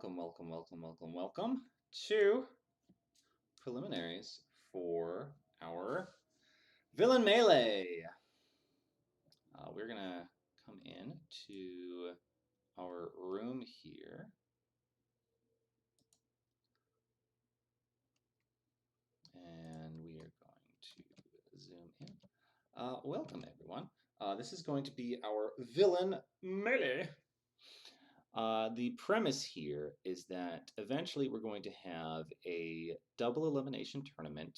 welcome to preliminaries for our Villain Melee. We're gonna come in to our room here. And we are going to zoom in. Welcome, everyone. This is going to be our Villain Melee. The premise here is that eventually we're going to have a double elimination tournament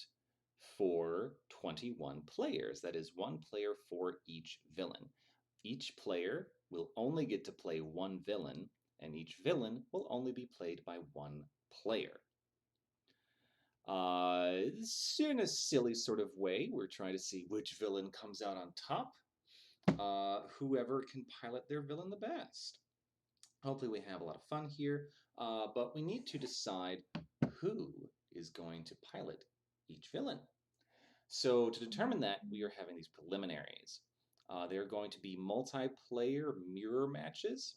for 21 players. That is one player for each villain. Each player will only get to play one villain, and each villain will only be played by one player. In a silly sort of way, we're trying to see which villain comes out on top. Whoever can pilot their villain the best. Hopefully we have a lot of fun here, but we need to decide who is going to pilot each villain. So to determine that, we are having these preliminaries. They're going to be multiplayer mirror matches.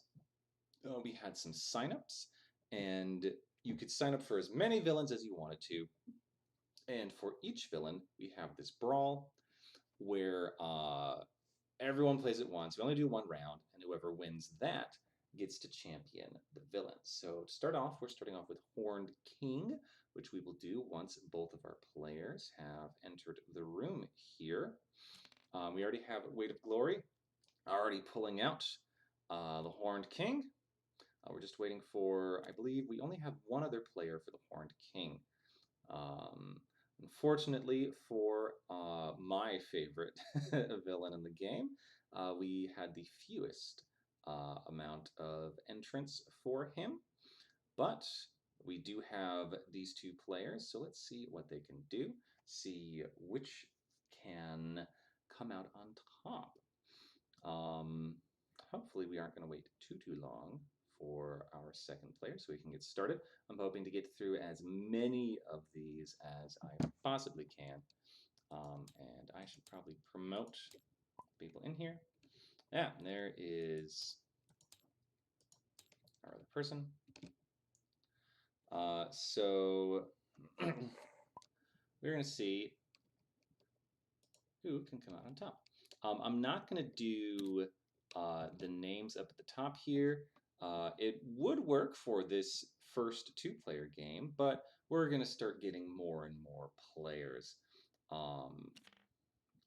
We had some signups, and you could sign up for as many villains as you wanted to. And for each villain, we have this brawl where everyone plays at once. We only do one round, and whoever wins that gets to champion the villains. So to start off, we're starting off with Horned King, which we will do once both of our players have entered the room here. We already have Weight of Glory already pulling out the Horned King. We're just waiting for, I believe we only have one other player for the Horned King. Unfortunately for my favorite villain in the game, we had the fewest amount of entrants for him, but we do have these two players, so let's see what they can do, see which can come out on top. Hopefully we aren't going to wait too long for our second player so we can get started. I'm hoping to get through as many of these as I possibly can, and I should probably promote people in here. Yeah, there is our other person. So we're going to see who can come out on top. I'm not going to do the names up at the top here. It would work for this first two-player game, but we're going to start getting more and more players.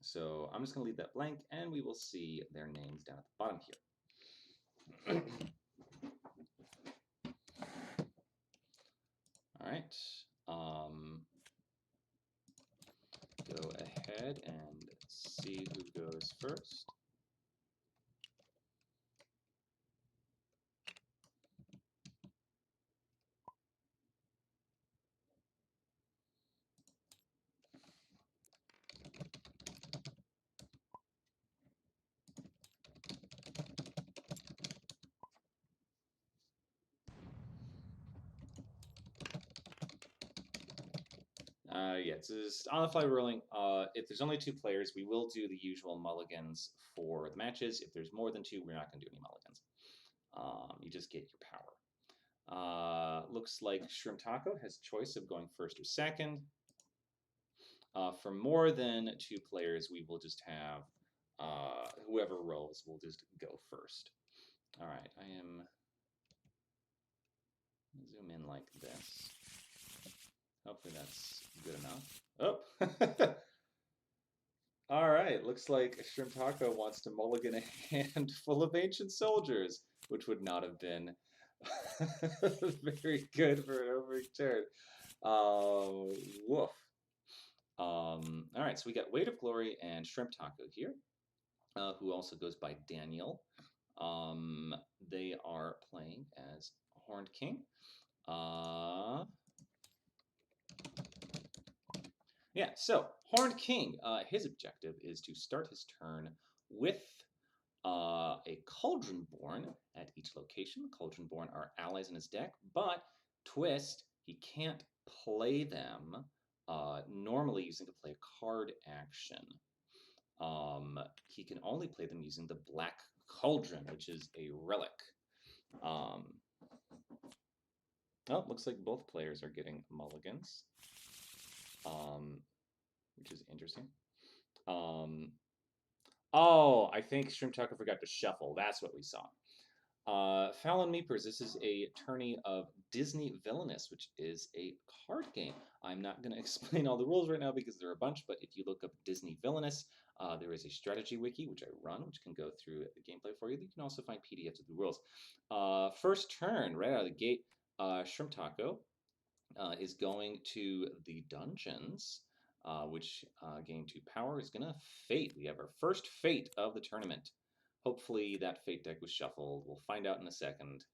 So I'm just going to leave that blank, and we will see their names down at the bottom here. All right. Go ahead and see who goes first. Yeah, it's just on the fly rolling. If there's only two players, we will do the usual mulligans for the matches. If there's more than two, we're not going to do any mulligans. You just get your power. Looks like Shrimp Taco has choice of going first or second. For more than two players, we will just have whoever rolls will just go first. All right, I am zoom in like this. Hopefully that's good enough. Oh! All right, looks like Shrimp Taco wants to mulligan a hand full of ancient soldiers, which would not have been very good for an opening turn. Woof. All right, so we got Weight of Glory and Shrimp Taco here, who also goes by Daniel. They are playing as Horned King. Yeah, so Horned King, his objective is to start his turn with a Cauldronborn at each location. Cauldronborn are allies in his deck, but twist, he can't play them normally using to play a card action. He can only play them using the Black Cauldron, which is a relic. Oh, looks like both players are getting mulligans, which is interesting. Oh, I think Shrimp Taco forgot to shuffle. That's what we saw. Fallon Meepers, this is a tourney of Disney Villainous, which is a card game. I'm not going to explain all the rules right now because there are a bunch, but if you look up Disney Villainous, there is a strategy wiki, which I run, which can go through the gameplay for you. You can also find PDFs of the rules. First turn, right out of the gate, Shrimp Taco is going to the dungeons, which gain 2 power, is going to fate. We have our first fate of the tournament. Hopefully that fate deck was shuffled. We'll find out in a second.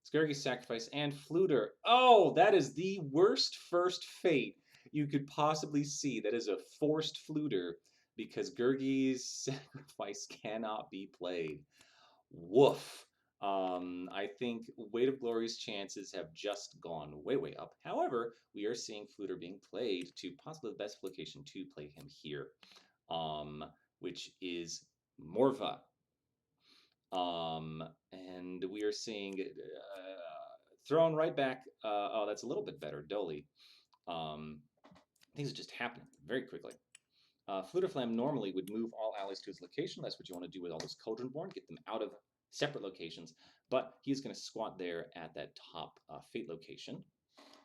Skurgy's Sacrifice and Fluter. Oh, that is the worst first fate you could possibly see. That is a forced Fluter because Gurgi's Sacrifice cannot be played. Woof. I think Weight of Glory's chances have just gone way, way up. However, we are seeing Fluter being played to possibly the best location to play him here, which is Morva. And we are seeing thrown right back. Oh, that's a little bit better, Dolly. Things are just happening very quickly. Fluter Flam normally would move all allies to his location. That's what you want to do with all those Cauldron-born, get them out of separate locations. But he's going to squat there at that top Fate location.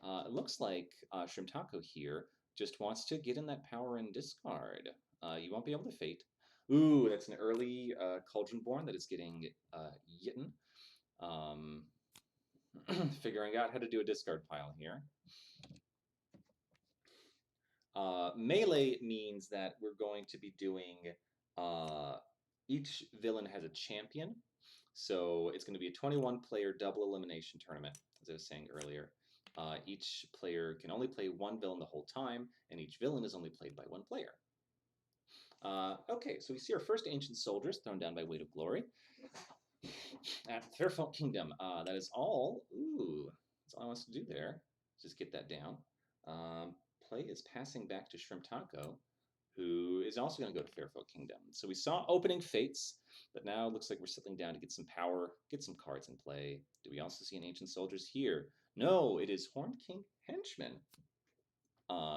It looks like Shrimp Taco here just wants to get in that power and discard. You won't be able to Fate. Ooh, that's an early Cauldron-born that is getting yitten. Figuring out how to do a discard pile here. Melee means that we're going to be doing each villain has a champion. So it's going to be a 21 player double elimination tournament, as I was saying earlier. Each player can only play one villain the whole time, and each villain is only played by one player. Okay, so we see our first Ancient Soldiers thrown down by Weight of Glory at Fairfelt Kingdom. That is all. Ooh, that's all I wants to do there. Just get that down. Play is passing back to Shrimp Taco, who is also going to go to Fairfelt Kingdom. So we saw opening fates, but now it looks like we're settling down to get some power, get some cards in play. Do we also see an Ancient Soldiers here? No, it is Horned King Henchman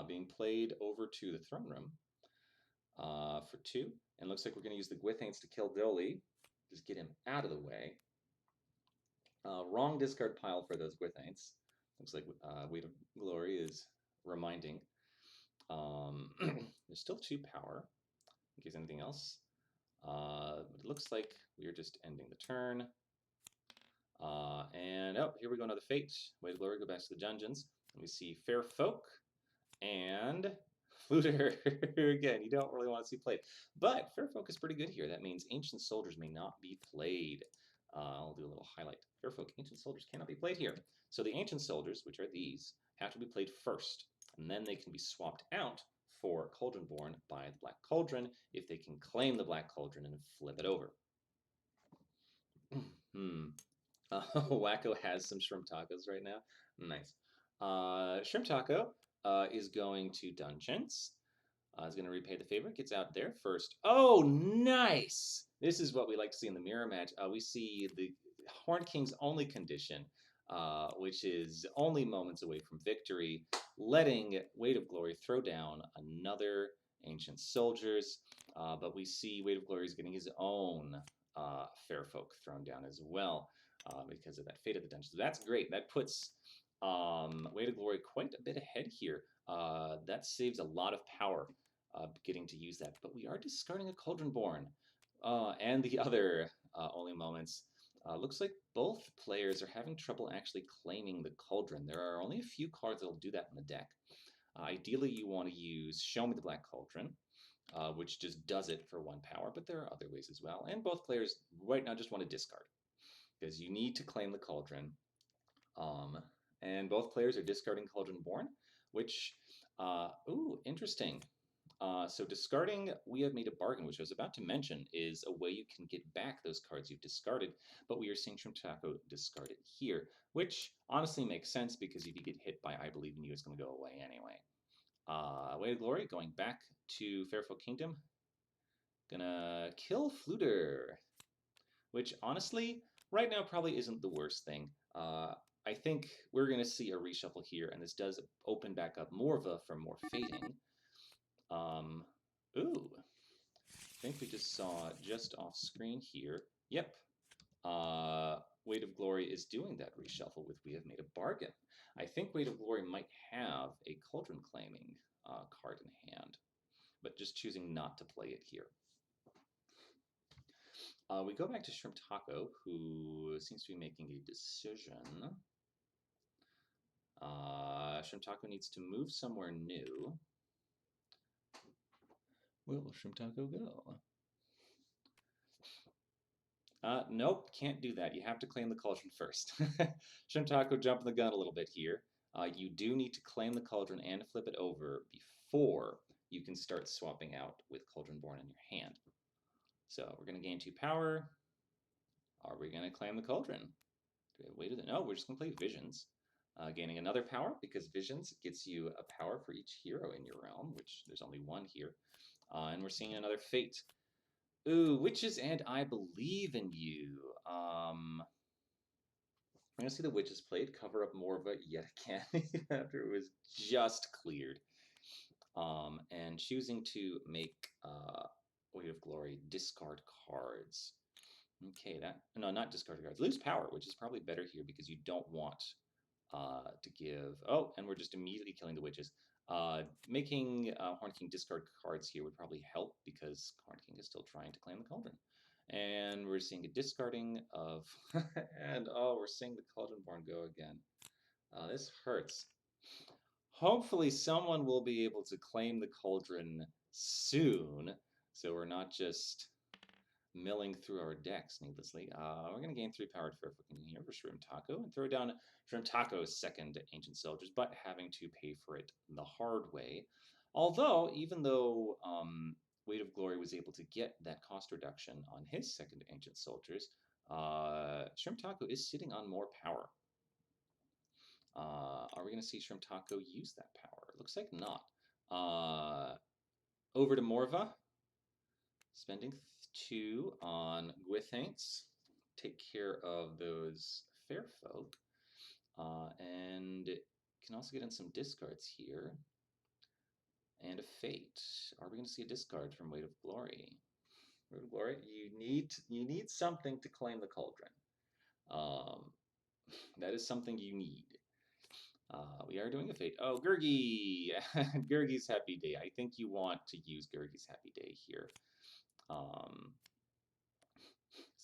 being played over to the throne room for 2. And looks like we're going to use the Gwithanes to kill Dolly. Just get him out of the way. Wrong discard pile for those Gwithanes. Looks like Weight of Glory is reminding. There's still 2 power. In case anything else. But it looks like we are just ending the turn. And oh, here we go, another fate. Weight of Glory, go back to the dungeons. And we see Fair Folk and Fluter again. You don't really want to see played. But Fair Folk is pretty good here. That means Ancient Soldiers may not be played. I'll do a little highlight. Fair Folk, Ancient Soldiers cannot be played here. So the Ancient Soldiers, which are these, have to be played first. And then they can be swapped out for Cauldron-born by the Black Cauldron if they can claim the Black Cauldron and flip it over. Wacko has some Shrimp Tacos right now. Nice. Shrimp Taco is going to Dungeons. Is going to repay the favor. Gets out there first. Oh, nice! This is what we like to see in the mirror match. We see the Horned King's only condition, which is only moments away from victory, letting Weight of Glory throw down another Ancient Soldiers. But we see Weight of Glory is getting his own Fair Folk thrown down as well because of that Fate of the Dungeon. So that's great. That puts Weight of Glory quite a bit ahead here. That saves a lot of power getting to use that. But we are discarding a Cauldron-born. And the other only moments. Looks like both players are having trouble actually claiming the Cauldron. There are only a few cards that will do that in the deck. Ideally, you want to use Show Me the Black Cauldron, which just does it for 1 power, but there are other ways as well. And both players right now just want to discard, because you need to claim the Cauldron. And both players are discarding Cauldron-born, which, ooh, interesting. So discarding, we have made a bargain, which I was about to mention, is a way you can get back those cards you've discarded, but we are seeing Shrimp Taco discard it here, which honestly makes sense because if you get hit by I Believe in You, it's going to go away anyway. Weight of Glory, going back to Fairfield Kingdom. Gonna kill Fluter, which honestly, right now probably isn't the worst thing. I think we're going to see a reshuffle here, and this does open back up Morva for more fating. Ooh. I think we just saw just off screen here. Yep. Weight of Glory is doing that reshuffle with We Have Made a Bargain. I think Weight of Glory might have a Cauldron Claiming card in hand, but just choosing not to play it here. We go back to Shrimp Taco, who seems to be making a decision. Shrimp Taco needs to move somewhere new. Where will Shrimp Taco go? Nope, can't do that. You have to claim the cauldron first. Shrimp Taco jumping the gun a little bit here. You do need to claim the cauldron and flip it over before you can start swapping out with Cauldron Born in your hand. So we're going to gain 2 power. Are we going to claim the cauldron? Do we have weight of it? No, we're just going to play Visions. Gaining another power because Visions gets you a power for each hero in your realm, which there's only 1 here. And we're seeing another Fate. Ooh, Witches and I Believe in You. I'm going to see the Witches played, cover up Morva yet again after it was just cleared. And choosing to make Weight of Glory discard cards. Okay, no, not discard cards. Lose power, which is probably better here because you don't want to give... Oh, and we're just immediately killing the Witches. Making Horn King discard cards here would probably help because Horn King is still trying to claim the Cauldron. And we're seeing a discarding of... and oh, we're seeing the Cauldron Born go again. This hurts. Hopefully someone will be able to claim the Cauldron soon, so we're not just milling through our decks needlessly. We're going to gain 3 powered Fairfolk in here for Shrimp Taco and throw down Shrimp Taco's second Ancient Soldiers, but having to pay for it the hard way. Although, even though Weight of Glory was able to get that cost reduction on his second Ancient Soldiers, Shrimp Taco is sitting on more power. Are we going to see Shrimp Taco use that power? It looks like not. Over to Morva. Spending 2 on Gwithaints. Take care of those fair folk. And can also get in some discards here. And a Fate. Are we going to see a discard from Weight of Glory? Weight of Glory, you need something to claim the Cauldron. That is something you need. We are doing a Fate. Oh, Gurgi! Gurgi's Happy Day. I think you want to use Gurgi's Happy Day here. So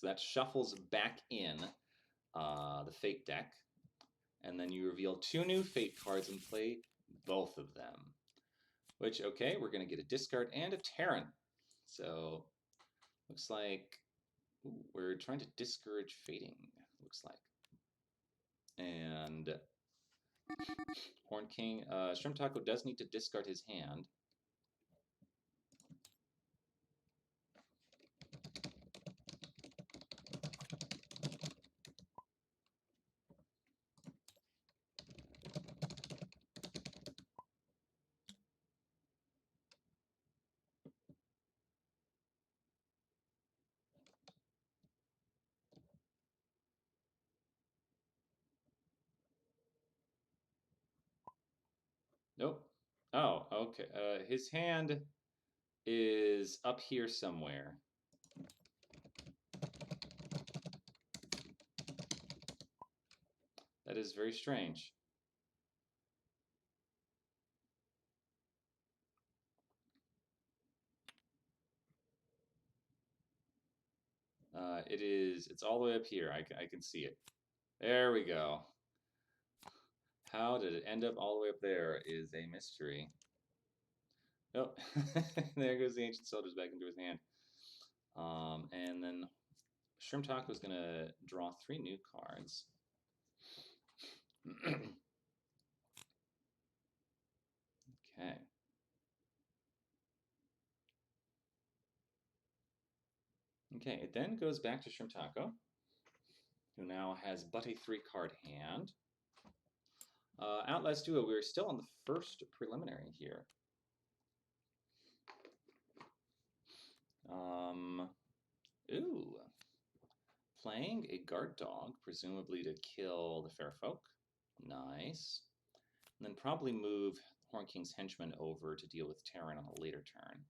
that shuffles back in the Fate deck. And then you reveal 2 new Fate cards and play both of them. Which, okay, we're going to get a discard and a Terran. So, looks like ooh, we're trying to discourage fating, looks like. And Horn King, Shrimp Taco does need to discard his hand. Nope. Oh, okay. His hand is up here somewhere. That is very strange. It's all the way up here. I can see it. There we go. How did it end up all the way up there is a mystery. Oh, there goes the Ancient Soldiers back into his hand. And then Shrimp Taco is going to draw 3 new cards. Okay. Okay, it then goes back to Shrimp Taco, who now has but a 3-card hand. Outlast Duo, we're still on the first preliminary here. Ooh. Playing a guard dog, presumably to kill the fair folk. Nice. And then probably move Horn King's Henchman over to deal with Terran on a later turn.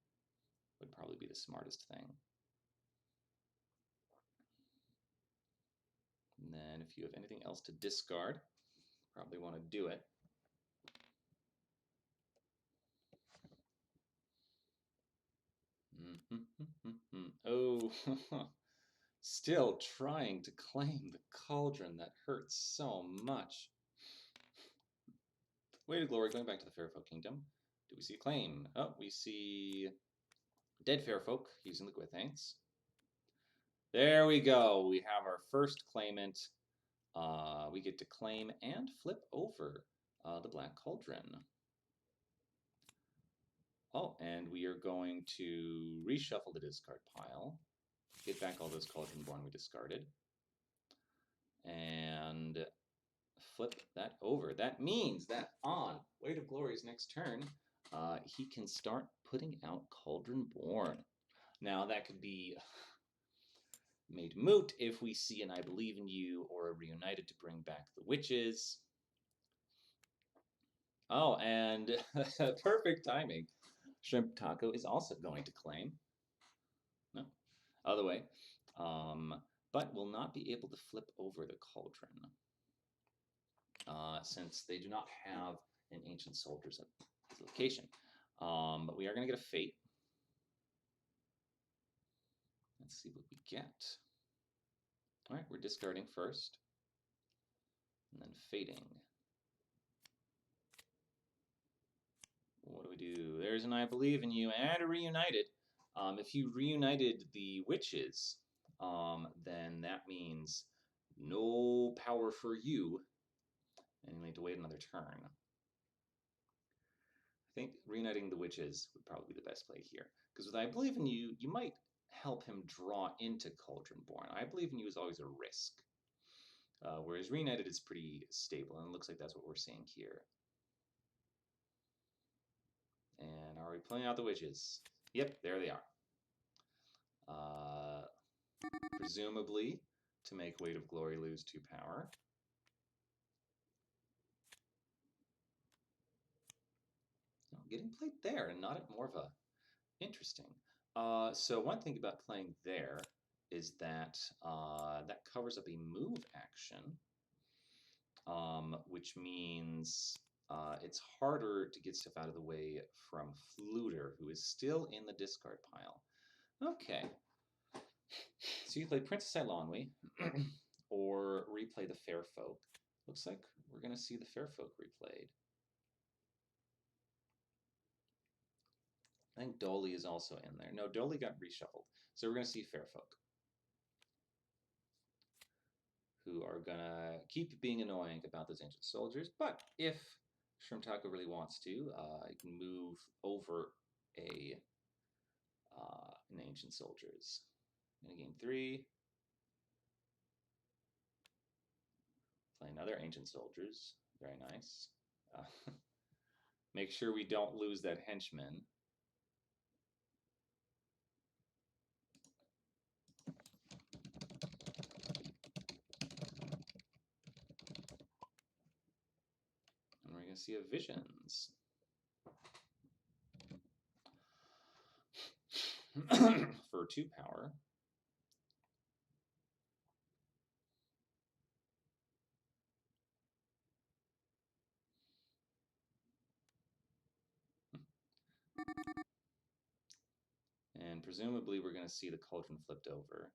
Would probably be the smartest thing. And then if you have anything else to discard, probably want to do it. Oh, still trying to claim the cauldron. That hurts so much. Way to glory, going back to the Fairfolk Kingdom. Do we see a claim? Oh, we see dead Fairfolk using the Gwithaints. There we go. We have our first claimant. We get to claim and flip over the Black Cauldron. Oh, and we are going to reshuffle the discard pile. Get back all those Cauldron-born we discarded. And flip that over. That means that on Weight of Glory's next turn, he can start putting out Cauldron-born. Now, that could be made moot if we see an I Believe in You or a Reunited to bring back the witches. Oh, and perfect timing. Shrimp Taco is also going to claim. No, other way. But will not be able to flip over the Cauldron. Since they do not have an Ancient Soldiers at this location. But we are going to get a Fate. Let's see what we get. All right, we're discarding first. And then Fating. What do we do? There's an I Believe in You and a Reunited. If you reunited the witches, then that means no power for you, and you need to wait another turn. I think reuniting the witches would probably be the best play here, because with I Believe in You, you might help him draw into Cauldron-born. I Believe in You is always a risk, whereas reunited is pretty stable, and it looks like that's what we're seeing here. And are we playing out the witches? Yep, there they are. Presumably to make Weight of Glory lose 2 power. No, getting played there and not at Morva. Interesting. So one thing about playing there is that that covers up a move action, which means it's harder to get stuff out of the way from Fluter, who is still in the discard pile. Okay. So you play Princess Eilonwy, or replay the Fair Folk. Looks like we're going to see the Fair Folk replayed. I think Dolly is also in there. No, Dolly got reshuffled. So we're going to see Fair Folk, who are going to keep being annoying about those Ancient Soldiers. But if Shrimp Taco really wants to, you can move over an Ancient Soldiers. In game 3, play another Ancient Soldiers. Very nice. Make sure we don't lose that henchman. And we're going to see a Visions. For 2 power. And presumably we're going to see the Cauldron flipped over.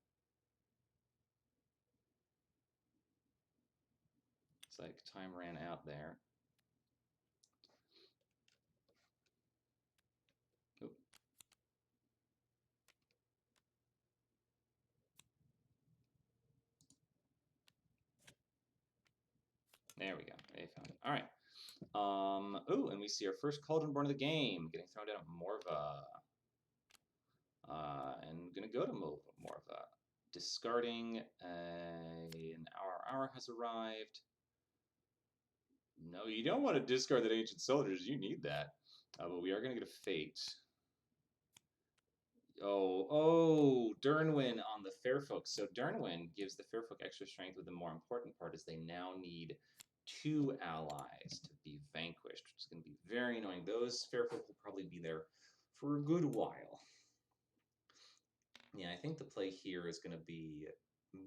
It's like time ran out there. Oop. There we go. They found it. All right. Oh, and we see our first Cauldron-born of the game getting thrown down at Morva. And going to go to Morva. Discarding an hour has arrived. No, you don't want to discard that Ancient Soldiers. You need that. But we are going to get a Fate. Oh, Dernwyn on the Fairfolk. So Dernwyn gives the Fairfolk extra strength, with the more important part is they now need 2 allies to be vanquished, which is going to be very annoying. Those Fairfolk will probably be there for a good while. Yeah, I think the play here is going to be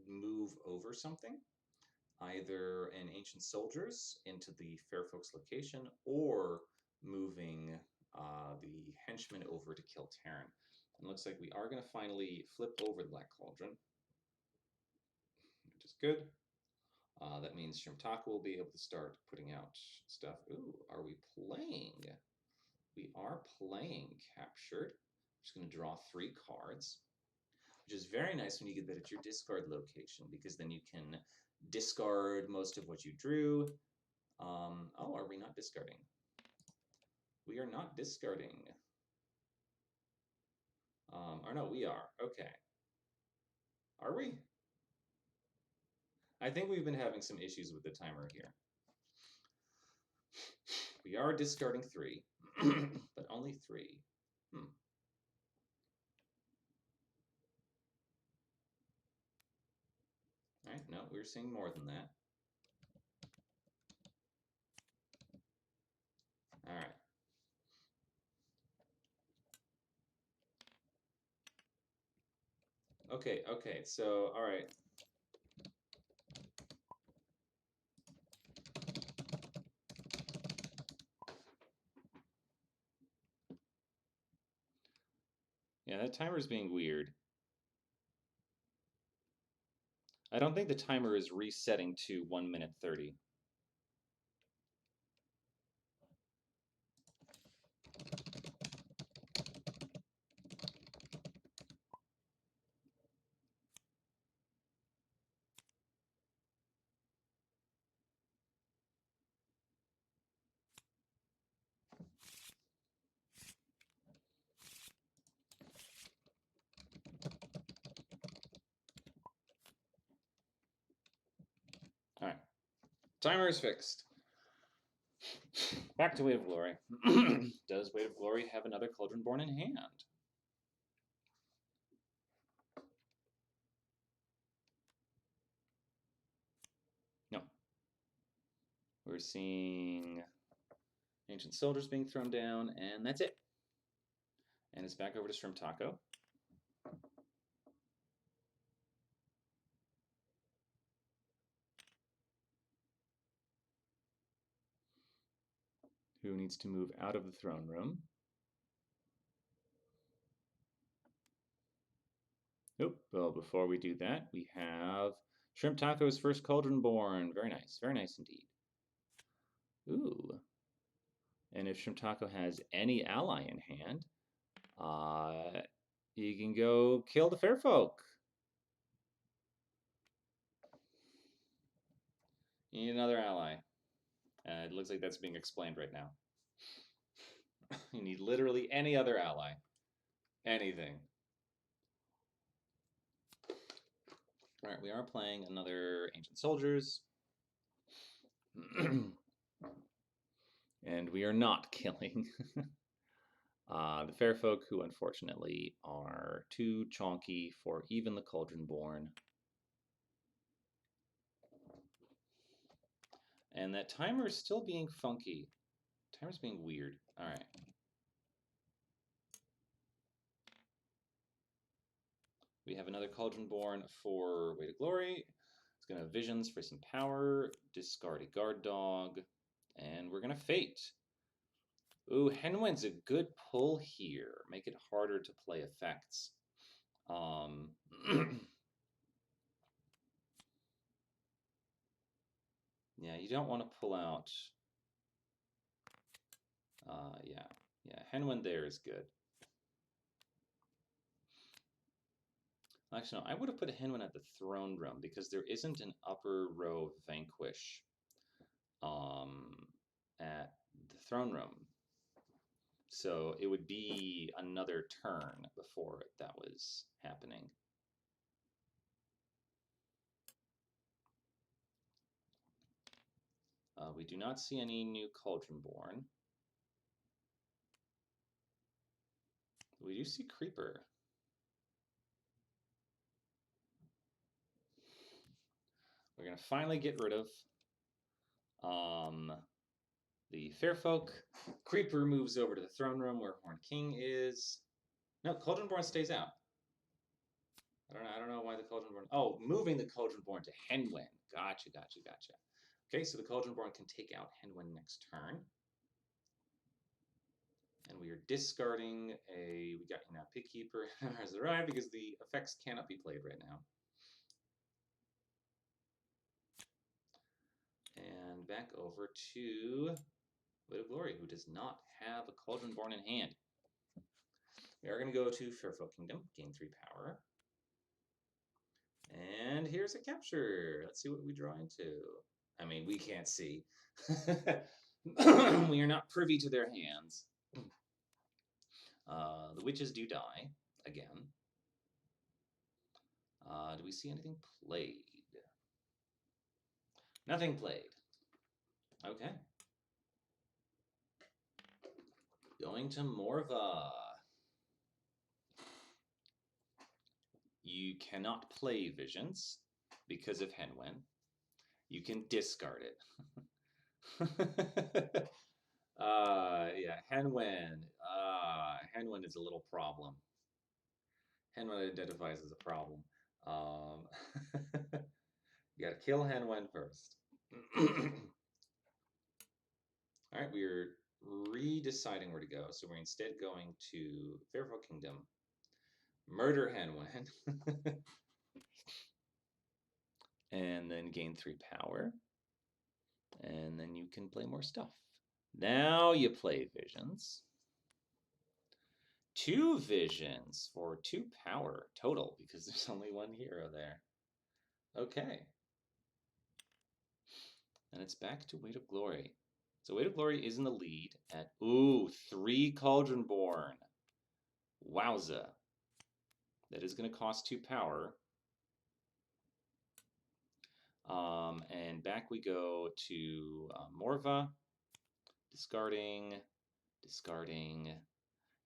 move over something, either an Ancient Soldiers into the Fairfolk's location, or moving the henchmen over to kill Terran. It looks like we are going to finally flip over the Black Cauldron, which is good. That means Shrimtaka will be able to start putting out stuff. Ooh, are we playing? We are playing Captured. I'm just going to draw 3 cards, which is very nice when you get that at your discard location, because then you can discard most of what you drew. Oh, are we not discarding? We are not discarding. Or no, we are. Okay. Are we? I think we've been having some issues with the timer here. We are discarding 3, but only 3. All right, no, we're seeing more than that. All right. Okay, so, all right. Yeah, that timer's being weird. I don't think the timer is resetting to 1 minute 30. All right, timer is fixed. Back to Weight of Glory. Does Weight of Glory have another Cauldron Born in hand? No. We're seeing Ancient Soldiers being thrown down, and that's it. And it's back over to Shrimtaka. Who needs to move out of the throne room. Oh, well, before we do that, we have Shrimtaka's first Cauldron Born. Very nice indeed. Ooh. And if Shrimtaka has any ally in hand, you can go kill the Fairfolk. You need another ally. It looks like that's being explained right now. You need literally any other ally. Anything. All right, we are playing another Ancient Soldiers. And we are not killing the Fairfolk, who unfortunately are too chonky for even the Cauldron Born. And that timer is still being funky. Timer's being weird. All right. We have another Cauldron Born for Weight of Glory. It's going to have Visions for some power, discard a guard dog, and we're going to Fate. Ooh, Henwen's a good pull here. Make it harder to play effects. Yeah, you don't want to pull out. Yeah, Henwen there is good. Actually, no, I would have put Henwen at the throne room because there isn't an upper row Vanquish at the throne room. So it would be another turn before that was happening. We do not see any new Cauldron Born. We do see Creeper. We're going to finally get rid of The Fairfolk. Creeper moves over to the throne room where Horn King is. No, Cauldronborn stays out. I don't know why the Cauldronborn. Oh, moving the Cauldronborn to Henwen. Gotcha. Okay, so the Cauldronborn can take out Henwen next turn. And we are discarding a. We got now Pigkeeper has arrived because the effects cannot be played right now. And back over to Weight of Glory, who does not have a Cauldronborn in hand. We are going to go to Fairfolk Kingdom, gain 3 power. And here's a capture. Let's see what we draw into. I mean, we can't see. We are not privy to their hands. The witches do die, again. Do we see anything played? Nothing played. Okay. Going to Morva. You cannot play Visions because of Henwen. You can discard it. Yeah, Henwen. Henwen is a little problem. Henwen identifies as a problem. You gotta kill Henwen first. All right, we're redeciding where to go. So we're instead going to Fairfolk Kingdom, murder Henwen, and then gain 3 power. And then you can play more stuff. Now you play Visions. 2 Visions for 2 power total because there's only 1 hero there. Okay. And it's back to Weight of Glory. So Weight of Glory is in the lead at, 3 Cauldronborn. Wowza. That is going to cost 2 power. And back we go to Morva. Discarding.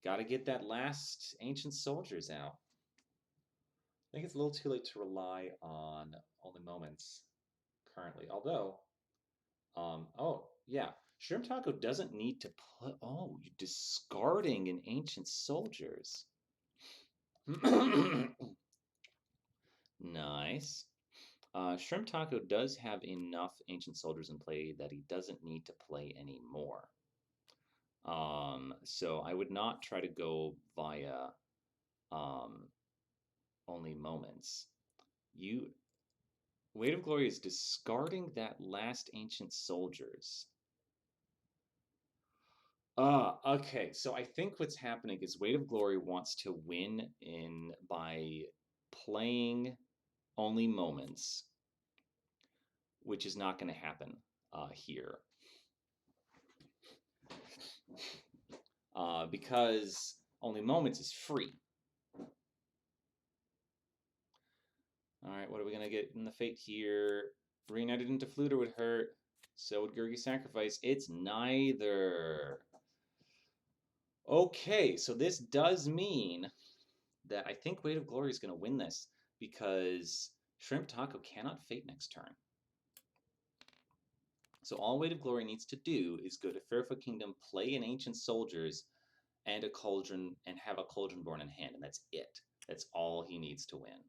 Gotta get that last Ancient Soldiers out. I think it's a little too late to rely on Only Moments currently. Although, oh, yeah. Shrimp Taco doesn't need to put. Oh, you're discarding an Ancient Soldiers. Nice. Shrimp Taco does have enough Ancient Soldiers in play that he doesn't need to play anymore. So I would not try to go via Only Moments. Weight of Glory is discarding that last Ancient Soldiers. Okay. So I think what's happening is Weight of Glory wants to win by playing Only Moments, which is not going to happen here. Because Only Moments is free. All right, what are we going to get in the fate here? Reunited into Fluter would hurt. So would Gurgi Sacrifice. It's neither. Okay, so this does mean that I think Weight of Glory is going to win this because Shrimp Taco cannot fate next turn. So all Weight of Glory needs to do is go to Fairfolk Kingdom, play an Ancient Soldiers and a Cauldron, and have a Cauldronborn in hand, and that's it. That's all he needs to win.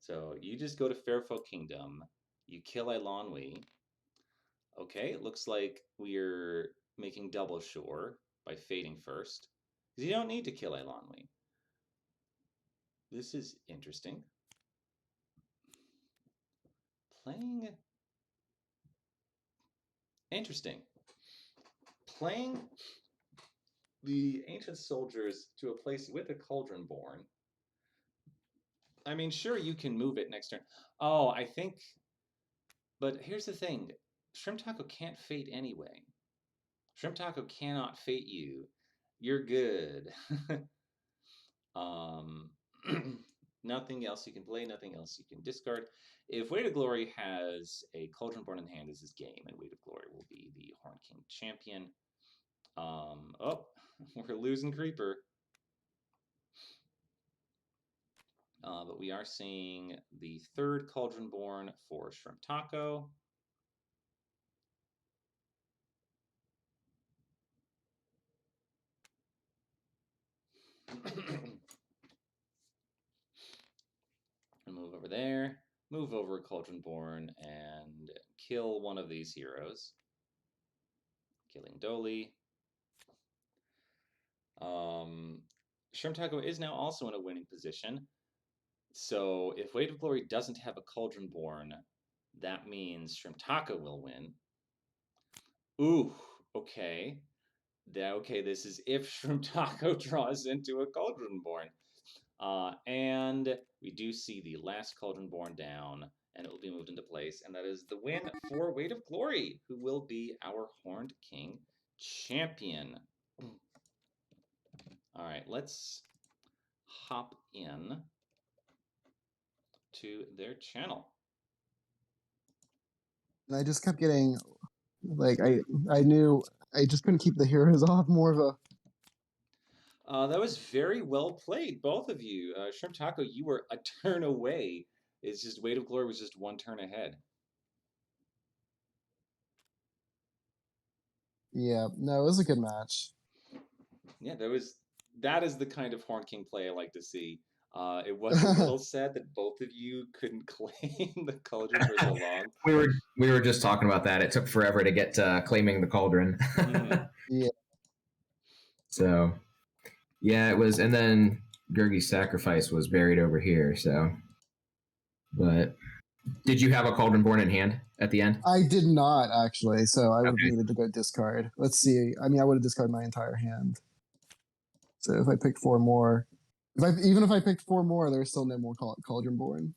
So you just go to Fairfolk Kingdom, you kill Eilonwy. Okay, it looks like we're making double sure by fating first. Because you don't need to kill Eilonwy. This is interesting. Playing the Ancient Soldiers to a place with a Cauldronborn. I mean, sure, you can move it next turn. Oh, I think... But here's the thing. Shrimp Taco can't fate anyway. Shrimp Taco cannot fate you. You're good. Nothing else you can play, nothing else you can discard. If Weight of Glory has a Cauldronborn in hand, this is game, and Weight of Glory will be the Horn King champion. Oh, we're losing Creeper. But we are seeing the 3rd Cauldronborn for Shrimp Taco. And move over there. Move over Cauldronborn and kill one of these heroes. Killing Dolly. Shrimp Taco is now also in a winning position. So if Weight of Glory doesn't have a Cauldronborn, that means Shrimp Taco will win. Ooh, okay. Okay, this is if Shrimp Taco draws into a Cauldronborn. And we do see the last Cauldronborn down, and it will be moved into place, and that is the win for Weight of Glory, who will be our Horned King champion. All right, let's hop in to their channel. And I just kept getting, like, I knew I just couldn't keep the heroes off. More of a. That was very well played, both of you. Shrimp Taco, you were a turn away. It's just Weight of Glory was just one turn ahead. Yeah, no, it was a good match. Yeah, that is the kind of Horn King play I like to see. It was a little sad that both of you couldn't claim the cauldron for so long. We were just talking about that. It took forever to get claiming the cauldron. Yeah. So, yeah, it was, and then Gurgi's sacrifice was buried over here. So, but did you have a cauldron born in hand at the end? I did not actually, so I would have needed to go discard. Let's see. I mean, I would have discarded my entire hand. So if I picked four more, even if I picked four more, there's still no more Cauldron Born.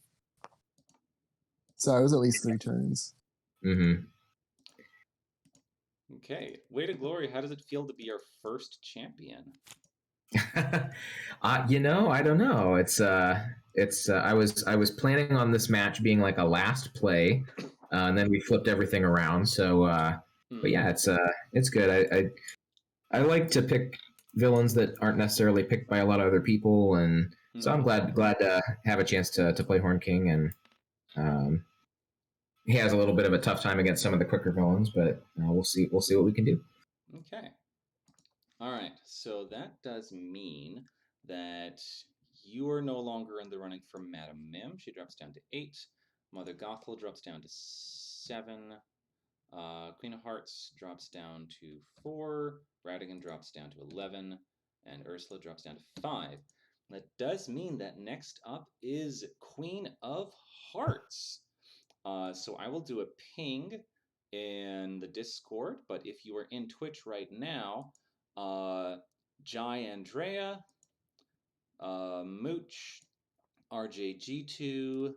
So it was at least 3 turns. Mm-hmm. Okay, Way to Glory. How does it feel to be our first champion? I don't know. I was planning on this match being like a last play, and then we flipped everything around. So, but yeah, it's good. I like to pick villains that aren't necessarily picked by a lot of other people, and so I'm glad to have a chance to play Horn King, and he has a little bit of a tough time against some of the quicker villains, but we'll see what we can do. Okay. All right. So that does mean that you are no longer in the running for Madam Mim. She drops down to 8. Mother Gothel drops down to 7. Queen of Hearts drops down to 4. Radigan drops down to 11. And Ursula drops down to 5. That does mean that next up is Queen of Hearts. So I will do a ping in the Discord, but if you are in Twitch right now, Jai Andrea, Mooch, RJG2,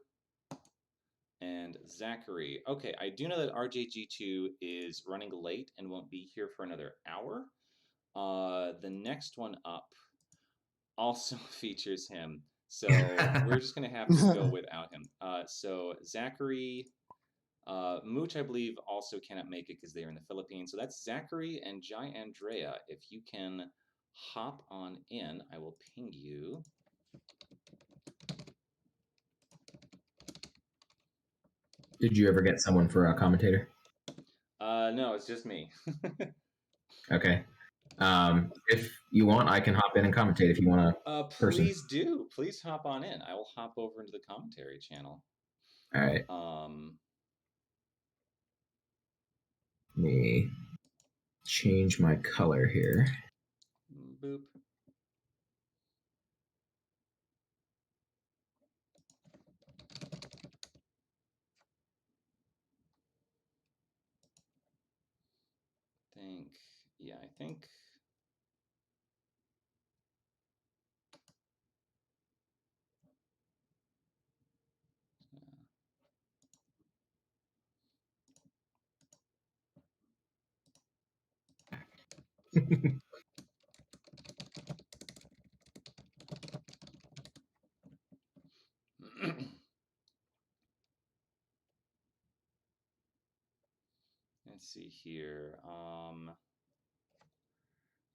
and Zachary. Okay, I do know that RJG2 is running late and won't be here for another hour. The next one up also features him, so we're just going to have to go without him. So Zachary, Mooch, I believe, also cannot make it because they are in the Philippines. So that's Zachary and Jai Andrea. If you can hop on in, I will ping you. Did you ever get someone for a commentator? No, it's just me. Okay. If you want, I can hop in and commentate if you want to. Please do. Please hop on in. I will hop over into the commentary channel. All right. Let me change my color here. Boop. I think. Let's see here.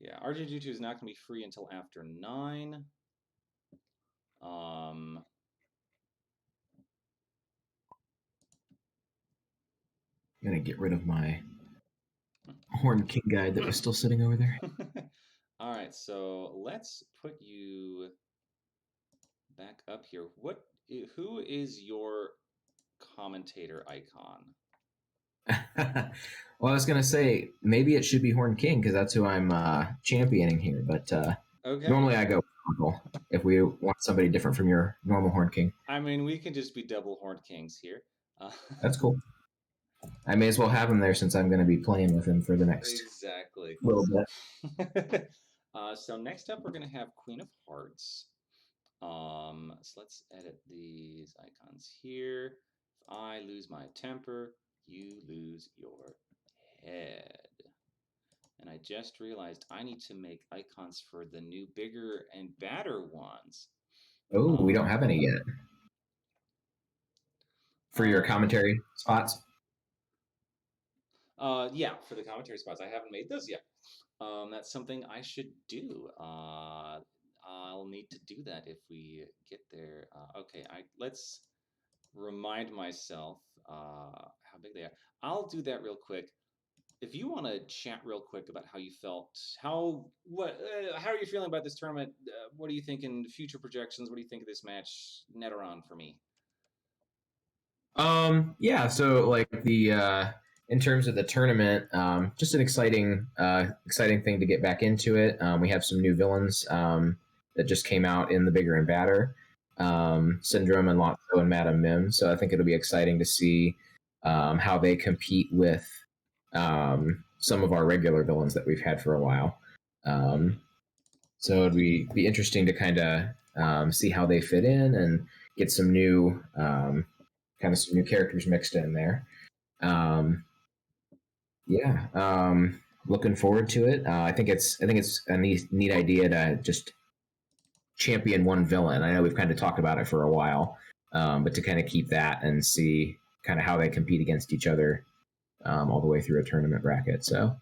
Yeah, RJG2 is not going to be free until after 9. I'm going to get rid of my Horn King guide that was still sitting over there. All All right, so let's put you back up here. Who is your commentator icon? Well, I was gonna say maybe it should be Horn King because that's who I'm championing here. But Okay. normally I go Uncle if we want somebody different from your normal Horn King. I mean, we can just be double Horned Kings here. That's cool. I may as well have him there since I'm going to be playing with him for the next exactly. little bit. So next up, we're gonna have Queen of Hearts. So let's edit these icons here. If I lose my temper, you lose your head. And I just realized I need to make icons for the new bigger and badder ones. Oh, we don't have any yet. For your commentary spots? Yeah, for the commentary spots. I haven't made those yet. That's something I should do. I'll need to do that if we get there. Okay, let's remind myself how big they are. I'll do that real quick. If you want to chat real quick about how you felt, how are you feeling about this tournament? What are you thinking? Future projections. What do you think of this match? Neteron for me. Yeah, so like the in terms of the tournament, just an exciting thing to get back into it. We have some new villains that just came out in the bigger and badder, Syndrome and Lotso and Madam Mim. So I think it'll be exciting to see how they compete with some of our regular villains that we've had for a while. So it'd be interesting to kind of see how they fit in and get some new some new characters mixed in there. Yeah, looking forward to it. I think it's a neat idea to just champion one villain. I know we've kind of talked about it for a while, but to kind of keep that and see kind of how they compete against each other all the way through a tournament bracket. So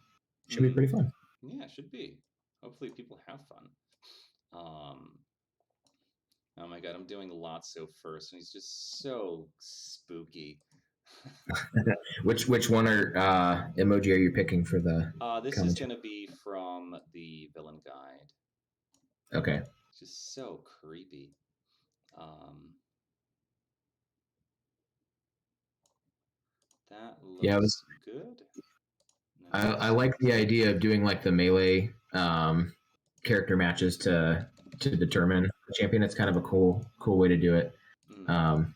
it should be pretty fun. Yeah, it should be. Hopefully people have fun. Oh my god, I'm doing Lotso first, and he's just so spooky. Which one emoji are you picking for the? This is going to be from the villain guide. Okay. It's just so creepy. That looks good. I like the idea of doing like the melee character matches to determine the champion. It's kind of a cool way to do it.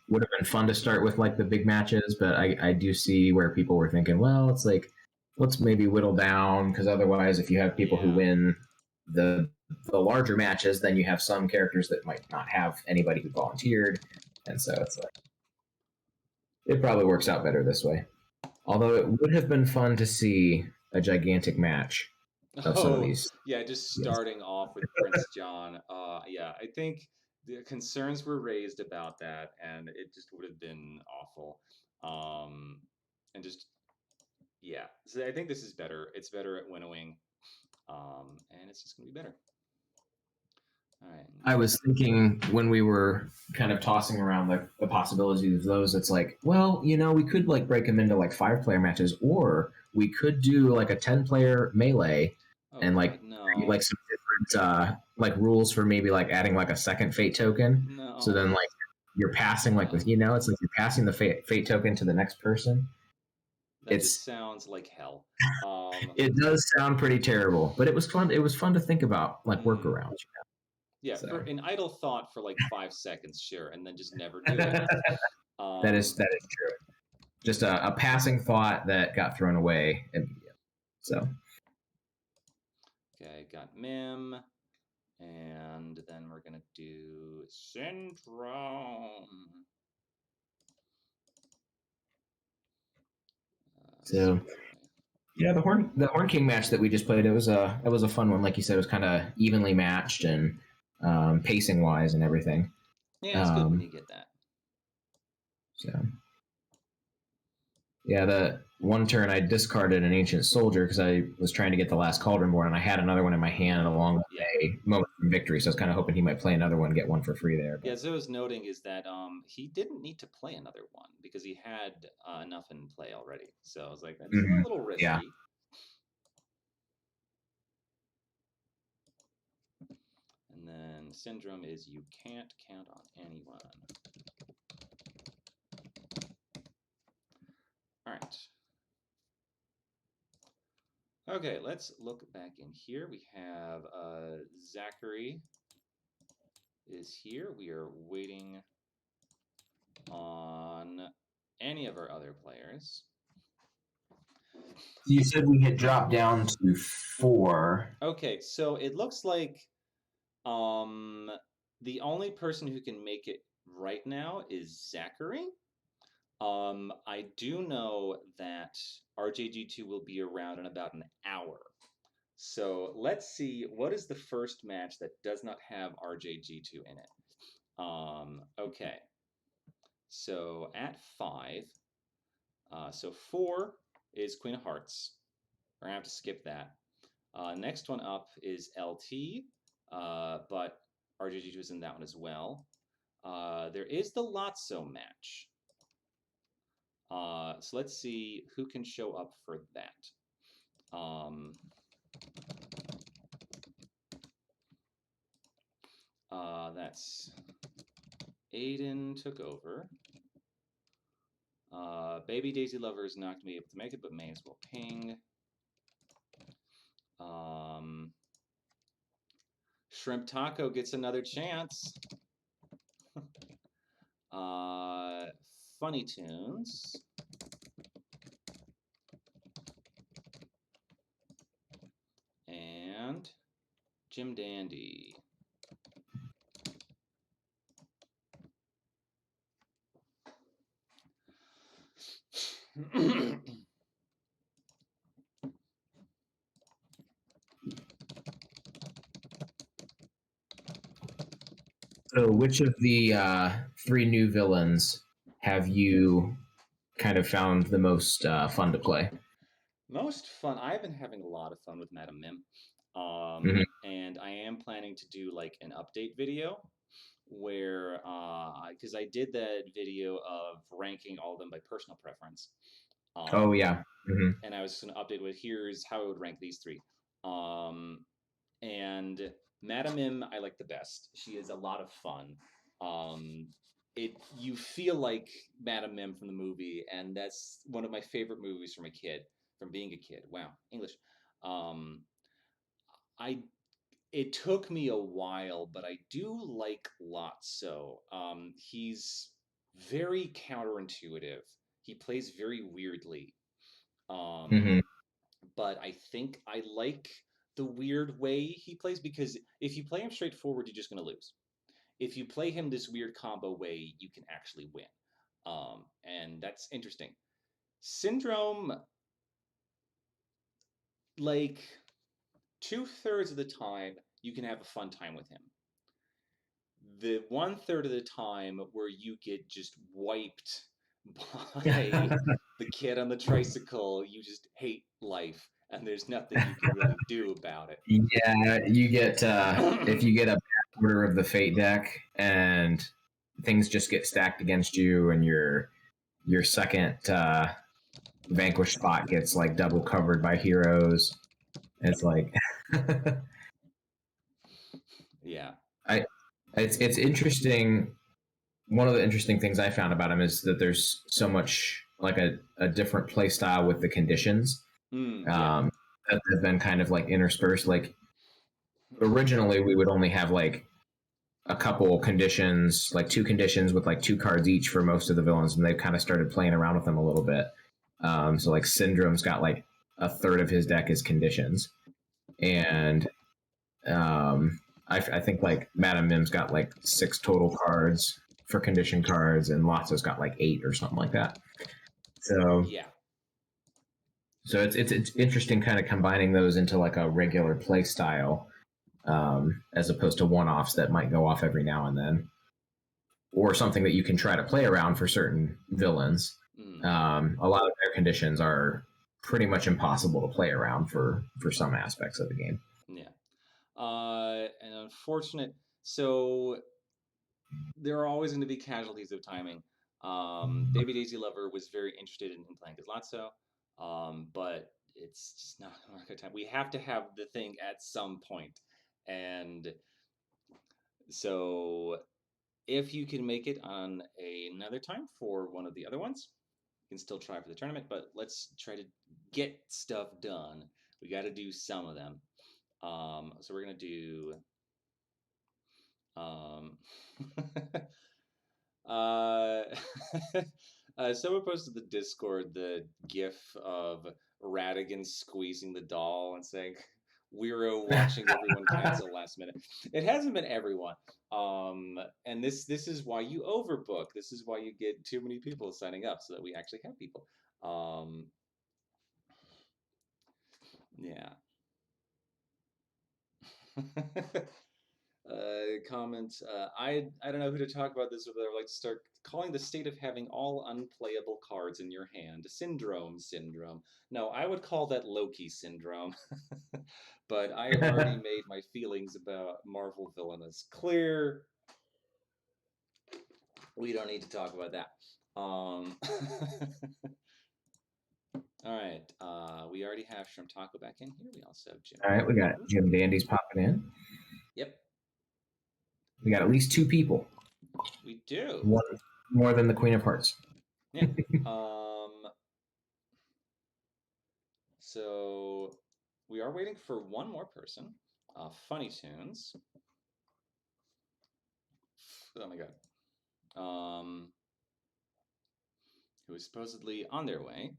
Would have been fun to start with like the big matches, but I do see where people were thinking, well, it's like let's maybe whittle down because otherwise, if you have people who win the larger matches, then you have some characters that might not have anybody who volunteered, and so it's like it probably works out better this way. Although it would have been fun to see a gigantic match of some of these. Yeah, just starting off with Prince John. Yeah, I think the concerns were raised about that, and it just would have been awful. And just yeah, so I think this is better. It's better at winnowing, and it's just gonna be better. All right. I was thinking when we were kind of tossing around the possibilities of those, it's like, well, we could like break them into like 5-player matches, or we could do like a 10-player melee and like some different like rules for maybe like adding like a second fate token. No. So then like you're passing like with it's like you're passing the fate token to the next person. That just sounds like hell. It does sound pretty terrible, but it was fun. It was fun to think about like workarounds. Yeah, for an idle thought for like 5 seconds, sure, and then just never do it. That is true. Just a passing thought that got thrown away immediately. So. Okay, got Mim, and then we're gonna do Syndrome. So. Yeah, the Horn King match that we just played, it was a fun one. Like you said, it was kind of evenly matched and pacing wise and everything. Yeah, it's good when you get that. So, yeah, the one turn I discarded an Ancient Soldier because I was trying to get the last Cauldron Born, and I had another one in my hand along with a moment from victory. So I was kind of hoping he might play another one, get one for free there. But. Yeah, so I was noting is that he didn't need to play another one because he had enough in play already. So I was like, that's a little risky. Yeah. Syndrome is you can't count on anyone. All right. Okay, let's look back in here. We have Zachary is here. We are waiting on any of our other players. You said we had dropped down to 4. Okay, so it looks like the only person who can make it right now is Zachary. I do know that RJG2 will be around in about an hour. So let's see, what is the first match that does not have RJG2 in it? Okay. So at 5, so 4 is Queen of Hearts. We're gonna have to skip that. Next one up is LT, but RJG2 is in that one as well. There is the Lotso match. So let's see who can show up for that. That's Aiden took over. Baby Daisy Lover is not going to be able to make it, but may as well ping. Shrimp Taco gets another chance. Funny Tunes. And Jim Dandy. So, which of the 3 new villains have you kind of found the most fun to play? Most fun. I've been having a lot of fun with Madam Mim. And I am planning to do like an update video where, because I did that video of ranking all of them by personal preference. Oh, yeah. And I was just going to update with here's how I would rank these 3. And Madam Mim, I like the best. She is a lot of fun. You feel like Madam Mim from the movie, and that's one of my favorite movies from being a kid. Wow, English. It took me a while, but I do like Lotso. He's very counterintuitive. He plays very weirdly. But I think I like the weird way he plays because if you play him straightforward, you're just going to lose. If you play him this weird combo way, you can actually win. And that's interesting. Syndrome, like 2/3 of the time, you can have a fun time with him. The 1/3 of the time where you get just wiped by the kid on the tricycle, you just hate life, and there's nothing you can really do about it. Yeah, you get if you get a bad order of the fate deck and things just get stacked against you, and your second vanquish spot gets like double covered by heroes. It's like yeah. It's interesting. One of the interesting things I found about him is that there's so much like a different play style with the conditions that have been kind of like interspersed. Like originally we would only have like a couple conditions, like 2 conditions with like 2 cards each for most of the villains, and they've kind of started playing around with them a little bit. So like Syndrome's got like a third of his deck is conditions, and I think like Madam Mim's got like 6 total cards for condition cards, and Lotso's got like 8 or something like that. So yeah. So it's interesting, kind of combining those into like a regular play style, as opposed to one-offs that might go off every now and then, or something that you can try to play around for certain villains. A lot of their conditions are pretty much impossible to play around for some aspects of the game. Yeah. And unfortunate. So there are always going to be casualties of timing. Baby Daisy Lover was very interested in playing as Lotso, but it's just not a good time. We have to have the thing at some point, and So if you can make it on another time for one of the other ones, you can still try for the tournament, but let's try to get stuff done. We got to do some of them. So we're going to do uh, someone posted the Discord the GIF of Radigan squeezing the doll and saying, "Wero watching everyone cancel last minute." It hasn't been everyone, and this is why you overbook. This is why you get too many people signing up, so that we actually have people. Yeah. Comment. I don't know who to talk about this with. I would like to start calling the state of having all unplayable cards in your hand syndrome. No, I would call that Loki syndrome. But I have already made my feelings about Marvel Villainous clear. We don't need to talk about that. All right. We already have Shrimp Taco back in here. We also have Jim. All right, we got Jim Dandy's popping in. Yep. We got at least 2 people. We do. One more than the Queen of Hearts. Yeah. So we are waiting for one more person. Funny Tunes. Oh my god. Who is supposedly on their way.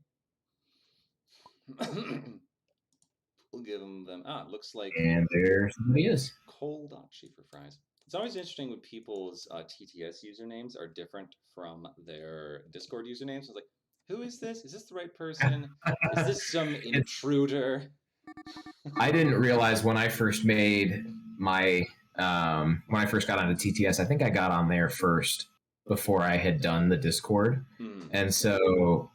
We'll give them. Looks like. And there somebody is. Cold Schieffer fries. It's always interesting when people's TTS usernames are different from their Discord usernames. It's like, who is this? Is this the right person? Is this some intruder? I didn't realize when I first made my when I first got onto TTS, I think I got on there first before I had done the Discord, and so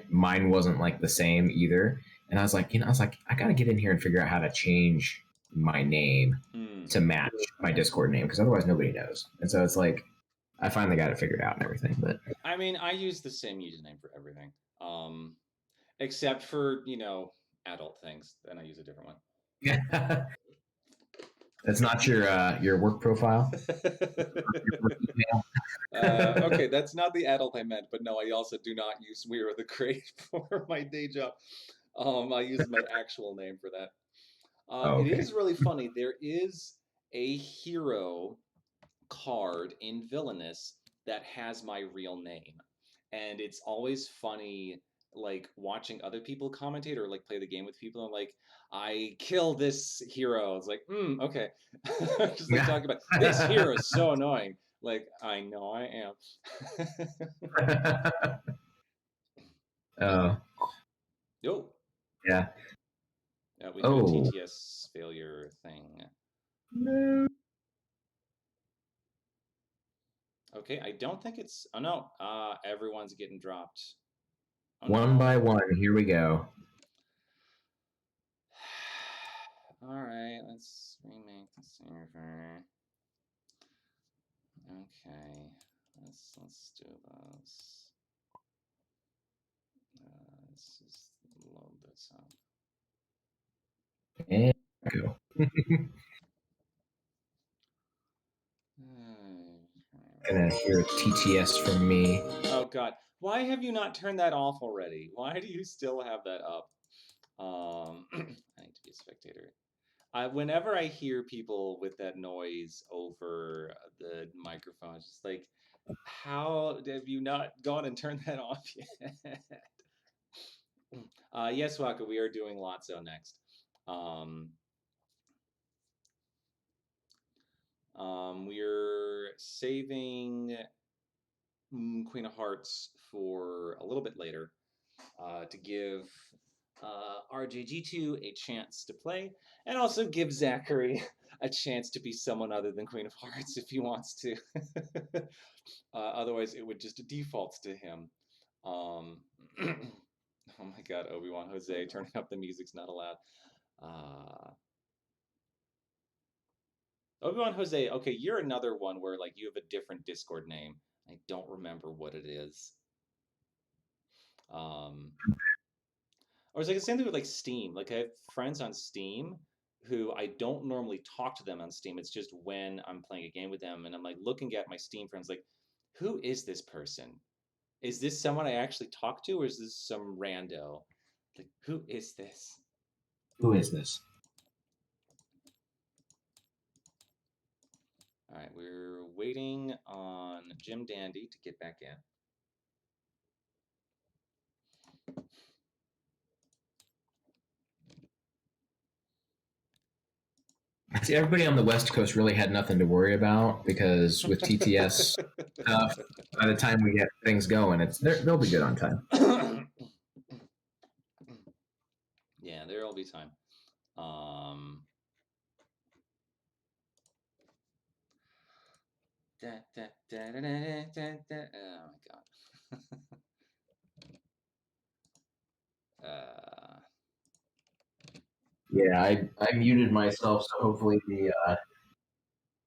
mine wasn't like the same either. And I was like, I got to get in here and figure out how to change my name to match my Discord name because otherwise nobody knows. And so it's like I finally got it figured out and everything. But I mean, I use the same username for everything, except for adult things. Then I use a different one. That's not your work profile. Okay, that's not the adult I meant, but no, I also do not use WerotheGreat for my day job. I use my actual name for that. Okay. It is really funny. There is a hero card in Villainous that has my real name, and it's always funny like watching other people commentate or like play the game with people and like I kill this hero. It's like okay. Just like talking about this hero is so annoying. Like I know I am. Oh. Yo. Yeah. We do a TTS failure thing. No. Okay, I don't think it's. Oh no, everyone's getting dropped. Oh, one by one, here we go. All right, let's remake the server. Okay, let's do this. Let's just load this up. And go. Gonna hear TTS from me. Oh god, why have you not turned that off already? Why do you still have that up? I need to be a spectator. Whenever I hear people with that noise over the microphone, it's just like, how have you not gone and turned that off yet? Yes, Waka, we are doing Lotso next. We're saving Queen of Hearts for a little bit later to give RJG2 a chance to play, and also give Zachary a chance to be someone other than Queen of Hearts if he wants to. Otherwise, it would just default to him. Oh my god, Obi-Wan Jose, turning up the music's not allowed. Obi-Wan Jose, okay, you're another one where like you have a different Discord name. I don't remember what it is. Or it's like the same thing with like Steam. Like I have friends on Steam who I don't normally talk to them on Steam. It's just when I'm playing a game with them, and I'm like looking at my Steam friends, like, who is this person? Is this someone I actually talk to, or is this some rando? Like, who is this? Who is this? All right, we're waiting on Jim Dandy to get back in. See, everybody on the West Coast really had nothing to worry about because with TTS stuff, by the time we get things going, they'll be good on time. Yeah, there'll be time. Oh my god. Yeah, I muted myself, so hopefully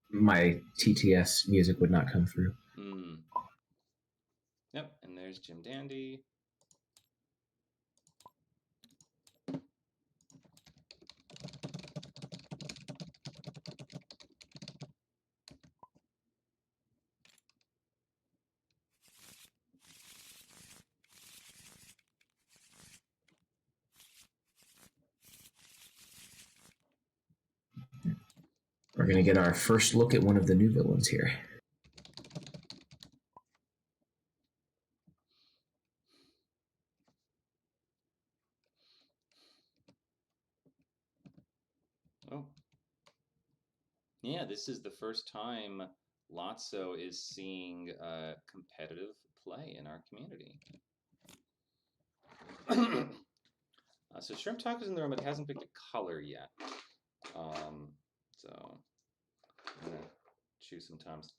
my TTS music would not come through. Yep, and there's Jim Dandy. We're going to get our first look at one of the new villains here. Oh. Yeah, this is the first time Lotso is seeing competitive play in our community. So Shrimp Talk is in the room, but hasn't picked a color yet. So I'm going to choose sometimes.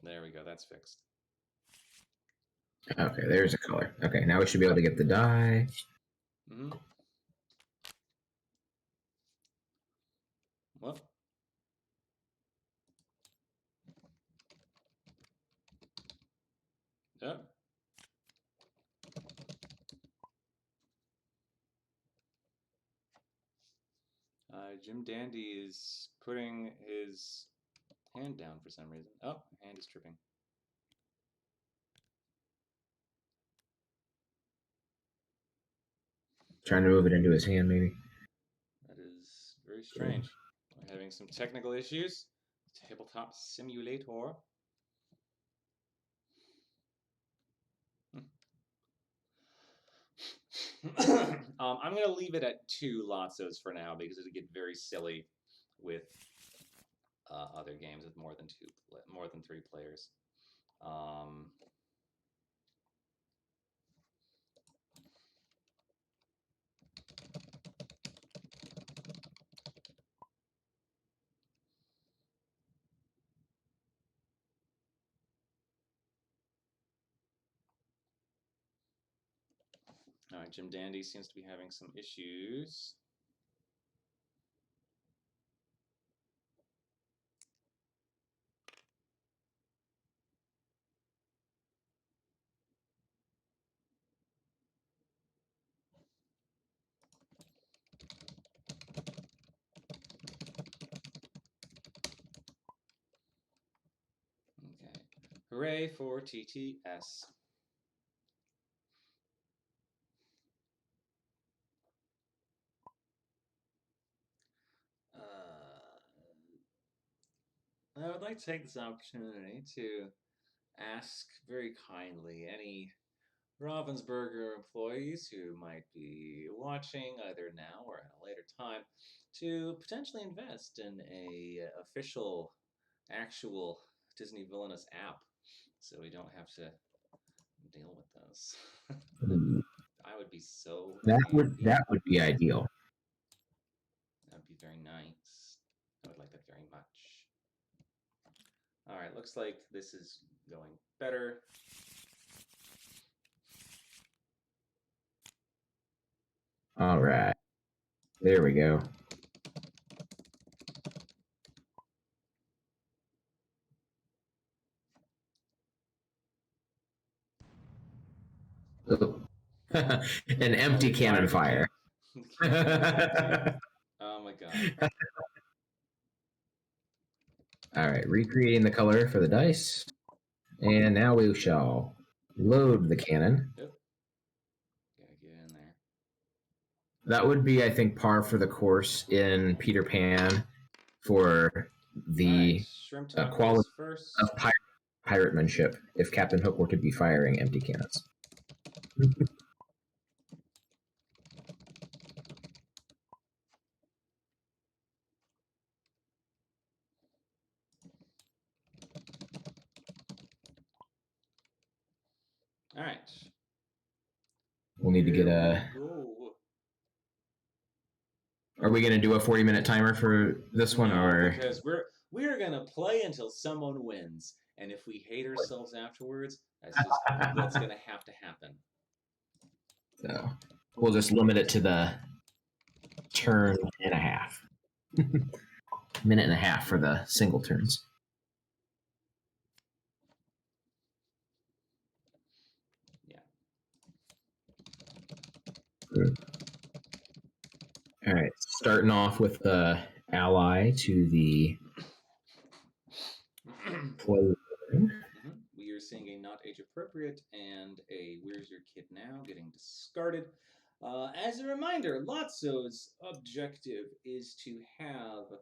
There we go. That's fixed. Okay, there's a color. Okay, now we should be able to get the die. What? Yep. Jim Dandy is putting his hand down for some reason. Oh, hand is tripping. Trying to move it into his hand, maybe. That is very strange. We're having some technical issues. Tabletop simulator. I'm going to leave it at 2 Lotsos for now because it'll get very silly with other games with more than 3 players. All right, Jim Dandy seems to be having some issues. Okay. Hooray for TTS. I would like to take this opportunity to ask very kindly any Ravensburger employees who might be watching either now or at a later time to potentially invest in a official, actual Disney Villainous app, so we don't have to deal with this. That would be so That handy. would be ideal. That would be very nice. I would like that very much. All right, looks like this is going better. All right. There we go. An empty cannon fire. Oh my god. All right, recreating the color for the dice. And now we shall load the cannon. Yep. Gotta get in there. That would be, I think, par for the course in Peter Pan for the Shrimp tacos quality first. of piratemanship if Captain Hook were to be firing empty cannons. All right. We'll need to get a. Are we going to do a 40-minute timer for this one, or because we're gonna play until someone wins, and if we hate ourselves afterwards, that's just what's gonna have to happen. So we'll just limit it to the turn and a half. Minute and a half for the single turns. Yeah. All right, starting off with the ally to the play. We are seeing a not age appropriate and a where's your kid now getting discarded. As a reminder, Lotso's objective is to have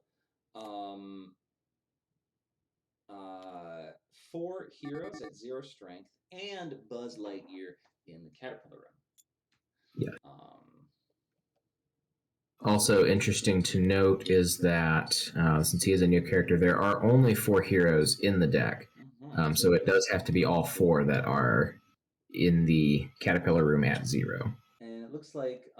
4 heroes at 0 strength and Buzz Lightyear in the Caterpillar Room. Yeah. Also interesting to note is that since he is a new character, there are only 4 heroes in the deck. So it does have to be all 4 that are in the Caterpillar Room at 0. And it looks like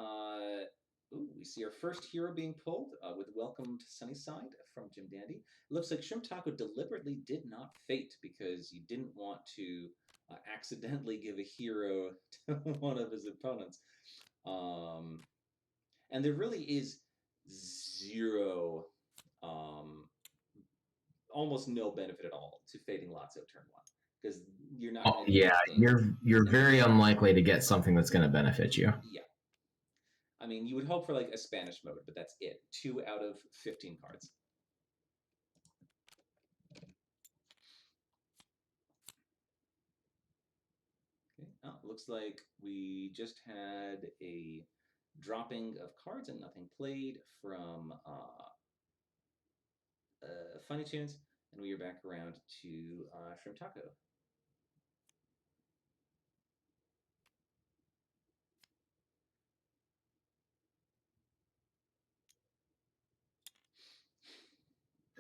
we see our first hero being pulled with Welcome to Sunnyside from Jim Dandy. It looks like Shrimp Taco deliberately did not fate because he didn't want to accidentally give a hero to one of his opponents. And there really is 0, almost no benefit at all to fating Lotso turn 1 because you're not. You're very unlikely to get something that's going to benefit you. Yeah. I mean, you would hope for like a Spanish mode, but that's it. 2 out of 15 cards. Okay. Oh, looks like we just had a dropping of cards and nothing played from Funny Tunes, and we are back around to Shrimp Taco.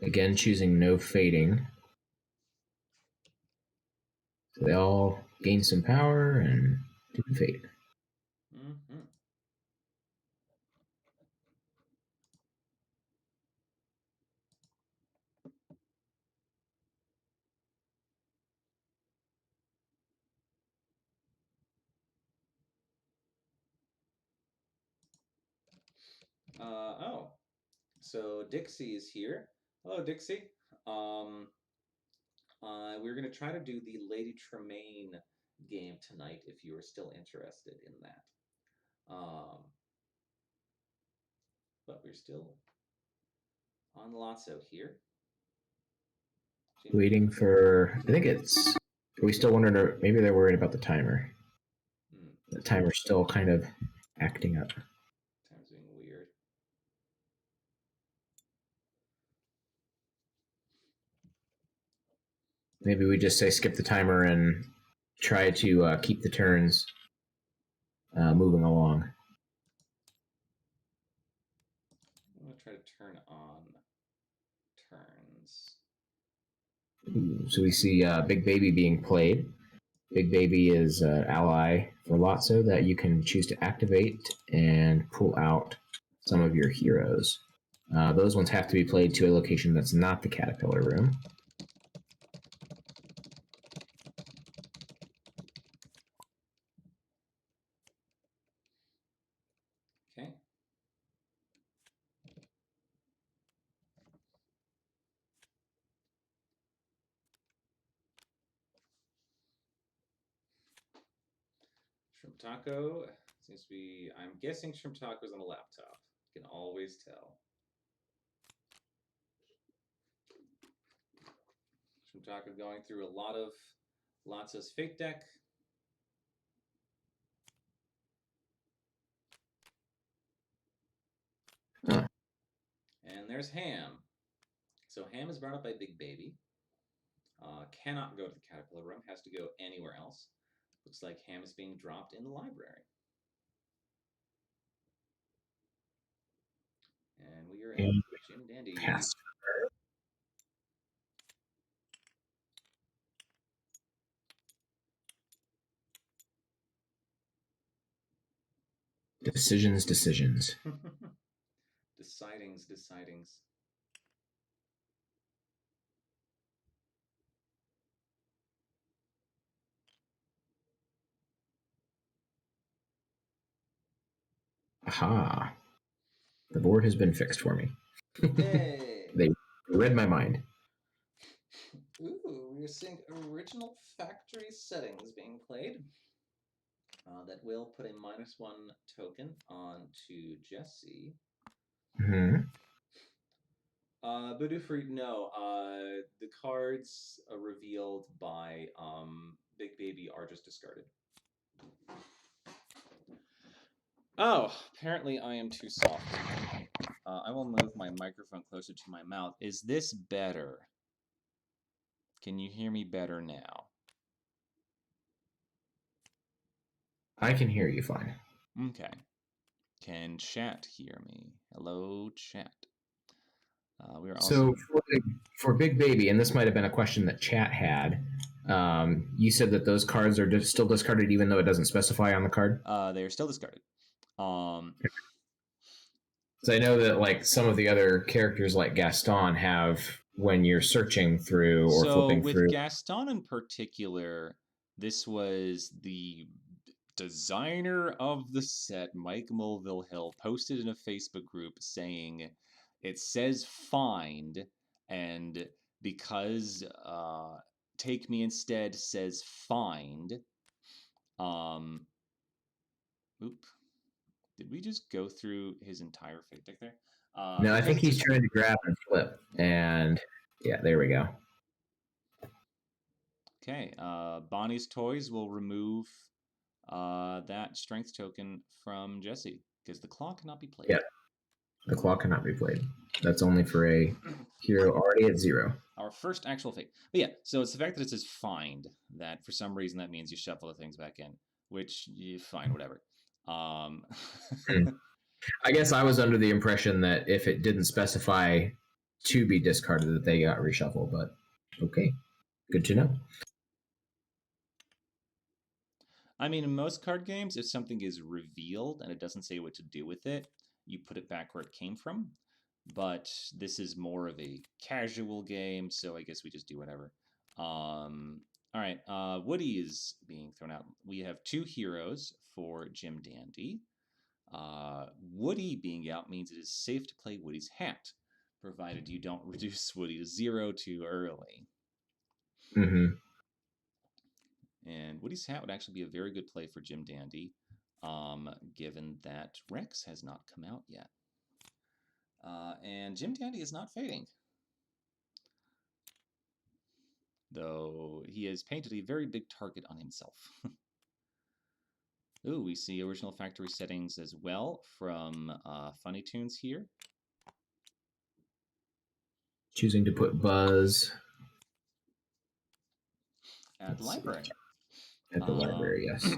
Again, choosing no fading. So they all gain some power and didn't fade. Mm-hmm. So Dixie is here. Hello, Dixie. We're going to try to do the Lady Tremaine game tonight if you are still interested in that. But we're still on Lotso here. Waiting for, I think it's, are we still wondering, or maybe they're worried about the timer. The timer's still kind of acting up. Time's being weird. Maybe we just say skip the timer and try to keep the turns moving along. I'm going to try to turn on turns. So we see Big Baby being played. Big Baby is an ally for Lotso that you can choose to activate and pull out some of your heroes. Those ones have to be played to a location that's not the Caterpillar Room. Okay. Shrimp Taco seems to be, I'm guessing Shrimp Taco's on a laptop. You can always tell. Shrimp Taco going through a lot of Lotso's Fate deck. Huh. And there's Ham. So Ham is brought up by Big Baby. Cannot go to the Caterpillar Room, has to go anywhere else. Looks like Ham is being dropped in the library. And we are at Jim Dandy. Pass. Decisions. Decidings. Aha. The board has been fixed for me. Yay! They read my mind. Ooh, we're seeing original factory settings being played. That will put a -1 token onto Jesse. Mm-hmm. But if no, the cards revealed by Big Baby are just discarded. Oh, apparently I am too soft. I will move my microphone closer to my mouth. Is this better? Can you hear me better now? I can hear you fine. Okay. Can chat hear me? Hello, chat. We are So also... for Big Baby, and this might have been a question that chat had. You said that those cards are still discarded even though it doesn't specify on the card. They are still discarded. So I know that like some of the other characters like Gaston have when you're searching through or flipping through. So with Gaston in particular, this was the designer of the set, Mike Mulvihill, posted in a Facebook group saying it says find, and because Take Me Instead says find, oop, did we just go through his entire fate deck there? No, I think he's trying to grab and flip, and yeah, there we go. Okay, Bonnie's Toys will remove that strength token from Jesse because the claw cannot be played. Yeah, the claw cannot be played. That's only for a hero already at 0. Our first actual fate. But yeah, so it's the fact that it says find that for some reason that means you shuffle the things back in, which you fine, whatever. I guess I was under the impression that if it didn't specify to be discarded, that they got reshuffled. But okay, good to know. I mean, in most card games, if something is revealed and it doesn't say what to do with it, you put it back where it came from. But this is more of a casual game, so I guess we just do whatever. All right, Woody is being thrown out. We have 2 heroes for Jim Dandy. Woody being out means it is safe to play Woody's hat, provided you don't reduce Woody to 0 too early. Mm-hmm. And Woody's hat would actually be a very good play for Jim Dandy, given that Rex has not come out yet. And Jim Dandy is not fading, though he has painted a very big target on himself. Ooh, we see original factory settings as well from Funny Tunes here. Choosing to put Buzz At the library. At the library, yes.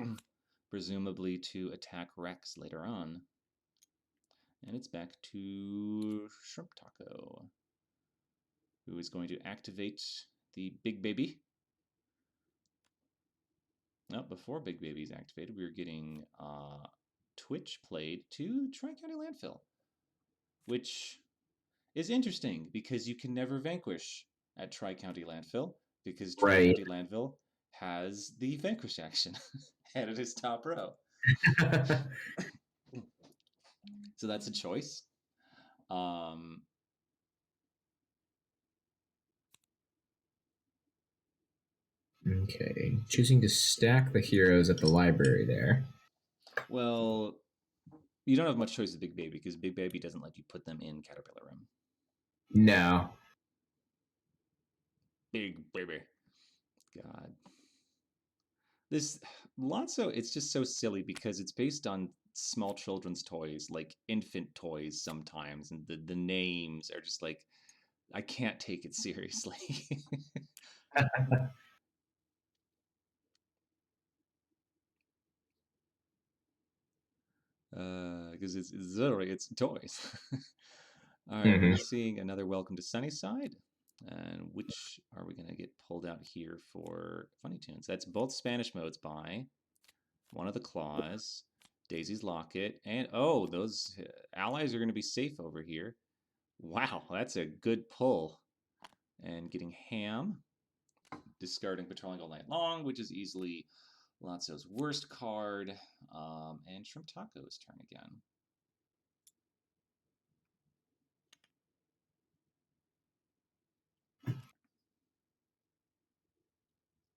Presumably to attack Rex later on. And it's back to Shrimp Taco, who is going to activate the Big Baby. No, before Big Baby is activated, we were getting Twitch played to Tri-County Landfill, which is interesting because you can never vanquish at Tri-County Landfill because Right. Tri-County Landfill has the vanquish action at its top row. So that's a choice. Okay. Choosing to stack the heroes at the library there. Well, you don't have much choice with Big Baby because Big Baby doesn't let you put them in Caterpillar Room. No. Big Baby. God. This Lotso, it's just so silly because it's based on small children's toys, like infant toys sometimes, and the names are just like, I can't take it seriously. Because it's literally it's toys. All right, we're seeing another Welcome to Sunnyside. And which are we going to get pulled out here for Funny Tunes? That's both Spanish modes by One of the Claws, Daisy's Locket, and oh, those allies are going to be safe over here. Wow, that's a good pull. And getting Ham, discarding Patrolling All Night Long, which is easily Lotso's worst card. And Shrimp Taco's turn again.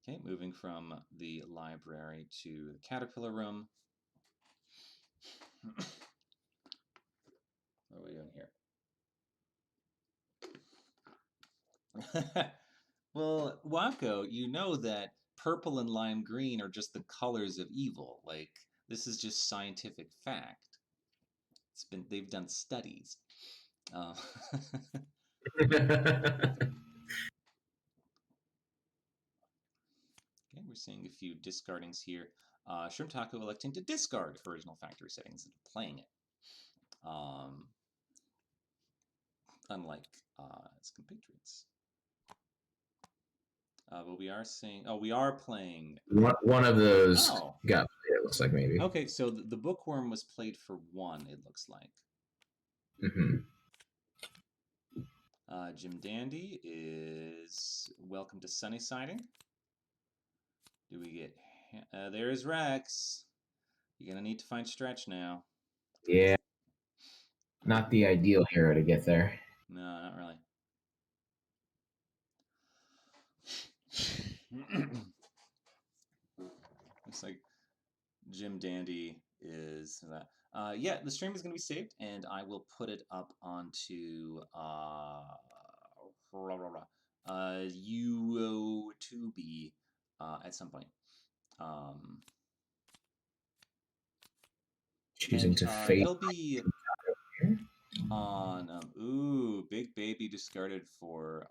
Okay, moving from the library to the Caterpillar Room. What are we doing here? Well, Wako, you know that purple and lime green are just the colors of evil. Like, this is just scientific fact. They've done studies. Okay, we're seeing a few discardings here. Shrimp Taco electing to discard original factory settings and playing it. Unlike its compatriots. But we are seeing. Oh, we are playing. One of those got played, it looks like maybe. Okay, so the bookworm was played for one, it looks like. Jim Dandy is Welcome to Sunnysiding. Do we get... there's Rex. You're going to need to find Stretch now. Yeah. Not the ideal hero to get there. No, not really. Looks like Jim Dandy is that. Yeah, the stream is going to be saved, and I will put it up onto YouTube at some point. Choosing to fade. It'll be on Big Baby discarded for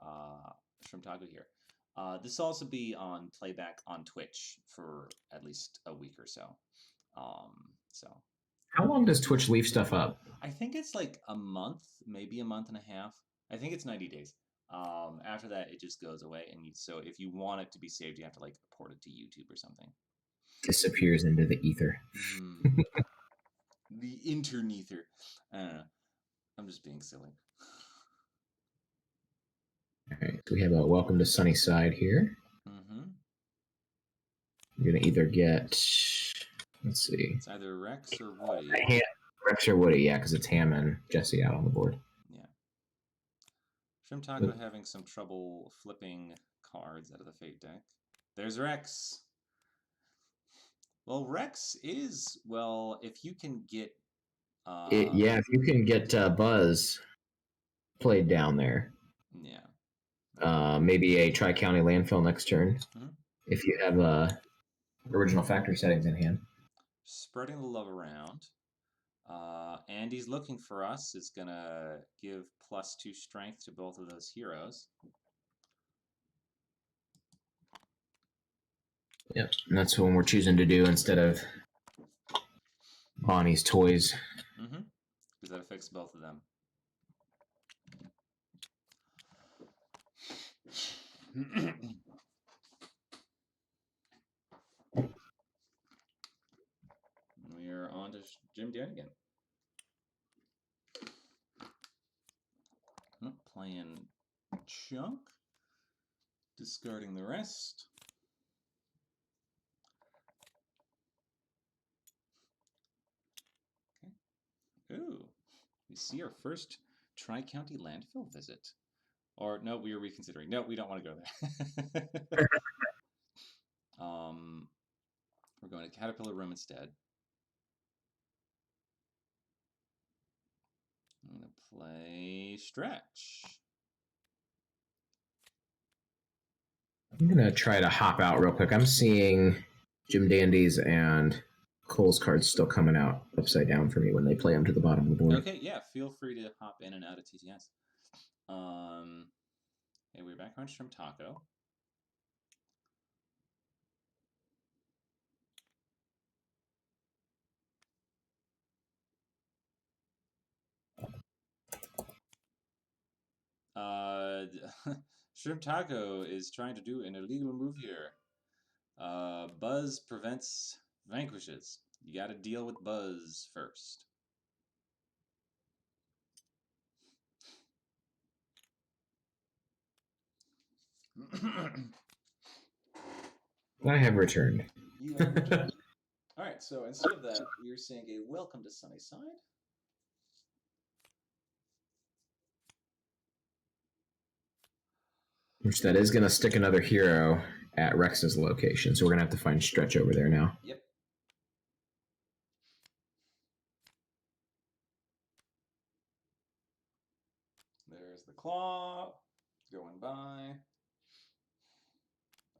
Shrimp Taco here. This will also be on playback on Twitch for at least a week or so. How long does Twitch leave stuff up? I think it's like a month, maybe a month and a half. I think it's 90 days. After that, it just goes away, and so if you want it to be saved, you have to like port it to YouTube or something. Disappears into the ether. The internether. I'm just being silly. All right, so we have a Welcome to Sunnyside here. You're gonna either get, let's see, it's either Rex or Woody. Rex or Woody, yeah, because it's Ham and Jesse out on the board. Yeah. Shrimp Taco having some trouble flipping cards out of the Fate deck. There's Rex. Well, Rex is, well, if you can get... if you can get Buzz played down there. Yeah. Maybe a Tri-County Landfill next turn. If you have original factory settings in hand. Spreading the love around. Andy's looking for us. Is going to give +2 strength to both of those heroes. Yep, and that's what we're choosing to do instead of Bonnie's toys. Because that affects both of them. Jim Danigan. Playing Chunk. Discarding the rest. Okay. Ooh. We see our first Tri-County landfill visit. Or, no, we are reconsidering. No, we don't want to go there. We're going to Caterpillar Room instead. I'm going to play Stretch. I'm going to try to hop out real quick. I'm seeing Jim Dandy's and Cole's cards still coming out upside down for me when they play them to the bottom of the board. Okay, yeah, feel free to hop in and out of TTS. Hey, we're back on Shrimp Taco. Shrimp Taco is trying to do an illegal move here. Buzz prevents vanquishes. You gotta deal with Buzz first. I have returned. You have returned. Alright, so instead of that, we are saying a welcome to Sunnyside. Which that is going to stick another hero at Rex's location, so we're going to have to find Stretch over there now. Yep. There's the claw going by.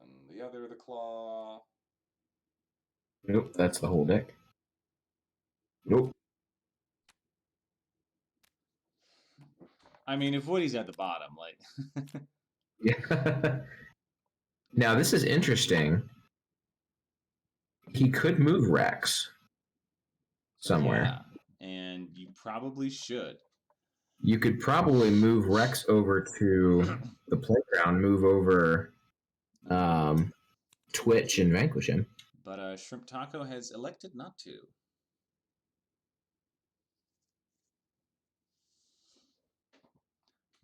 And the other, the claw. Nope, that's the whole deck. Nope. I mean, if Woody's at the bottom, like... Yeah. Now, this is interesting. He could move Rex somewhere. Yeah, and you probably should. You could probably move Rex over to the playground, move over Twitch and vanquish him. But Shrimp Taco has elected not to.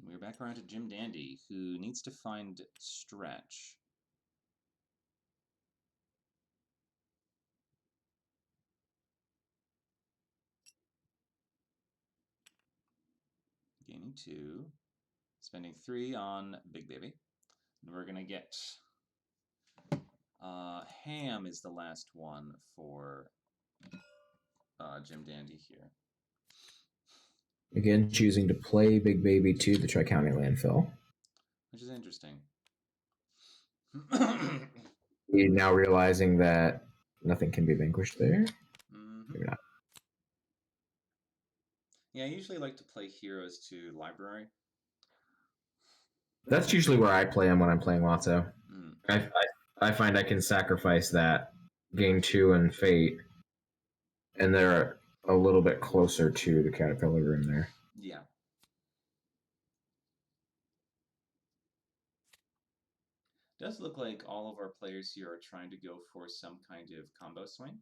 We're back around to Jim Dandy, who needs to find Stretch. Gaining 2. Spending 3 on Big Baby. And we're going to get... Ham is the last one for Jim Dandy here. Again, choosing to play Big Baby to the Tri-County landfill. Which is interesting. You're now realizing that nothing can be vanquished there. Maybe not. Yeah, I usually like to play heroes to library. That's usually where I play them when I'm playing Lotso. I find I can sacrifice that game 2 and Fate, and they're a little bit closer to the Caterpillar Room there. Yeah. Does look like all of our players here are trying to go for some kind of combo swing,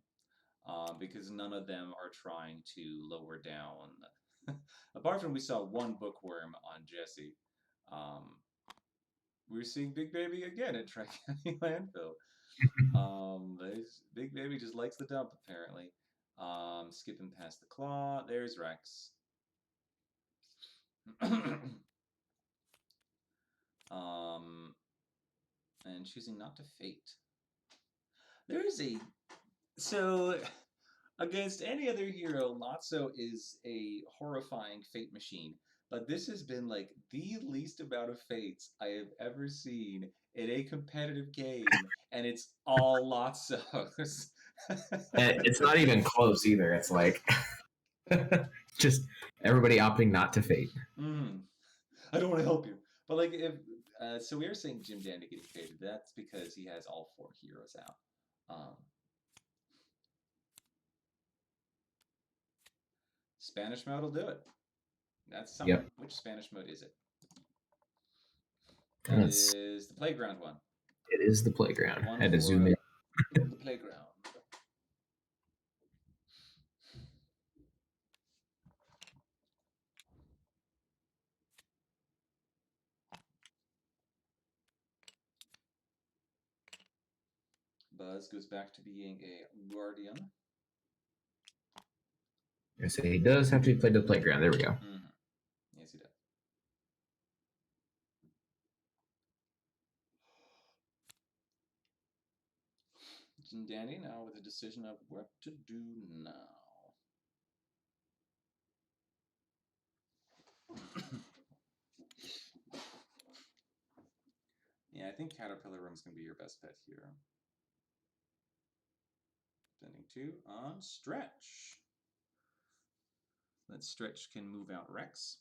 because none of them are trying to lower down. Apart from we saw one bookworm on Jesse, we're seeing Big Baby again at Tri-County Landfill. Big Baby just likes the dump, apparently. Skipping past the claw. There's Rex. And choosing not to fate. There is a... So, against any other hero, Lotso is a horrifying fate machine. But this has been like the least amount of fates I have ever seen in a competitive game, and it's all Lotsos. And it's not even close either. It's like just everybody opting not to fate. I don't want to help you, but like if so, we are saying Jim Dandy getting fated. That's because he has all 4 heroes out. Spanish mode will do it. That's something. Yep. Which Spanish mode is it? It is the playground one. It is the playground. I had to zoom in. The playground. Buzz goes back to being a guardian. I say he does have to be played to the playground. There we go. Mm-hmm. Yes, he does. Jim Dandy now with a decision of what to do now. Yeah, I think Caterpillar Room's going to be your best bet here. Sending 2 on Stretch. That Stretch can move out Rex.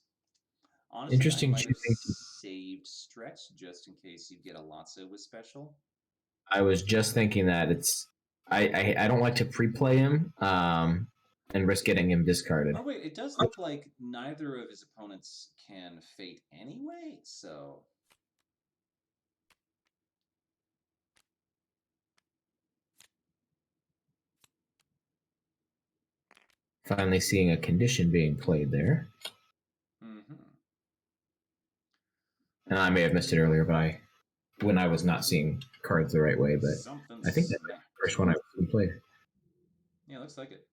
Honestly, Interesting I might have choosing. saved Stretch just in case you get a Lotso with special. I was just thinking that I don't like to pre-play him and risk getting him discarded. Oh wait, it does look like neither of his opponents can fate anyway, so Finally seeing a condition being played there. mm-hmm. And I may have missed it earlier, but when I was not seeing cards the right way, but Something I think that's the first one I've played. Yeah, looks like it.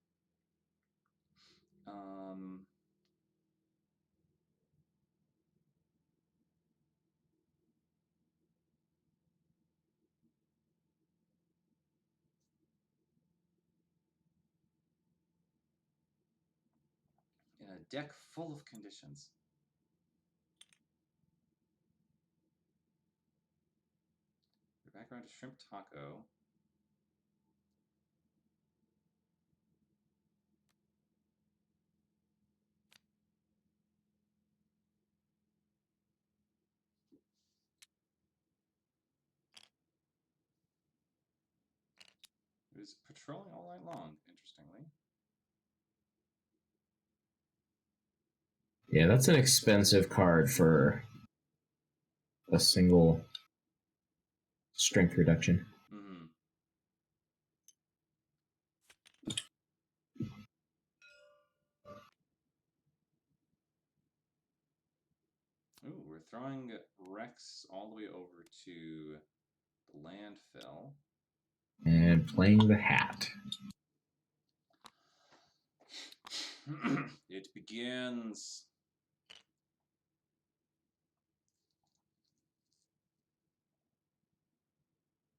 In a deck full of conditions. We're back around to Shrimp Taco. It was patrolling all night long, interestingly. Yeah, that's an expensive card for a single strength reduction. Mm-hmm. Ooh, we're throwing Rex all the way over to the landfill. And playing the hat. It begins.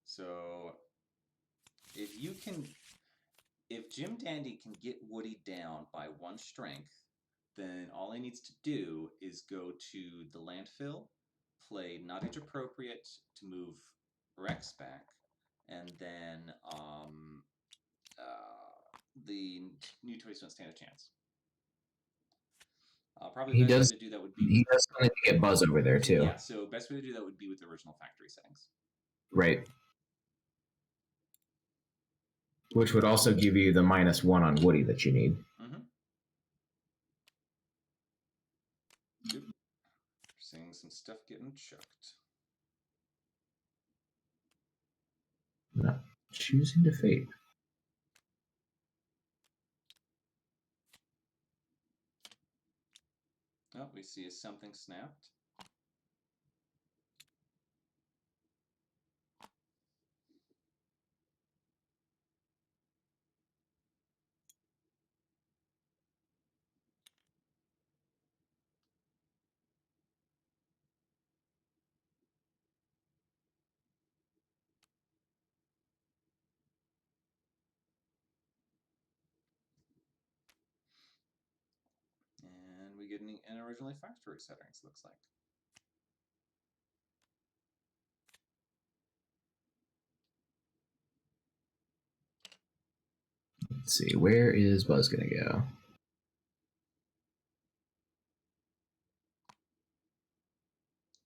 So, if Jim Dandy can get Woody down by 1 strength, then all he needs to do is go to the landfill, play not age appropriate to move Rex back, and then the new toys don't stand a chance. Probably the best way to do that would be. He does need to get Buzz over there too. Yeah, so best way to do that would be with the original factory settings. Right. Which would also give you the -1 on Woody that you need. Mm-hmm. We're seeing some stuff getting chucked. Not choosing to fate. Oh, we see something snapped. And we get an originally factory settings, looks like. Let's see, where is Buzz gonna go?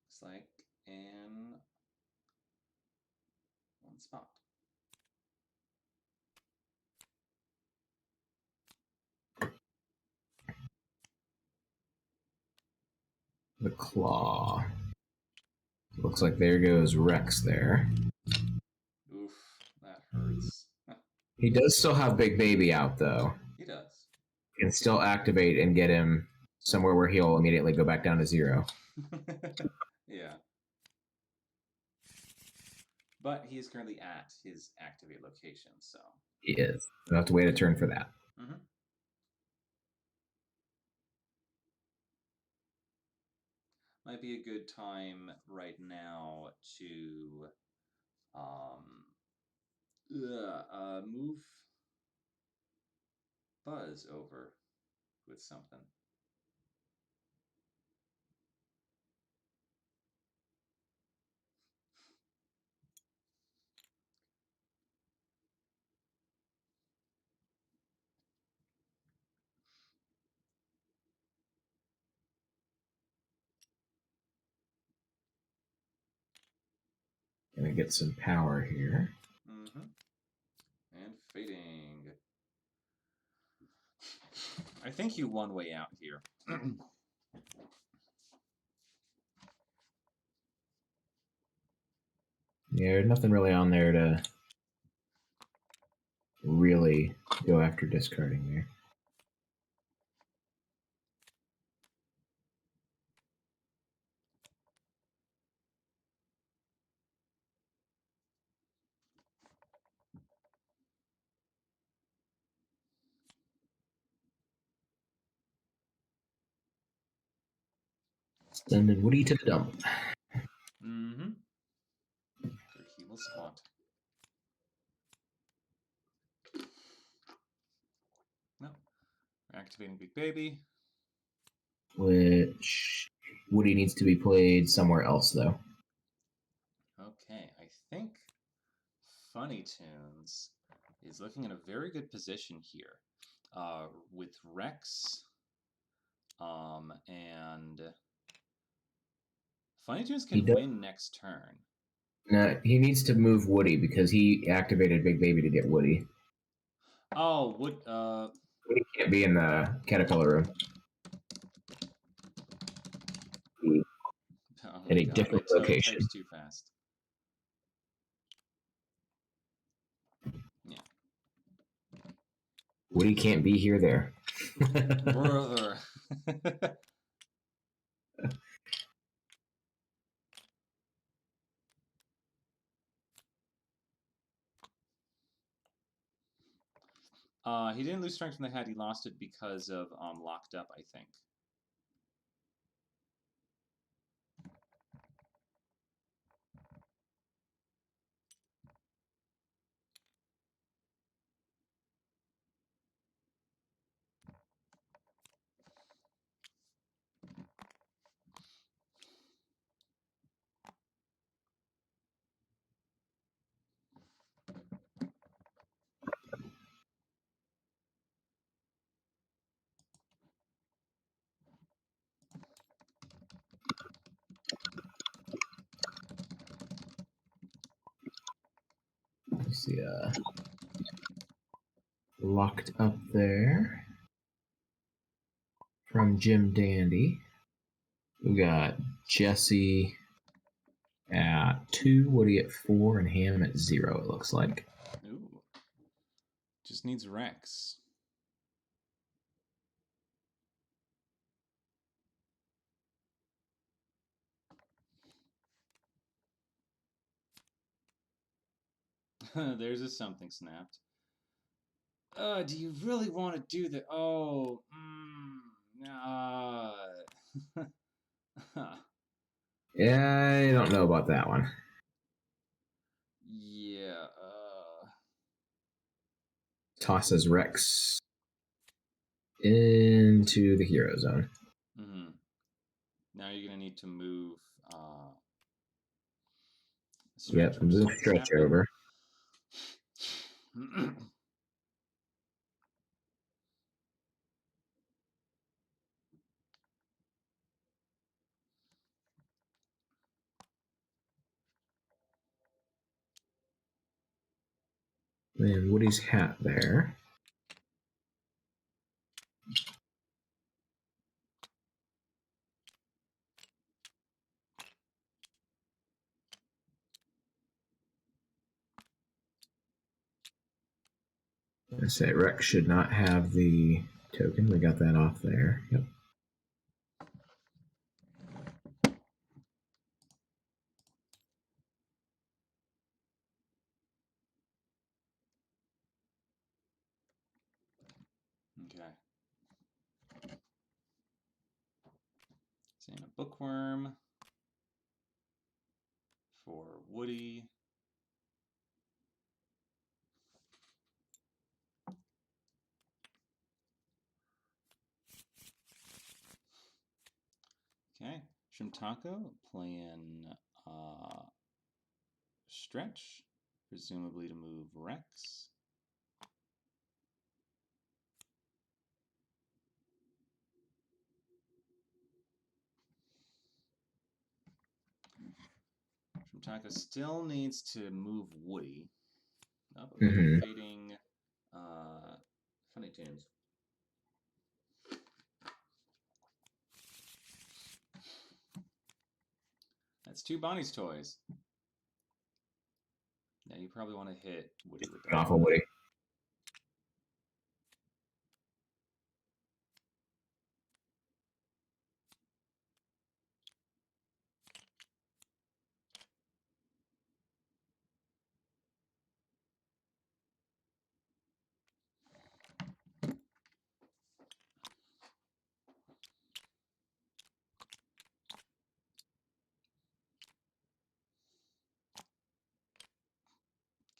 Looks like in one spot. The claw. Looks like there goes Rex there. Oof, that hurts. He does still have Big Baby out though. He does. Can still activate and get him somewhere where he'll immediately go back down to 0. Yeah. But he is currently at his activate location, so. He is. We'll have to wait a turn for that. Mm-hmm. Might be a good time right now to move Buzz over with something. Gonna get some power here. Mm-hmm. And fading. I think you one way out here. Yeah, there's nothing really on there to really go after discarding there. Sending Woody to the dump. Mm-hmm. Where he will squat. No. We're activating Big Baby. Which Woody needs to be played somewhere else, though. Okay, I think Funny Tunes is looking in a very good position here. With Rex, and Funny Tunes can win next turn. No, he needs to move Woody because he activated Big Baby to get Woody. Oh, Woody can't be in the Caterpillar room. Oh in a God, different location. Types too fast. Yeah. Woody can't be here there. Brother. He didn't lose strength from the head. He lost it because of locked up, I think. Let's see, locked up there from Jim Dandy. We got Jesse at 2, Woody at 4, and Ham at 0, it looks like. Ooh. Just needs Rex. There's a something snapped. Do you really want to do that? Oh, Yeah, I don't know about that one. Yeah, Tosses Rex into the hero zone. Mm-hmm. Now you're gonna need to move. Yep, move Stretch over. And Woody's hat there. I say Rex should not have the token. We got that off there. Yep. Okay. Saying a bookworm for Woody. Okay. Shrimtako playing Stretch, presumably to move Rex. Shrimtako still needs to move Woody. Oh, but we're fading Funny Tunes. That's 2 Bonnie's toys. Yeah, you probably want to hit Woody with that. Awful Woody.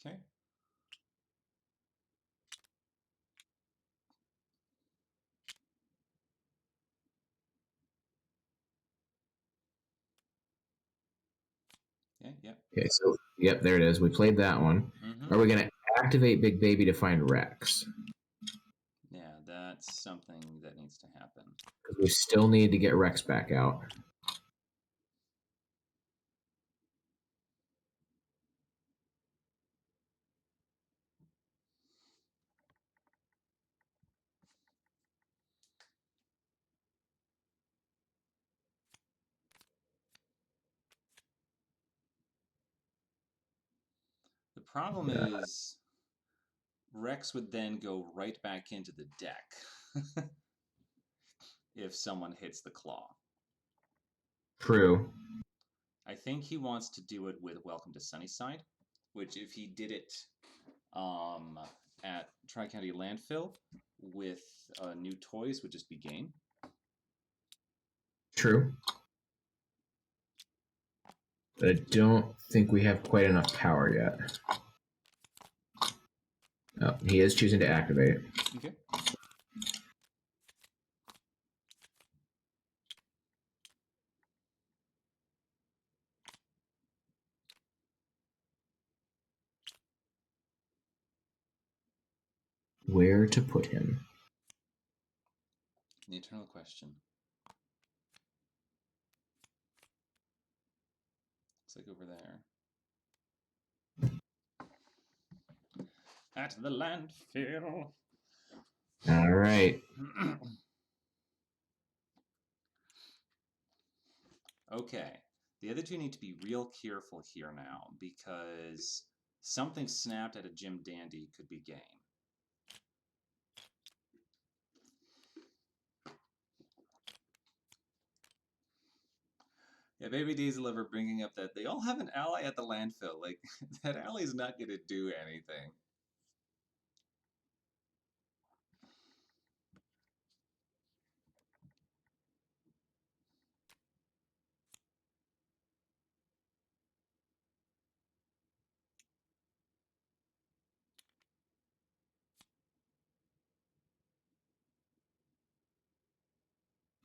Okay. Yeah, yep. Okay, so yep, there it is. We played that one. Are we gonna activate Big Baby to find Rex? Yeah, that's something that needs to happen. Because we still need to get Rex back out. The problem is Rex would then go right back into the deck if someone hits the claw. True. I think he wants to do it with Welcome to Sunnyside, which if he did it at Tri-County Landfill with new toys would just be game. True. But I don't think we have quite enough power yet. Oh, he is choosing to activate. Okay. Where to put him? The eternal question. Looks like over there. At the landfill. All right. Okay. The other two need to be real careful here now because something snapped at a Jim Dandy could be game. Yeah, Baby Diesel ever bringing up that they all have an ally at the landfill. Like, that ally's not going to do anything.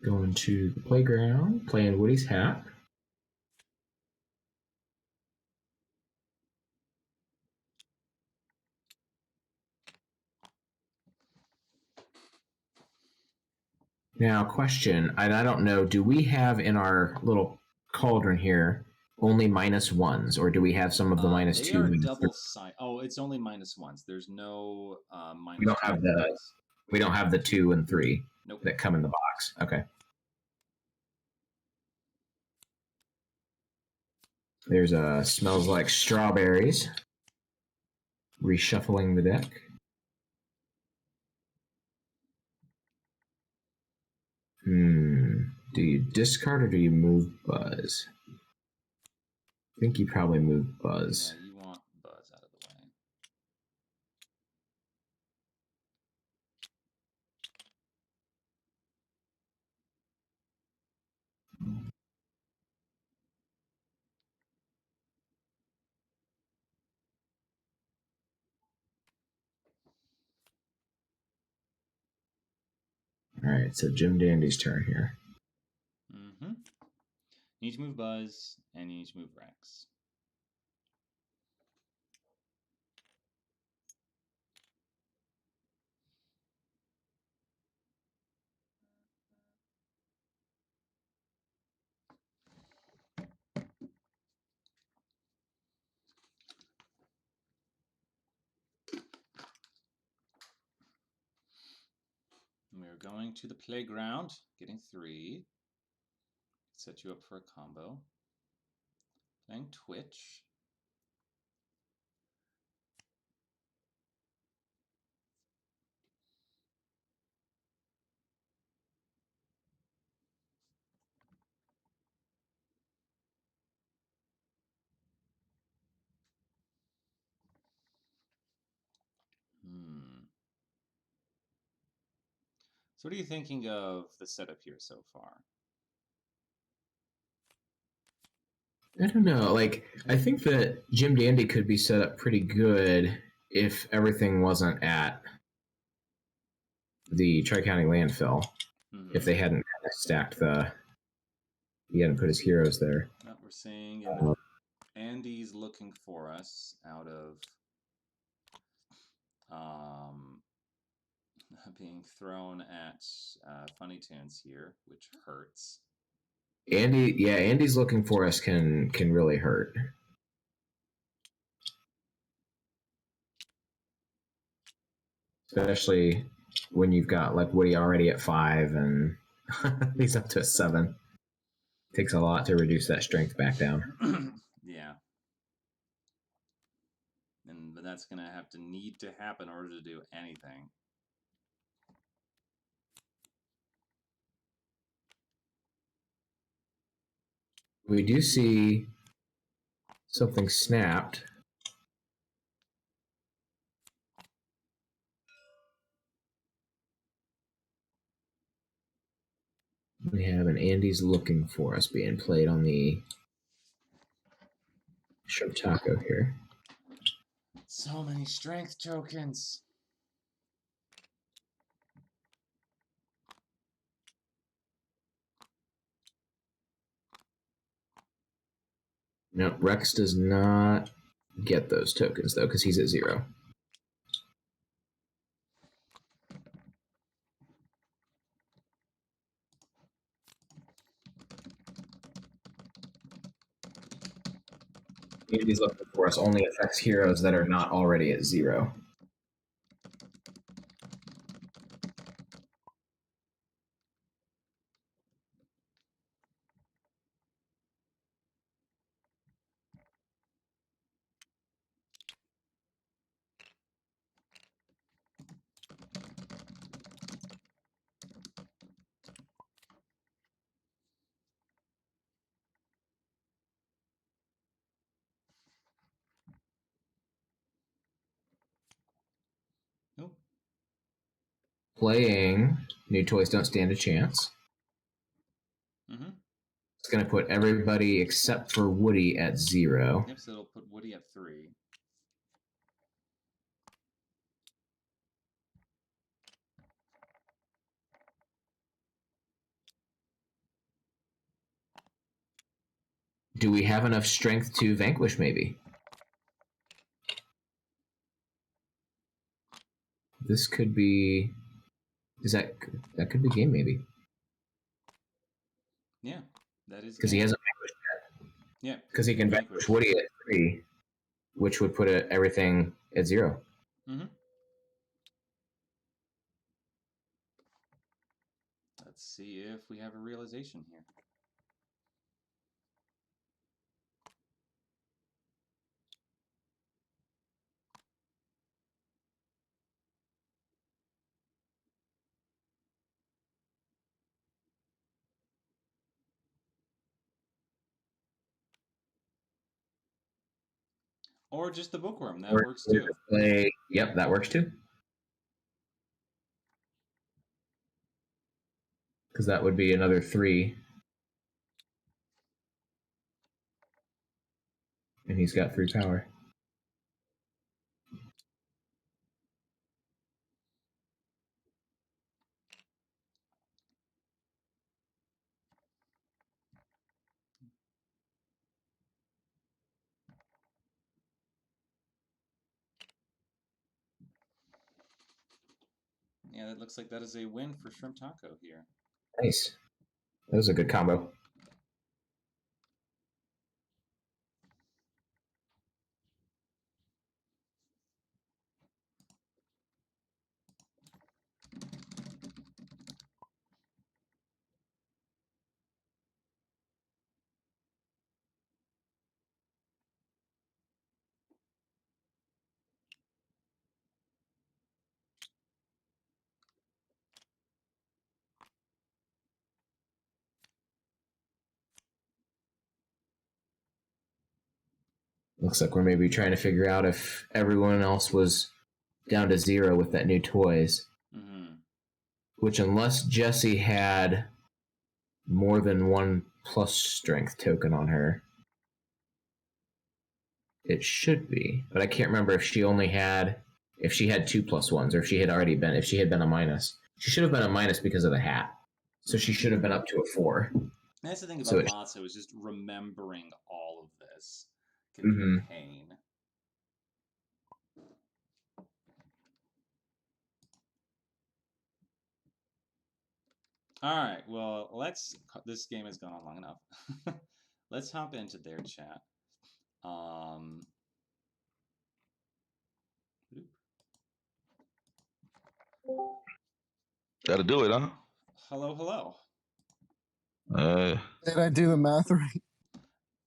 Going to the playground, playing Woody's hat. Now, question, I don't know, do we have in our little cauldron here only -1s, or do we have some of the -2s? They are double side. Oh, it's only -1s. There's no minus. We don't have we don't have the 2 and 3 nope. that come in the box. Okay. There's a smells like strawberries. Reshuffling the deck. Do you discard or do you move Buzz? I think you probably move Buzz. Yeah, you want Buzz out of the way. right, so Jim Dandy's turn here. Mm-hmm. You need to move Buzz, and you need to move Rex. We're going to the playground, getting 3. Set you up for a combo. Playing Twitch. So what are you thinking of the setup here so far? I don't know. Like, I think that Jim Dandy could be set up pretty good if everything wasn't at the Tri-County landfill. Mm-hmm. If they hadn't stacked he hadn't put his heroes there. Well, we're seeing Andy's looking for us out of being thrown at Funny Tunes here, which hurts. Andy's looking for us can really hurt. Especially when you've got like Woody already at 5 and he's up to a 7. Takes a lot to reduce that strength back down. Yeah. But that's going to have to need to happen in order to do anything. We do see something snapped. We have an Andy's looking for us being played on the Shrimp Taco here. So many strength tokens. No, Rex does not get those tokens though, because he's at 0. Andy's looking for us only affects heroes that are not already at 0. Nope. Playing New Toys Don't Stand a Chance. Mm-hmm. It's going to put everybody except for Woody at 0. Yep, so it'll put Woody at 3. Do we have enough strength to vanquish, maybe? This could be... That could be game, maybe. Yeah, that is because he hasn't vanquished yet. Yeah. Because he can vanquish Woody at 3, which would put everything at 0. Mm-hmm. Let's see if we have a realization here. Or just the bookworm. That works too. Yep, that works too. Because that would be another 3. And he's got 3 power. Yeah, that looks like that is a win for Shrimp Taco here. Nice. That was a good combo. Looks like we're maybe trying to figure out if everyone else was down to 0 with that new toys. Mm-hmm. Which, unless Jessie had more than 1 plus strength token on her, it should be. But I can't remember if she had 2 plus ones, or if she had been a minus. She should have been a minus because of the hat. So she should have been up to a 4. That's the thing about Lotso is just remembering all of this can be a pain. All right, well, this game has gone on long enough. Let's hop into their chat. Gotta do it, huh? Hello, hello. Did I do the math right?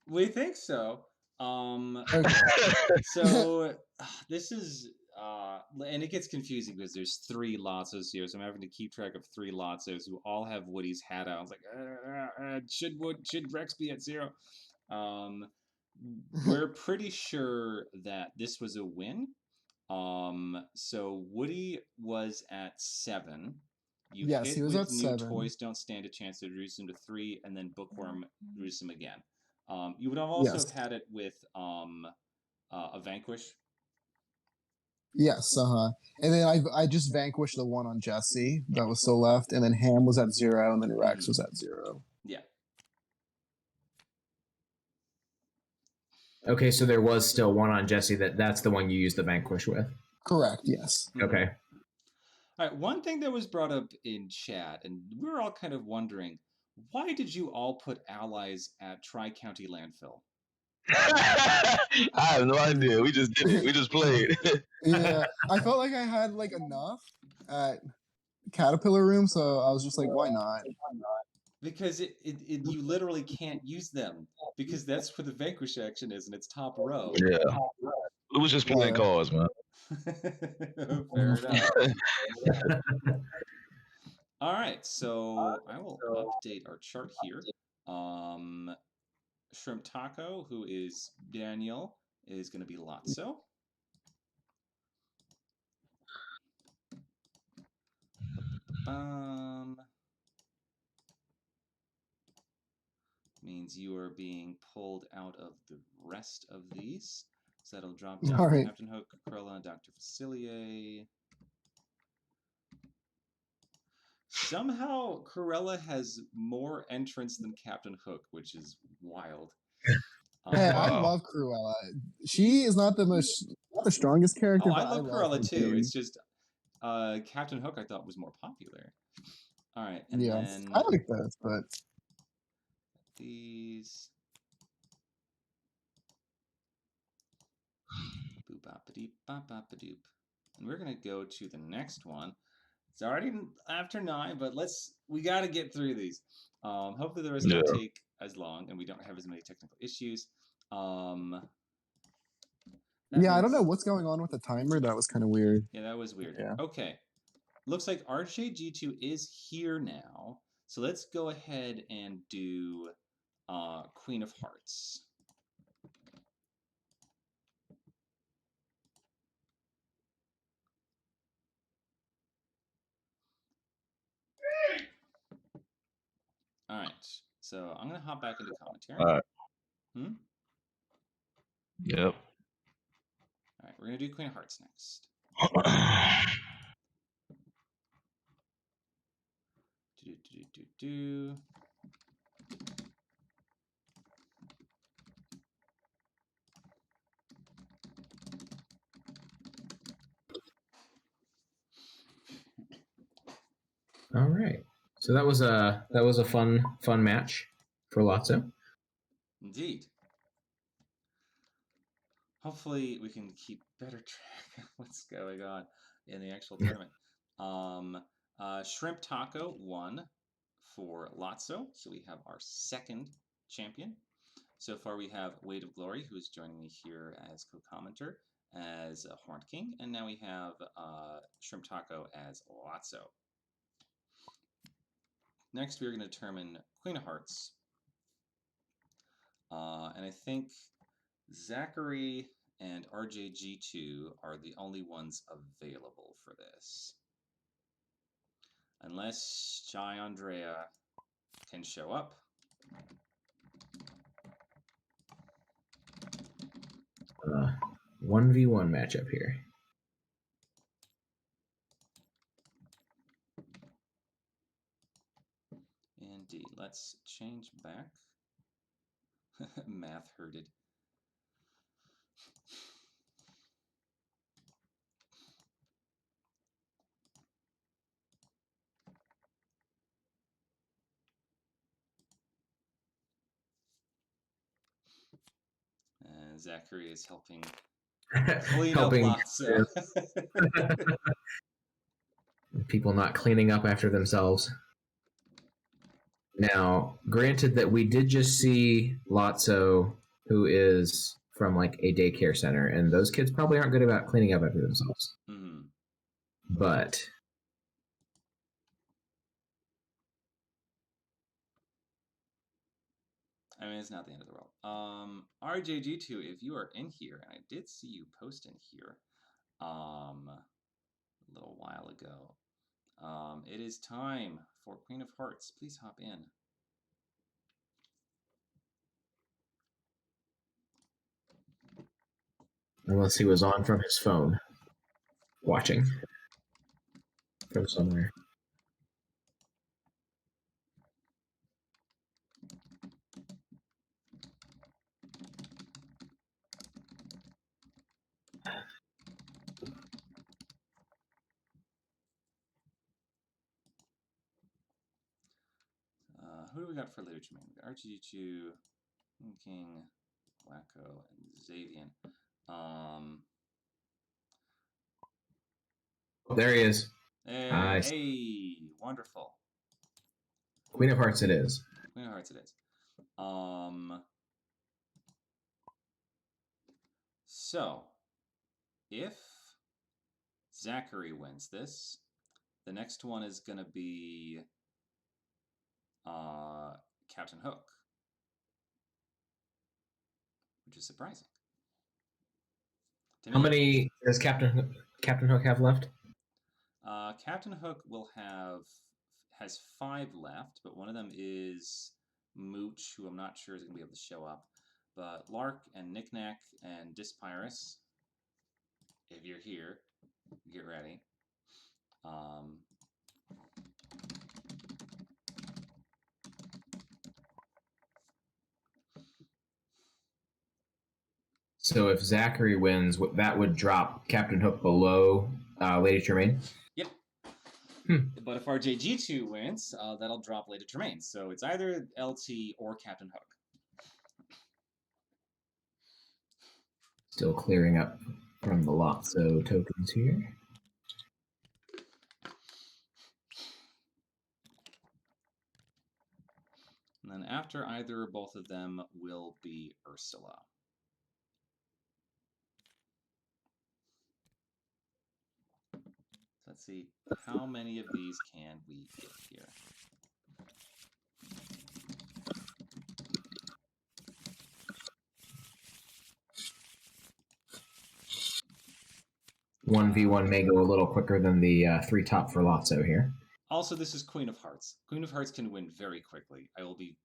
We think so. Okay. So this is and it gets confusing because there's 3 Lotsos here, so I'm having to keep track of 3 Lotsos who all have Woody's hat out. I was like, should Rex be at 0? We're pretty sure that this was a win. So Woody was at 7. You Yes, hit he was with at new 7. toys don't stand a chance to reduce him to 3, and then Bookworm reduce him again. You would have also have had it with a Vanquish. Yes, and then I just vanquished the one on Jesse that was still left, and then Ham was at 0, and then Rex was at 0. Yeah. Okay, so there was still one on Jesse. That's the one you used the Vanquish with. Correct. Yes. Okay. All right. One thing that was brought up in chat, and we were all kind of wondering, why did you all put allies at Tri-County Landfill? I have no idea. We just did it. We just played. Yeah, I felt like I had like enough at Caterpillar Room, so I was just like, why not? Because you literally can't use them because that's where the Vanquish action is, and it's top row. Yeah. It was just playing cards, man. Fair enough. All right, so I will update our chart here. Shrimp Taco, who is Daniel, is going to be Lotso. Means you are being pulled out of the rest of these. So that'll drop down Right. Captain Hook, Cruella, and Dr. Facilier. Somehow, Cruella has more entrance than Captain Hook, which is wild. Hey, I love Cruella. She is not the strongest character. Oh, but I love Cruella too. Game. It's just Captain Hook I thought was more popular. All right, and yeah, then I like both, but these. Boop-bop-a-doop. And we're gonna go to the next one. It's already after 9, but we got to get through these. Hopefully the rest don't take as long, and we don't have as many technical issues. I don't know what's going on with the timer. That was kind of weird. Yeah, that was weird. Yeah. Okay. Looks like RJG2 is here now. So let's go ahead and do Queen of Hearts. All right. So I'm going to hop back into commentary. All right. Yep. All right. We're going to do Queen of Hearts next. Do. All right. So that was a fun match for Lotso. Indeed. Hopefully, we can keep better track of what's going on in the actual tournament. Shrimp Taco won for Lotso, so we have our second champion. So far, we have Weight of Glory, who is joining me here as co-commenter, as Horned King, and now we have Shrimp Taco as Lotso. Next, we are going to determine Queen of Hearts, and I think Zachary and RJG2 are the only ones available for this. Unless Jai Andrea can show up. 1v1 matchup here. Indeed. Let's change back. Math herded. Zachary is helping clean up Lotso. People not cleaning up after themselves. Now, granted that we did just see Lotso, who is from like a daycare center, and those kids probably aren't good about cleaning up after themselves. Mm-hmm. But I mean, it's not the end of the world. RJG2, if you are in here, and I did see you post in here a little while ago, it is time for Queen of Hearts. Please hop in. unless he was on from his phone, watching from somewhere. Who do we got for later, Tremaine? We got RGG2, King, Wacko, and Xavian. There he is. Hey, wonderful. Queen of Hearts it is. Queen of Hearts it is. So, if Zachary wins this, the next one is going to be Captain Hook, which is surprising. How many does Captain Hook have left? Captain Hook has 5 left, but one of them is Mooch, who I'm not sure is going to be able to show up. But Lark and Knickknack and Dispyrus, if you're here, get ready. So if Zachary wins, that would drop Captain Hook below Lady Tremaine? Yep. But if RJG2 wins, that'll drop Lady Tremaine. So it's either LT or Captain Hook. Still clearing up from the Lotso tokens here. And then after either or both of them will be Ursula. Let's see, how many of these can we get here? One v1 may go a little quicker than the 3 top for Lotso here. Also, this is Queen of Hearts. Queen of Hearts can win very quickly. I will be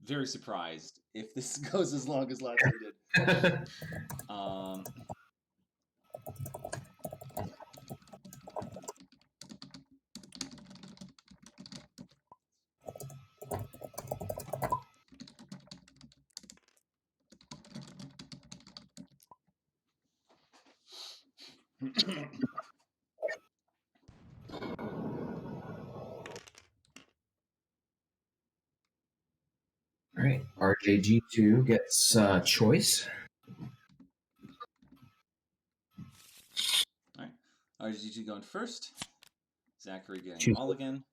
very surprised if this goes as long as Lotso did. RJG2 gets choice. All right. RJG2 going first. Zachary getting Choose. mulligan.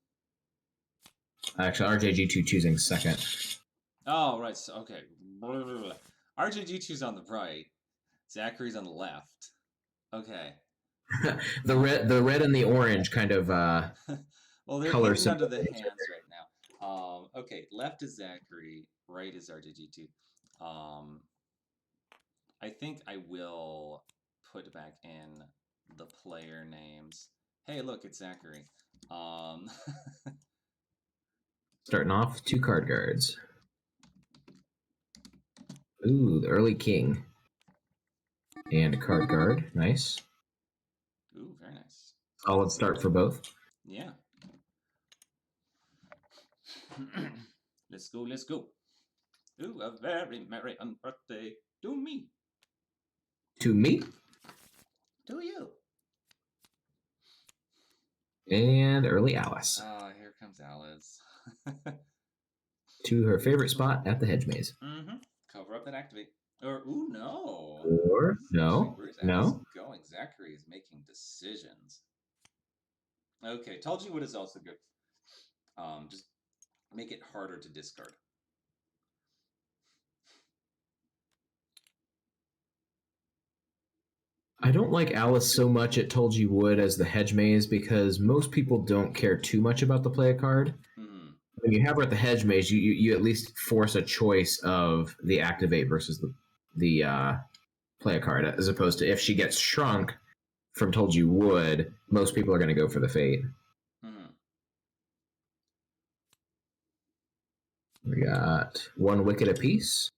Actually, RJG2 choosing second. Oh, right. So, okay. RJG2's on the right. Zachary's on the left. Okay. the red and the orange kind of well, they're color hidden under the symbols hands right now. Okay, left is Zachary, right is RJG2. I think I will put back in the player names. Hey, look, it's Zachary. Starting off with 2 card guards. Ooh, the early king. And a card guard. Nice. Ooh, very nice. Solid start for both. Yeah. Let's go, let's go. Ooh, a very merry birthday to me. To me. To you. And early Alice. Here comes Alice. To her favorite spot at the hedge maze. Mm-hmm. Cover up and activate. Or, ooh, no. Or, no, Where's Alice no. going? Zachary is making decisions. Okay, told you what is also good. Just make it harder to discard. I don't like Alice so much it told you would as the hedge maze because most people don't care too much about the play a card. Mm-hmm. When you have her at the hedge maze, you at least force a choice of the activate versus the play a card, as opposed to if she gets shrunk from told you would, most people are going to go for the fate. Mm-hmm. We got 1 wicket apiece.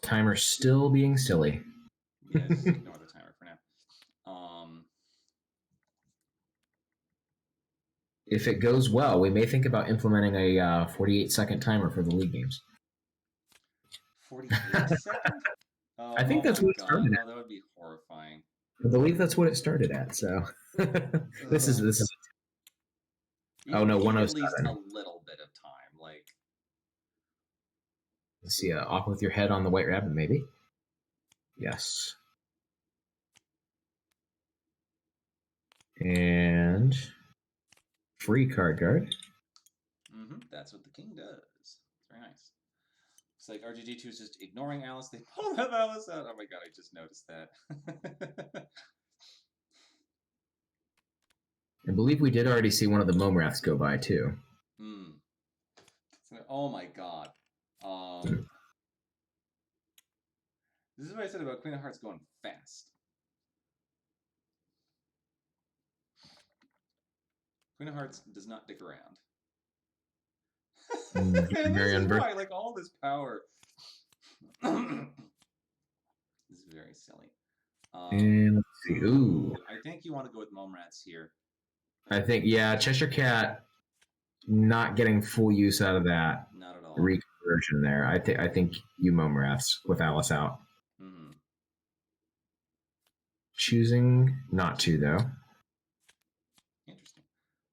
Timer still being silly. Yeah, just ignore the timer for now. If it goes well, we may think about implementing a 48-second timer for the league games. 48 seconds? I think that's what it started at. Oh, that would be horrifying. I believe that's what it started at. So this is. Oh no, You need at 107. least a little bit of time, like. Let's see, off with your head on the white rabbit, maybe. Yes. And free card guard. Mm-hmm. That's what the king does. It's very nice. It's like RGG2 is just ignoring Alice. They pull that Alice out. Oh my god, I just noticed that. I believe we did already see one of the Momraths go by too. Hmm. Oh my god. This is what I said about Queen of Hearts going fast. Queen of Hearts does not dick around. And this is why, like, all this power. This is very silly. And let's see. Ooh. I think you want to go with Momrats here. I think, yeah, Cheshire Cat not getting full use out of that Not at all. reconversion there. I think you Momraths with Alice out. Mm-hmm. Choosing not to, though. Interesting.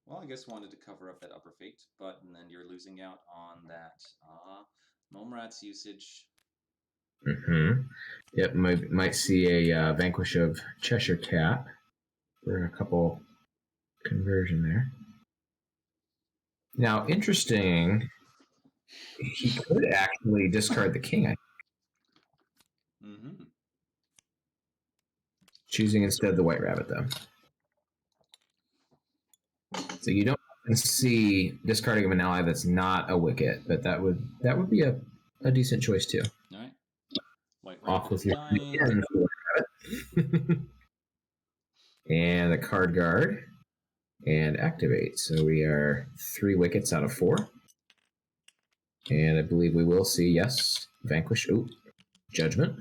Well, I guess wanted to cover up that upper fate, but then you're losing out on that Momrats usage. Mm-hmm. Yep, might see a Vanquish of Cheshire Cat for a couple conversion there. Now, interesting, he could actually discard the king, I think. Mm-hmm. Choosing instead the white rabbit, though. So you don't see discarding of an ally that's not a wicket, but that would be a decent choice too. All right. White Off with rabbit your is again. And a card guard and activate. So we are 3 wickets out of 4. And I believe we will see, yes, Vanquish. Ooh, Judgment.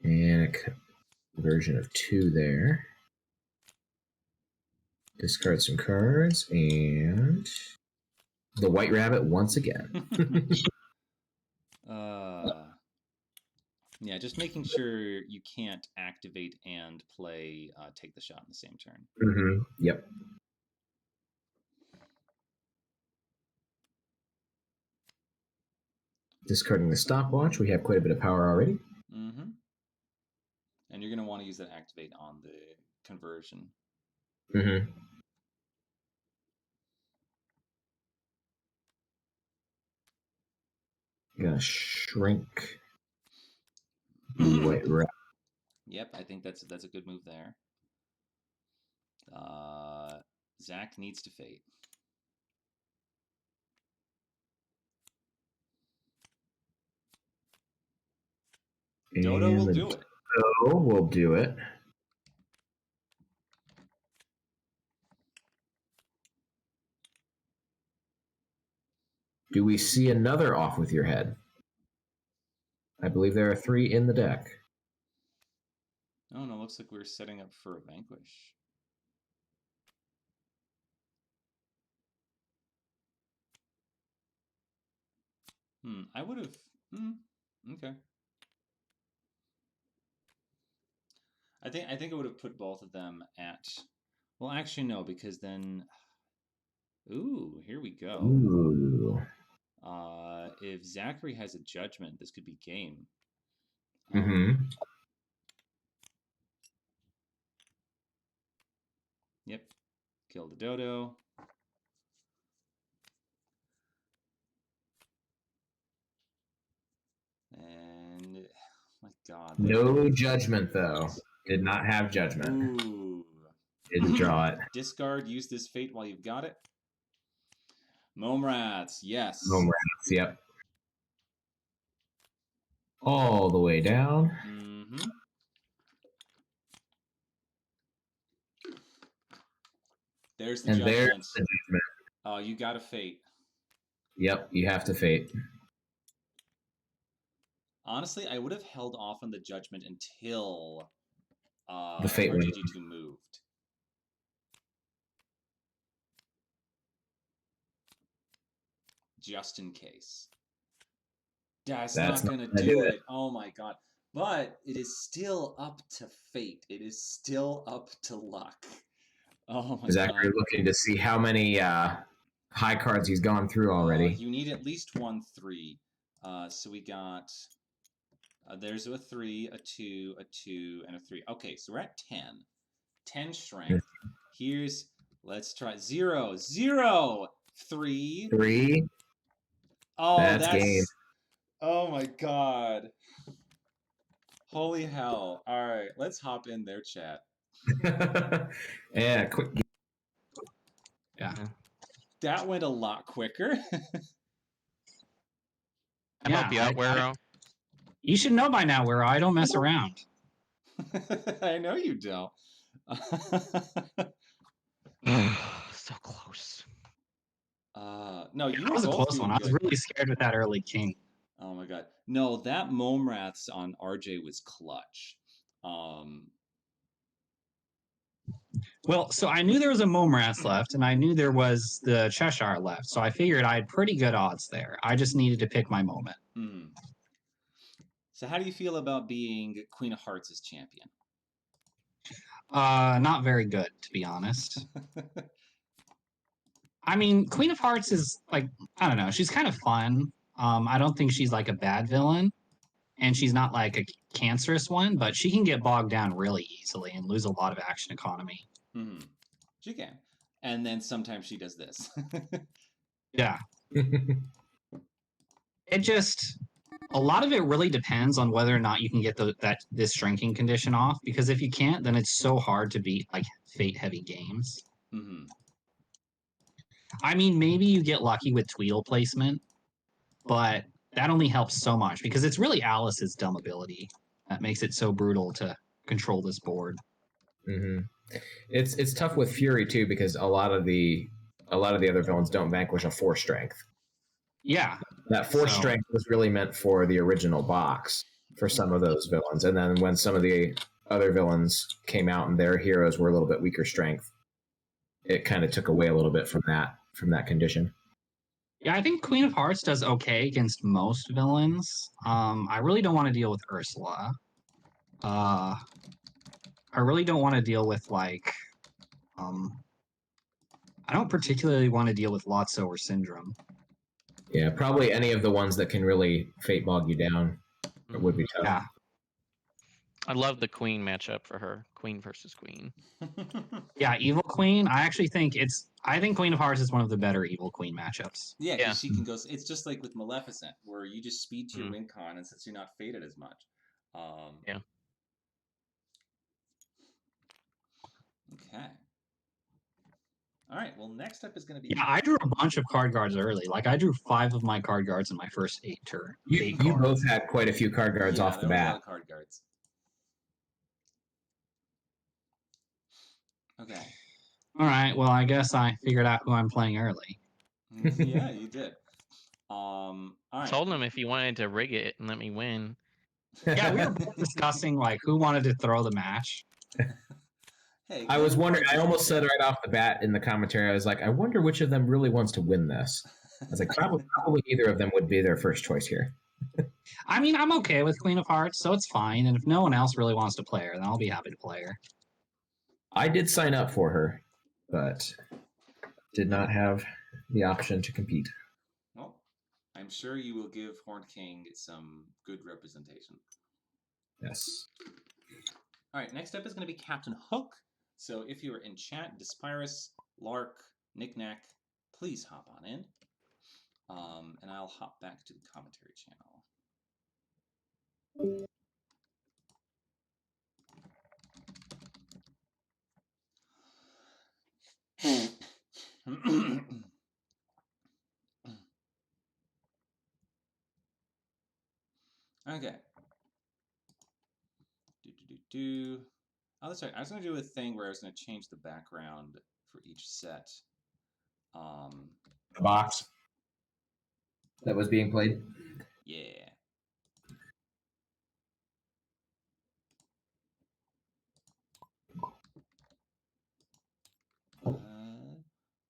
And a version of 2 there. Discard some cards and the white rabbit once again. Yeah, just making sure you can't activate and play take the shot in the same turn. Mm-hmm. Yep. Discarding the stopwatch, we have quite a bit of power already. Mm-hmm. And you're going to want to use that activate on the conversion. Mm-hmm. Gonna shrink White Rat. Yep, I think that's a good move there. Zach needs to fate. Dodo will do it. Dodo will do it. Do we see another off with your head? I believe there are 3 in the deck. Oh no, looks like we're setting up for a vanquish. I would have. Okay. I think I would have put both of them at. Well, actually no, because then. Ooh, here we go. Ooh. If Zachary has a judgment, this could be game. Mm-hmm. Yep. Kill the dodo. And my God. No judgment though. Did not have judgment. Ooh. Didn't draw it. Discard. Use this fate while you've got it. Mome Rats. Yes. Mome Rats. Yep. All the way down. Mm-hmm. There's the judgment. There's the judgment. You got to fate. Yep, you have to fate. Honestly, I would have held off on the judgment until the fate RGG2 moved. Just in case. That's not going to do it. Oh my God. But it is still up to fate. It is still up to luck. Oh my Zachary God. Looking to see how many high cards he's gone through already. You need at least 1 3. So we got... there's a 3, a 2, a 2, and a 3. Okay, so we're at 10. 10 strength. Here's... Let's try 0, 0, 3. 3. Oh, that's game. Oh my God. Holy hell. All right, let's hop in there, chat. Yeah, quick. Yeah. That went a lot quicker. I help you out, Wero. You should know by now, Wero. I don't mess around. I know you don't. So close. No, you that was a close one. I was really scared with that early king. Oh my God. No, that Mome Rats on RJ was clutch. Well, so I knew there was a Mome Rats left, and I knew there was the Cheshire left. So I figured I had pretty good odds there. I just needed to pick my moment. So how do you feel about being Queen of Hearts as champion? Not very good, to be honest. I mean, Queen of Hearts is like, I don't know, she's kind of fun. I don't think she's like a bad villain, and she's not like a cancerous one, but she can get bogged down really easily and lose a lot of action economy. She can. And then sometimes she does this. Yeah. It just, a lot of it really depends on whether or not you can get this shrinking condition off, because if you can't, then it's so hard to beat like fate heavy games. I mean, maybe you get lucky with Tweedle placement, but that only helps so much because it's really Alice's dumb ability that makes it so brutal to control this board. It's tough with Fury too because a lot of the other villains don't vanquish a 4 strength. Yeah, that 4 strength was really meant for the original box for some of those villains, and then when some of the other villains came out and their heroes were a little bit weaker strength, it kind of took away a little bit from that condition. Yeah, I think Queen of Hearts does okay against most villains. I really don't want to deal with Ursula. I really don't want to deal with like I don't particularly want to deal with Lotso or Syndrome. Yeah, probably any of the ones that can really fate bog you down would be tough. Yeah. I love the queen matchup for her. Queen versus queen. Yeah, Evil Queen. I actually think I think Queen of Hearts is one of the better Evil Queen matchups. Yeah, Yeah. because she can go. It's just like with Maleficent, where you just speed to your win con, and since you're not fated as much. Yeah. Okay. All right. Well, next up is going to be. Yeah, I drew a bunch of card guards early. Like I drew 5 of my card guards in my first 8 turn. You both had quite a few card guards off the there was a bat. lot of card guards. Okay. All right. Well, I guess I figured out who I'm playing early. Yeah, you did. All right. Told him if he wanted to rig it and let me win. Yeah, we were both discussing like who wanted to throw the match. Hey, I was wondering. I almost said right off the bat in the commentary, I was like, I wonder which of them really wants to win this. I was like, probably neither of them would be their first choice here. I mean, I'm okay with Queen of Hearts, so it's fine. And if no one else really wants to play her, then I'll be happy to play her. I did sign up for her, but did not have the option to compete. Well, I'm sure you will give Horned King some good representation. Yes. All right, next up is going to be Captain Hook. So if you are in chat, Despyrus, Lark, Knickknack, please hop on in. And I'll hop back to the commentary channel. Okay. Oh, that's right. I was going to do a thing where I was going to change the background for each set. The box that was being played. Yeah.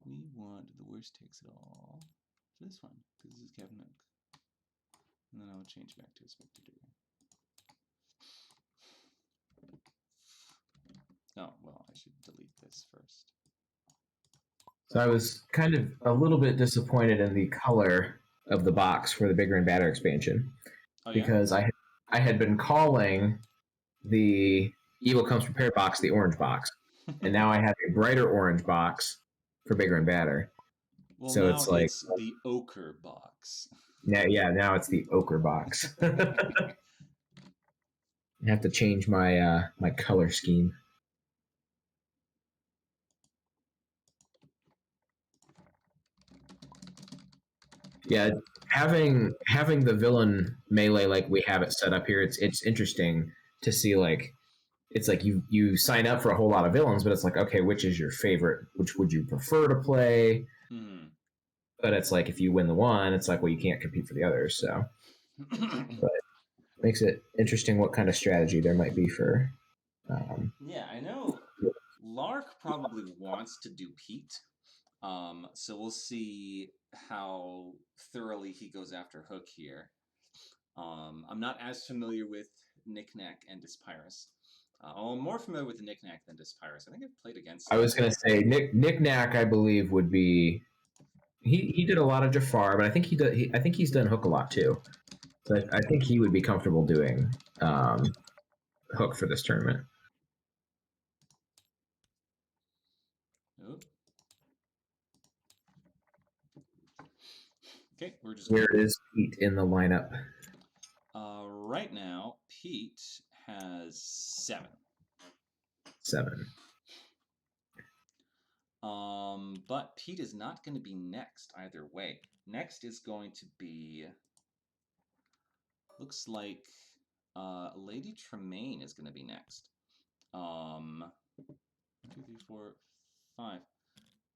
We want the worst takes it all for this one, because this is Captain Hook. And then I'll change back to a spectator. Oh, well, I should delete this first. So I was kind of a little bit disappointed in the color of the box for the bigger and badder expansion. Oh, yeah? Because I had been calling the Evil Comes Prepared box the orange box. And now I have a brighter orange box for bigger and badder. Well, so now it's like the ochre box. Now it's the ochre box. I have to change my my color scheme. Yeah, having the villain melee like we have it set up here, it's interesting to see like it's like you sign up for a whole lot of villains, but it's like, okay, which is your favorite? Which would you prefer to play? But it's like if you win the one, it's like, well, you can't compete for the others. So, but makes it interesting what kind of strategy there might be for. Yeah, I know. Lark probably wants to do Pete. So we'll see how thoroughly he goes after Hook here. I'm not as familiar with Knickknack and Despyrus. I'm more familiar with the Knickknack than Despyrus. I think I've played against. I was going to say Knickknack, I believe, would be. He did a lot of Jafar, but I think I think he's done Hook a lot too. So I think he would be comfortable doing Hook for this tournament. Oh. Okay, we're just. Where is Pete in the lineup? Right now, Pete has 7. 7. But Pete is not going to be next either way. Next is going to be. Looks like Lady Tremaine is going to be next. 1, 2, 3, 4, 5.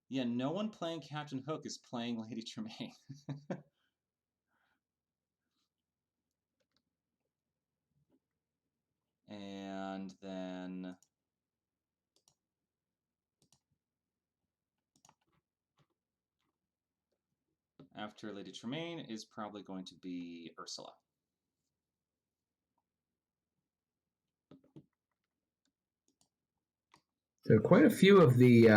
Yeah, no one playing Captain Hook is playing Lady Tremaine. And then after Lady Tremaine is probably going to be Ursula. So quite a few of the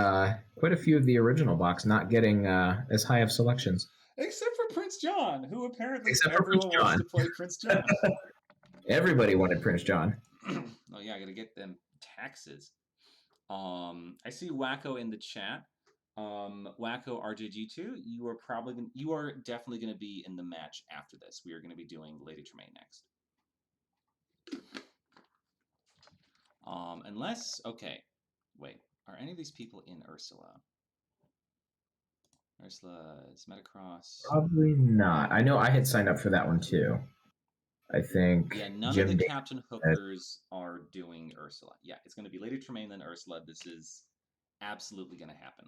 original box not getting as high of selections. Except for Prince John, who apparently Except for everyone Prince wants John. to play Prince John. Everybody wanted Prince John. Oh yeah, I gotta get them taxes. I see Wacko in the chat. Wacko RJG2, you are definitely gonna be in the match after this. We are gonna be doing Lady Tremaine next. Unless wait, are any of these people in Ursula? Ursula's Metacross. Probably not. I know I had signed up for that one too. I think. Yeah, none Jim of the Captain Hookers are doing Ursula. Yeah, it's going to be Lady Tremaine, then Ursula. This is absolutely going to happen.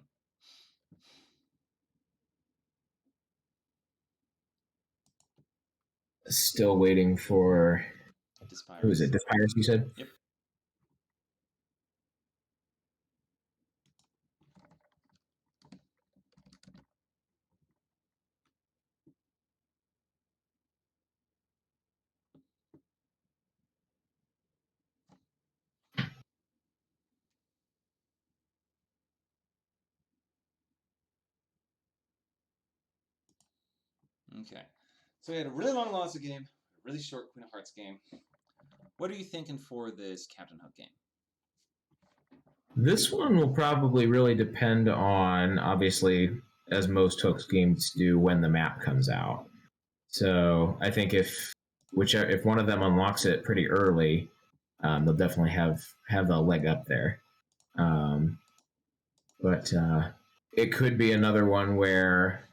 Still waiting for. Despirus. Who is it? Despirus, you said? Yep. Okay. So we had a really long Lotso game, a really short Queen of Hearts game. What are you thinking for this Captain Hook game? This one will probably really depend on, obviously, as most Hooks games do, when the map comes out. So I think if one of them unlocks it pretty early, they'll definitely have a leg up there. But it could be another one where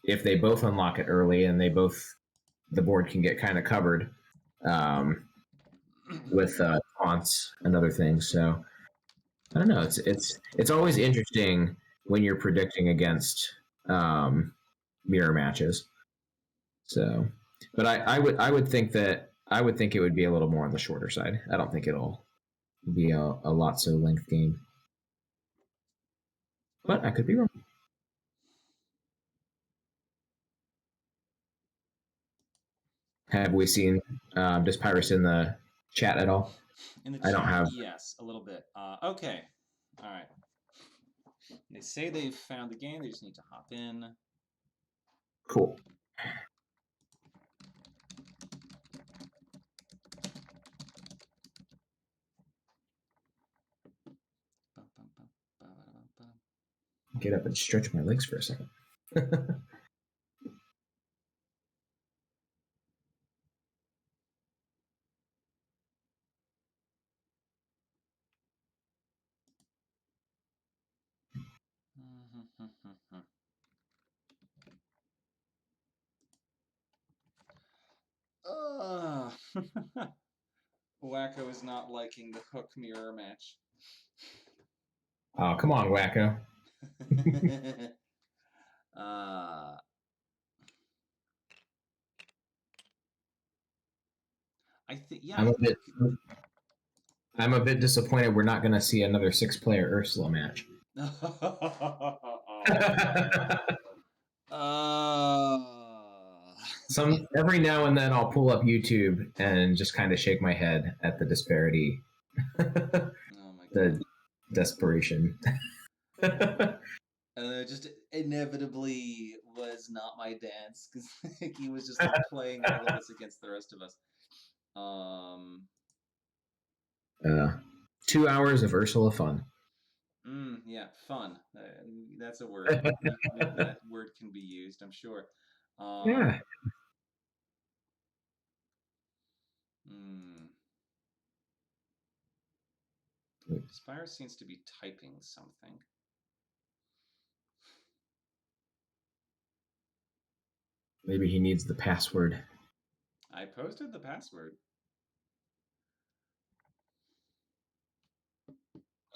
if they both unlock it early and the board can get kind of covered with taunts and other things. So I don't know. It's always interesting when you're predicting against mirror matches. So, but I would think it would be a little more on the shorter side. I don't think it'll be a Lotso length game, but I could be wrong. Have we seen Despirus in the chat at all? In the I don't chat, have. yes, a little bit. Okay, all right. They say they've found the game. They just need to hop in. Cool. Get up and stretch my legs for a second. Wacko is not liking the Hook mirror match. Oh, come on, Wacko. I think yeah. I'm a bit disappointed we're not going to see another 6-player Ursula match. Every now and then I'll pull up YouTube and just kind of shake my head at the disparity. Oh my God. The desperation. Just inevitably was not my dance because he was just like playing all of us against the rest of us. 2 hours of Ursula fun. Yeah, fun. That's a word. Maybe that word can be used, I'm sure. Yeah. Spire seems to be typing something. Maybe he needs the password. I posted the password.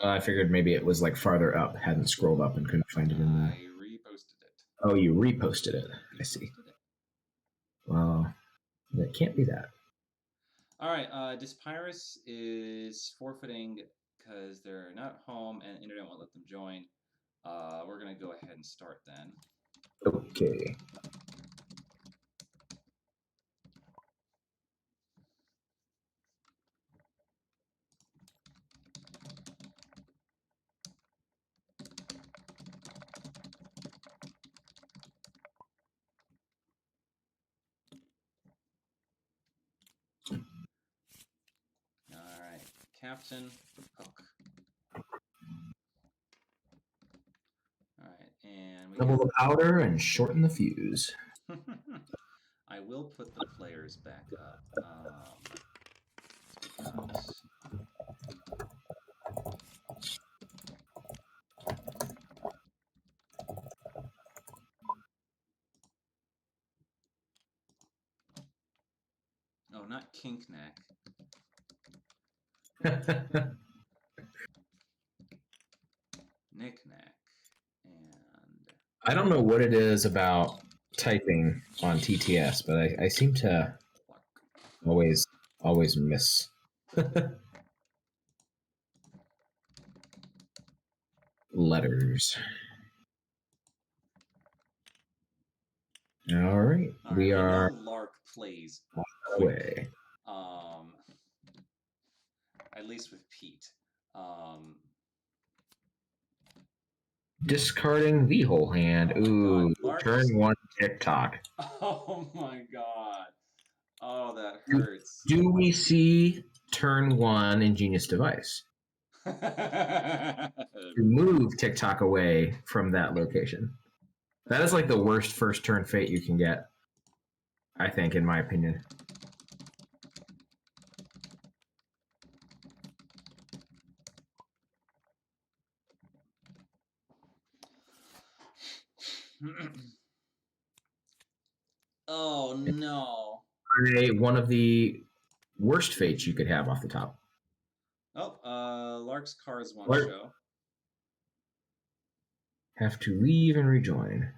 I figured maybe it was like farther up, hadn't scrolled up and couldn't find it in there. I reposted it. Oh, you reposted it. I see. Well, that can't be that. All right, Despirus is forfeiting because they're not home and the internet won't let them join. We're going to go ahead and start then. Okay. All right, Captain Hook. All right, and we Double the powder and shorten the fuse. I will put the players back up. Oh, not Kinknack. Knick-knack. And I don't know what it is about typing on TTS, but I seem to always miss letters. All right, we I are know Lark plays away. At least with Pete. Discarding the whole hand. Oh my Ooh, God, turn just... one TikTok. Oh my god. Oh, that hurts. Do we see turn one Ingenious Device? Move TikTok away from that location. That is like the worst first turn fate you can get, I think, in my opinion. Oh no. One of the worst fates you could have off the top. Oh, Lark's cars won't Lark. show. Have to leave and rejoin.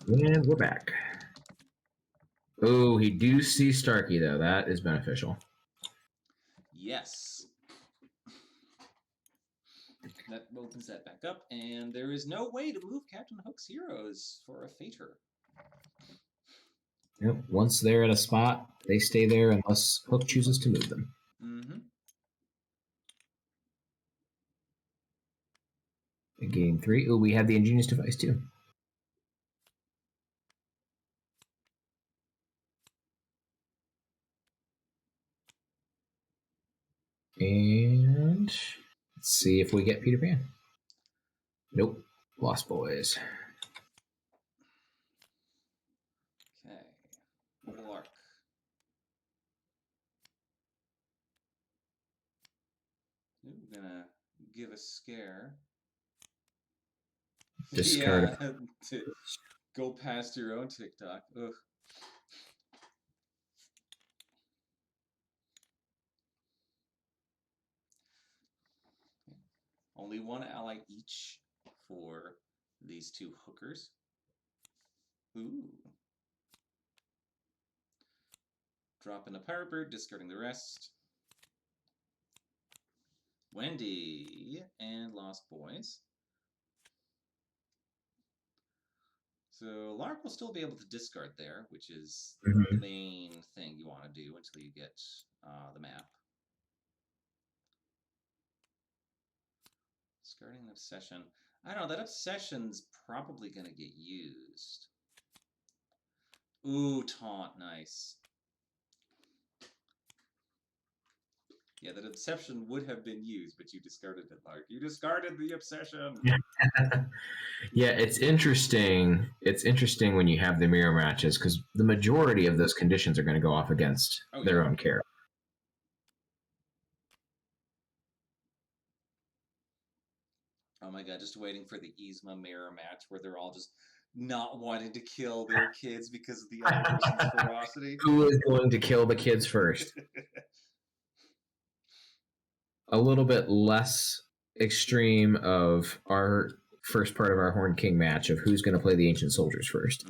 And we're back. Oh, he do see Starkey, though. That is beneficial. Yes. That opens that back up, and there is no way to move Captain Hook's heroes for a fater. Yep. Once they're at a spot, they stay there unless Hook chooses to move them. Mm-hmm. In game 3, oh, we have the Ingenious Device, too. And let's see if we get Peter Pan. Nope. Lost Boys. Okay. Lark. Ooh, gonna give a scare. Discard. Yeah, to go past your own TikTok. Ugh. Only one ally each for these two hookers. Ooh. Dropping a Pirate Bird, discarding the rest. Wendy and Lost Boys. So Lark will still be able to discard there, which is the main thing you want to do until you get the map. Discarding an Obsession. I don't know, that Obsession's probably going to get used. Ooh, Taunt, nice. Yeah, that Obsession would have been used, but you discarded it, Lark. You discarded the Obsession! Yeah, it's interesting. It's interesting when you have the mirror matches, because the majority of those conditions are going to go off against their own character. Oh my god, just waiting for the Yzma mirror match where they're all just not wanting to kill their kids because of the other person's ferocity. Who is going to kill the kids first? A little bit less extreme of our first part of our Horned King match of who's going to play the Ancient Soldiers first.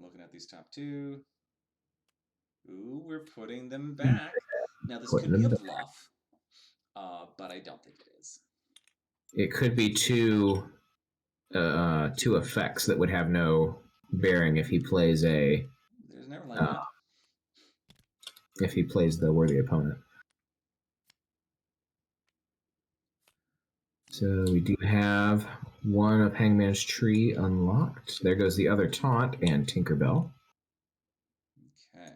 Looking at these top two. Ooh, we're putting them back. Now, this could be a bluff, but I don't think it is. It could be two effects that would have no bearing if he plays a. There's Neverland map. If he plays the worthy opponent. So we do have one of Hangman's Tree unlocked. There goes the other taunt and Tinkerbell. Okay.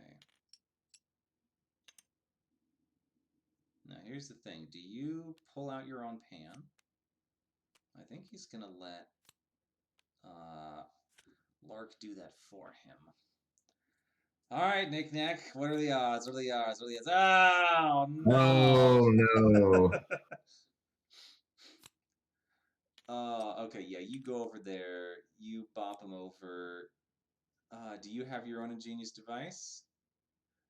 Now here's the thing. Do you pull out your own pan? I think he's going to let Lark do that for him. All right, Nick Nack, what are the odds? What are the odds? What are the odds? Oh, no. Oh, no. Okay, yeah, you go over there. You bop him over. Do you have your own ingenious device?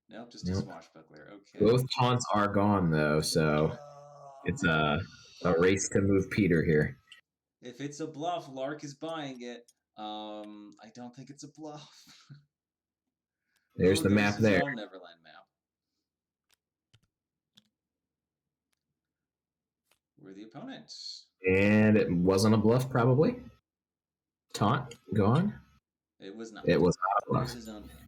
Nope, just a swashbuckler. Okay. Both taunts are gone, though, so it's a race to move Peter here. If it's a bluff, Lark is buying it. I don't think it's a bluff. There's the map there. Own Neverland map. We're the opponent. And it wasn't a bluff, probably. Taunt gone. It was not. It was not a bluff. There's his own pan.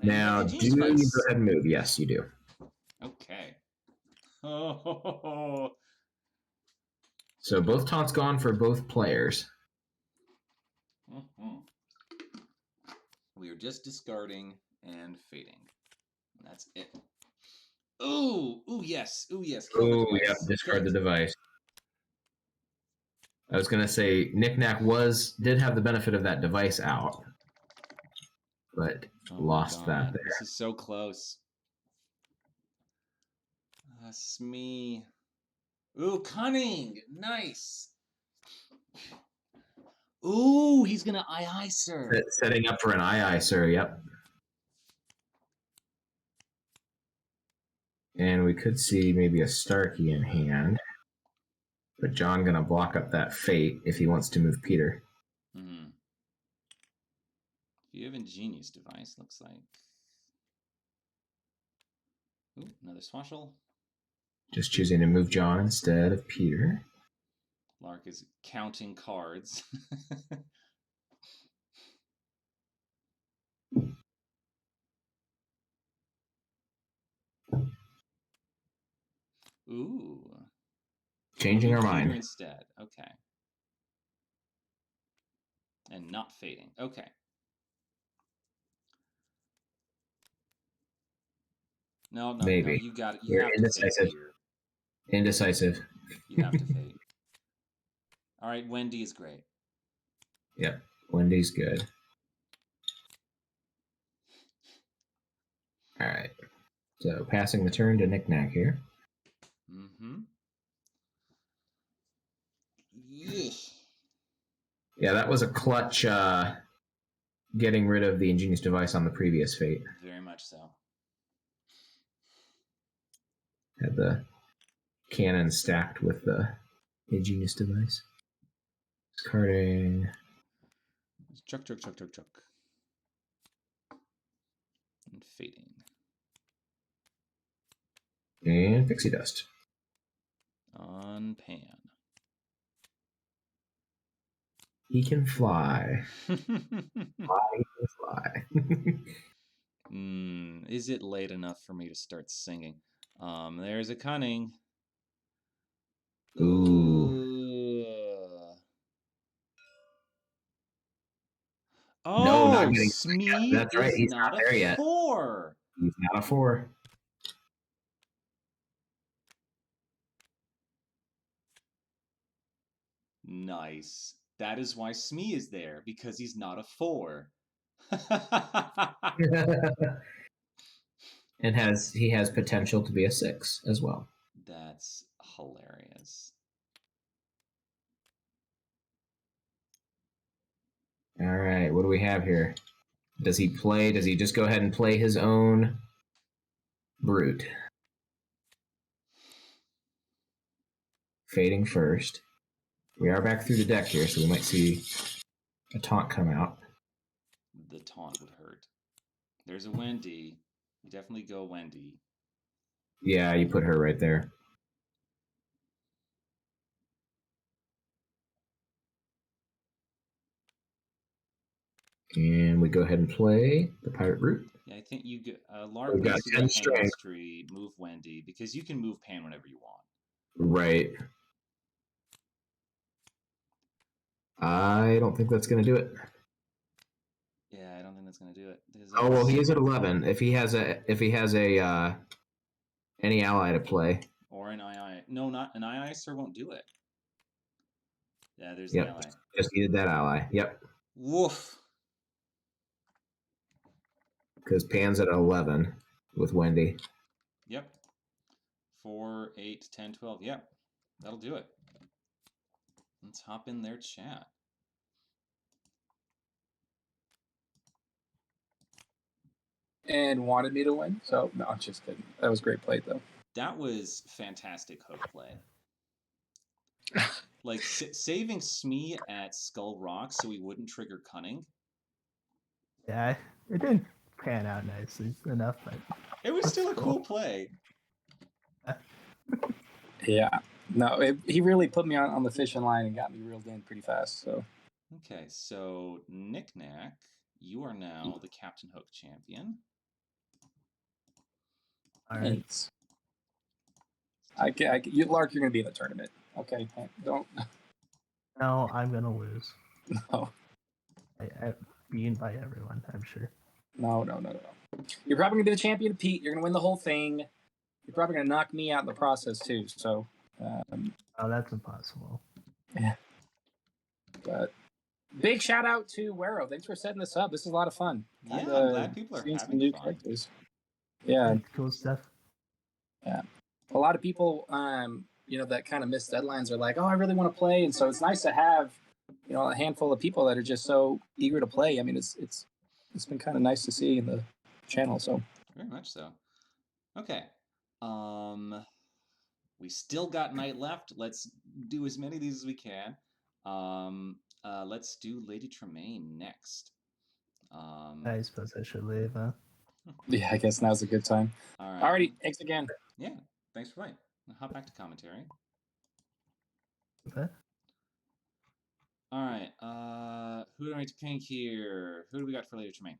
Now, do you go ahead and move? Yes, you do. Okay. Oh. So both taunts gone for both players. Mm-hmm. We are just discarding and fading. And that's it. Ooh, yes. Ooh, yes. Oh, yeah, discard the device. I was going to say, Nick Nack did have the benefit of that device out, but lost that there. This is so close. Smee. Ooh, cunning. Nice. Ooh, he's going to aye, sir. Setting up for an aye, sir, yep. And we could see maybe a Starkey in hand. But John going to block up that fate if he wants to move Peter. Mm-hmm. If you have ingenious device, looks like. Ooh, another swashel. Just choosing to move John instead of Peter. Lark is counting cards. Ooh. Changing our mind. Instead. Okay. And not fading. Okay. No, maybe. No, you got it. You're indecisive. Indecisive. You have to fade. All right, Wendy is great. Yep, Wendy's good. All right. So passing the turn to Nick Nack here. Mm-hmm. Yeah. Yeah, that was a clutch getting rid of the ingenious device on the previous fate. Very much so. Had the cannon stacked with the ingenious device. Discarding. Chuck. And fading. And pixie dust. On pan. He can fly. He can fly. Is it late enough for me to start singing? There's a cunning. Ooh. Oh, no, not getting Smee. That's right. He's not there yet. 4. He's not a 4. Nice. That is why Smee is there, because he's not a 4. And he has potential to be a 6 as well. That's hilarious. All right, what do we have here? Does he play? Does he just go ahead and play his own brute? Fading first. We are back through the deck here, so we might see a taunt come out. The taunt would hurt. There's a Wendy. You definitely go Wendy. Yeah, you put her right there. And we go ahead and play the pirate brute. Yeah, I think you get Lark We've got needs to 10 go strength. Hand move Wendy, because you can move Pan whenever you want. Right. I don't think that's going to do it. Yeah, I don't think that's going to do it. Oh well, he is at 11. If he has a any ally to play, or an II. No, not an II, sir, won't do it. Yeah, there's yep, the ally. just needed that ally. Yep. Woof. Because Pan's at 11 with Wendy. Yep. 4, 8, 10, 12. Yep. That'll do it. Let's hop in their chat. And wanted me to win. So, no, I'm just kidding. That was great play, though. That was fantastic hook play. Like, saving Smee at Skull Rock so he wouldn't trigger Cunning. Yeah, it didn't pan out nicely enough, but it was still a cool play. Yeah. No, he really put me on the fishing line and got me reeled in pretty fast. So. Okay, so Knick-Knack, you are now the Captain Hook champion. all right. You, Lark, you're going to be in the tournament. Okay, don't. No, I'm gonna lose. No. I beaten by everyone, I'm sure. No. You're probably going to be the champion of Pete. You're going to win the whole thing. You're probably going to knock me out in the process, too. So. Oh, that's impossible. Yeah. But big shout out to Wero. Thanks for setting this up. This is a lot of fun. Yeah, I'm glad people are having new fun. Characters. Yeah. Cool stuff. Yeah. A lot of people, that kind of miss deadlines are like, oh, I really want to play. And so it's nice to have, a handful of people that are just so eager to play. I mean, it's been kind of nice to see in the channel. So very much so. Okay. We still got night left. Let's do as many of these as we can. Let's do Lady Tremaine next. I suppose I should leave, huh? Yeah, I guess now's a good time. All right. Alrighty, thanks again. Yeah, thanks for playing. I'll hop back to commentary. Okay. All right. Who do I need to pink here? Who do we got for Lady Tremaine?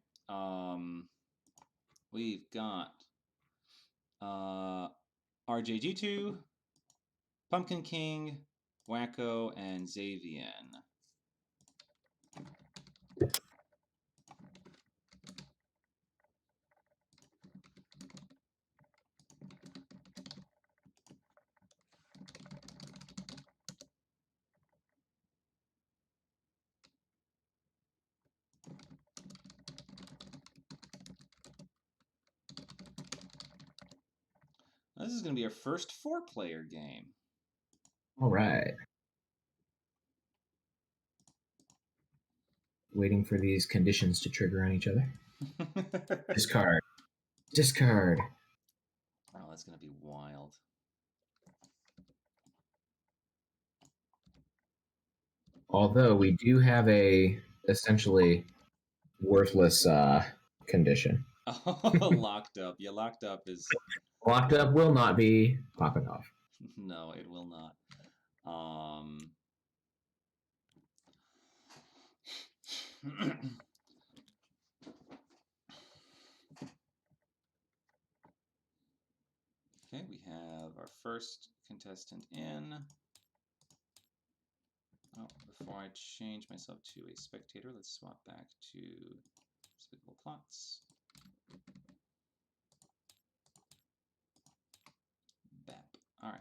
We've got RJG2, Pumpkin King, Wacko, and Xavian. This is going to be our first 4-player game. All right. Waiting for these conditions to trigger on each other. Discard. Discard. Oh, that's going to be wild. Although we do have a essentially worthless condition. Locked up. Yeah, locked up is... Locked up will not be popping off. No, it will not. Okay, we have our first contestant in. Oh, before I change myself to a spectator, let's swap back to Despicable Plots. BAP. All right.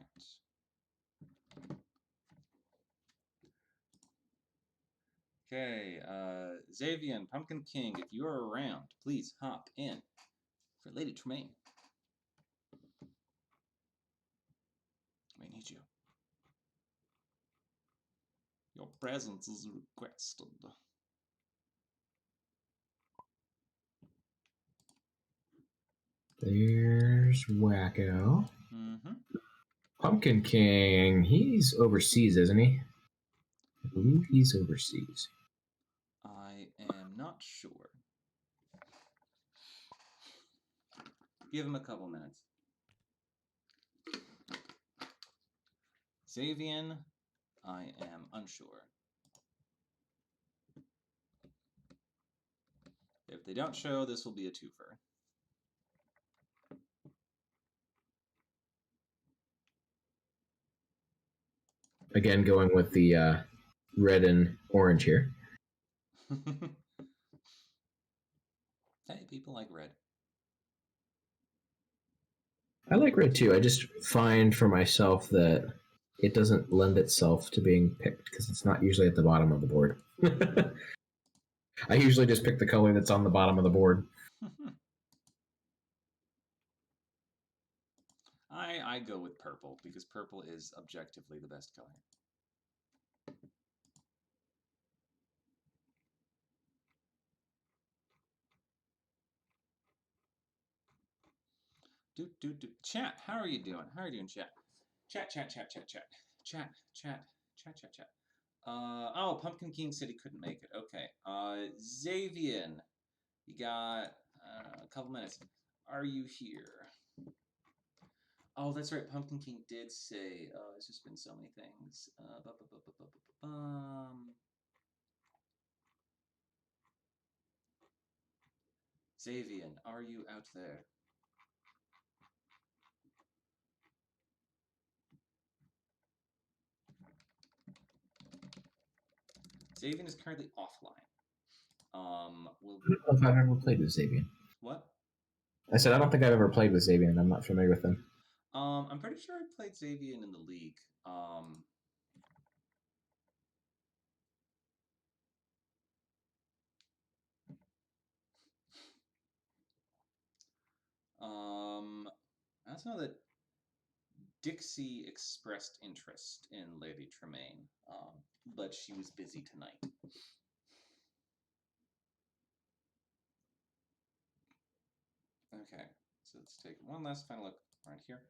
Okay, Xavian, Pumpkin King, if you're around, please hop in for Lady Tremaine. We need you. Your presence is requested. There's Wacko. Mm-hmm. Pumpkin King. He's overseas, isn't he? I believe he's overseas. I am not sure. Give him a couple minutes. Xavian, I am unsure. If they don't show, this will be a twofer. Again, going with the red and orange here. Hey, people like red. I like red too. I just find for myself that it doesn't lend itself to being picked because it's not usually at the bottom of the board. I usually just pick the color that's on the bottom of the board. I go with purple because purple is objectively the best color. Chat, how are you doing? How are you doing, chat? Chat. Oh, Pumpkin King said he couldn't make it. Okay. Xavian, you got a couple minutes. Are you here? Oh, that's right. Pumpkin King did say, there's just been so many things. Xavian, are you out there? Xavian is currently offline. I don't know if I've ever played with Xavian. What? I said I don't think I've ever played with Xavian. I'm not familiar with him. I'm pretty sure I played Xavian in the league. I also know that Dixie expressed interest in Lady Tremaine, but she was busy tonight. Okay, so let's take one last final look right here.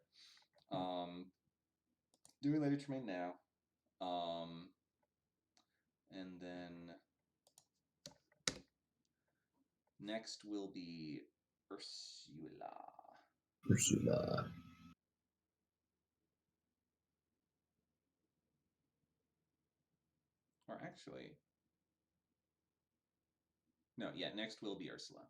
Doing Lady Tremaine now. And then next will be Ursula. Ursula. Or actually, no, yeah, next will be Ursula.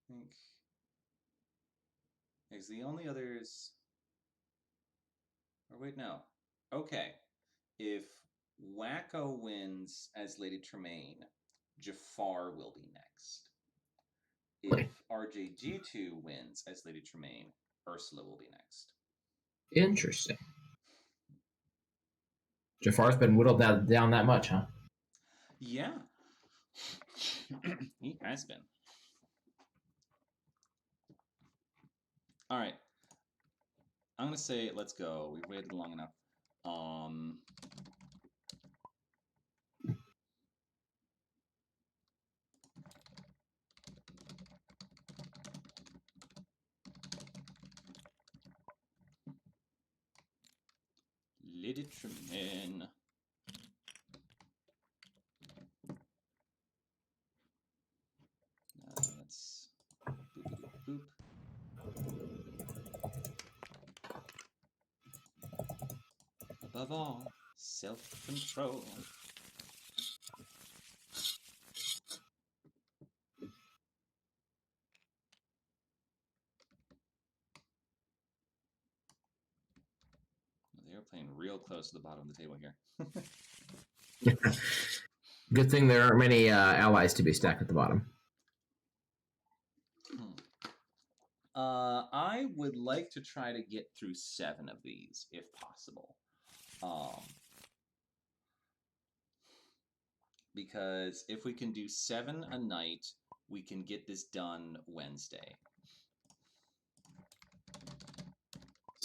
I think is the only others. Or wait, no. Okay. If Wacko wins as Lady Tremaine, Jafar will be next. If RJG2 wins as Lady Tremaine, Ursula will be next. Interesting. Jafar's been whittled down that much, huh? Yeah. He has been. All right. I'm going to say let's go. We've waited long enough. Lady Tremaine. Let's boop. Above all, self-control. They're playing real close to the bottom of the table here. Good thing there aren't many allies to be stacked at the bottom. I would like to try to get through 7 of these, if possible. Because if we can do 7 a night, we can get this done Wednesday.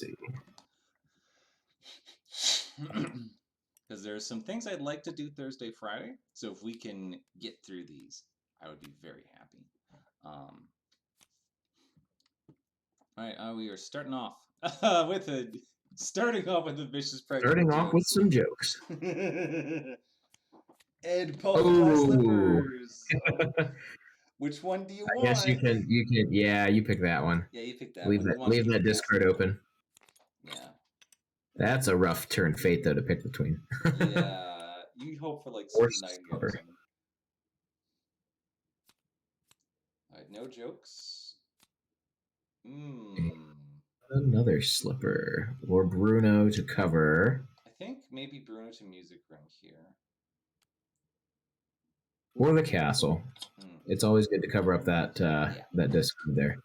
see. Because there are some things I'd like to do Thursday, Friday. So if we can get through these, I would be very happy. All right, we are starting off with a vicious practical Starting off with jokes. some jokes. Ed Puffball Slippers. Which one do you want? I guess you can. Yeah, you pick that one. Yeah, you pick that Leave one. leave that discard open. Yeah. That's a rough turn fate though to pick between. Yeah, you hope for like Or Sweet Nightingale or Slipper. something. All right, no jokes. Another Slipper or Bruno to cover. I think maybe Bruno to Music Room here. Or the castle. It's always good to cover up that that discard there.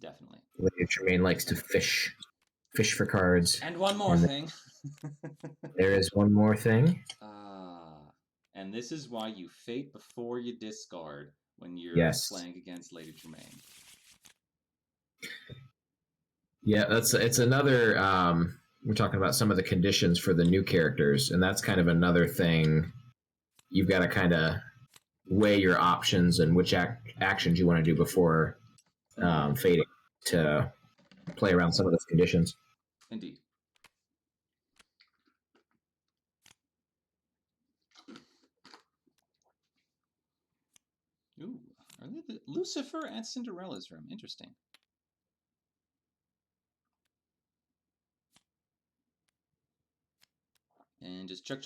Definitely. Lady Tremaine likes to fish for cards. And one more thing. There is one more thing. And this is why you fate before you discard when you're playing against Lady Tremaine. Yeah, it's another. We're talking about some of the conditions for the new characters, and that's kind of another thing. You've got to kind of weigh your options and which actions you want to do before fading to play around some of those conditions. Indeed. Ooh, are they the Lucifer at Cinderella's room? Interesting. And just chuck.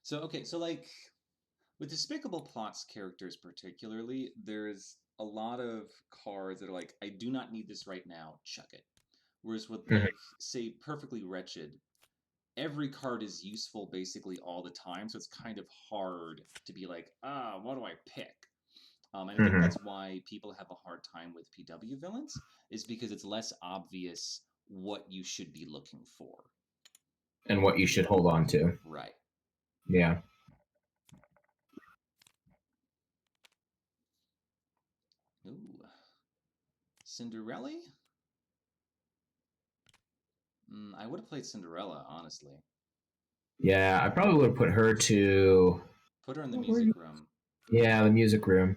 So, okay, so like with Despicable Plots characters particularly, there's a lot of cards that are like, I do not need this right now, chuck it. Whereas with, like, say, Perfectly Wretched, every card is useful basically all the time, so it's kind of hard to be like, what do I pick? And I think that's why people have a hard time with PW villains, is because it's less obvious what you should be looking for. And what you should hold on to. Right. Yeah. Ooh. Cinderella? I would have played Cinderella, honestly. Yeah, I probably would have put her to... Put her in the music room. Yeah, the music room.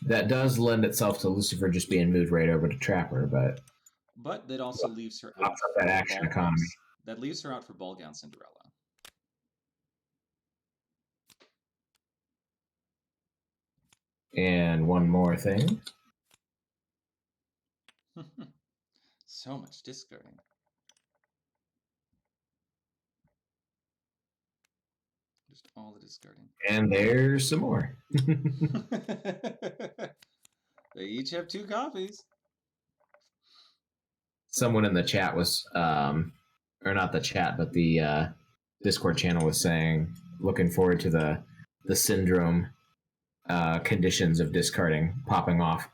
That does lend itself to Lucifer just being moved right over to Trapper, but... But that also leaves her out for that action economy. That leaves her out for Ball Gown Cinderella. And one more thing. So much discarding. Just all the discarding. And there's some more. They each have 2 copies. Someone in the chat was, or not the chat, but the Discord channel was saying, looking forward to the syndrome conditions of discarding popping off.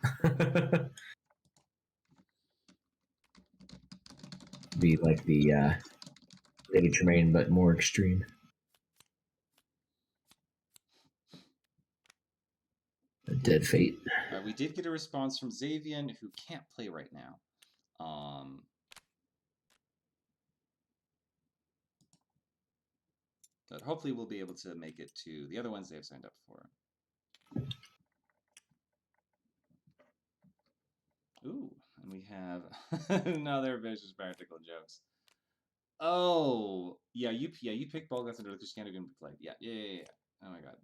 Be like the Lady Tremaine, but more extreme. A dead fate. We did get a response from Xavian, who can't play right now. But hopefully we'll be able to make it to the other ones they have signed up for. Ooh, and we have another vicious practical jokes. Oh, yeah, you picked Ball Guns because she can't even be played. Yeah. Oh my god.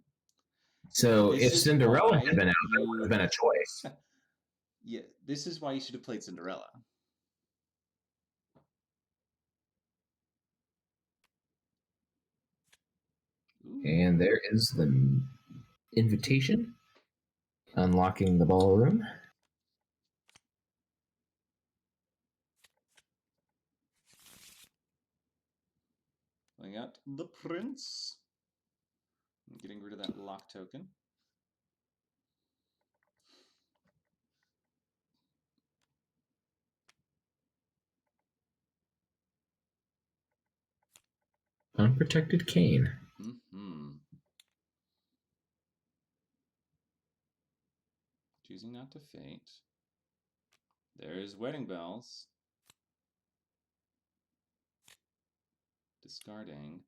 So if Cinderella had been out, that would have been a choice. Yeah, this is why you should have played Cinderella. Ooh. And there is the invitation. Unlocking the ballroom. Pulling out the prince. I'm getting rid of that lock token. Unprotected cane. Choosing not to fate. There's wedding bells. Discarding.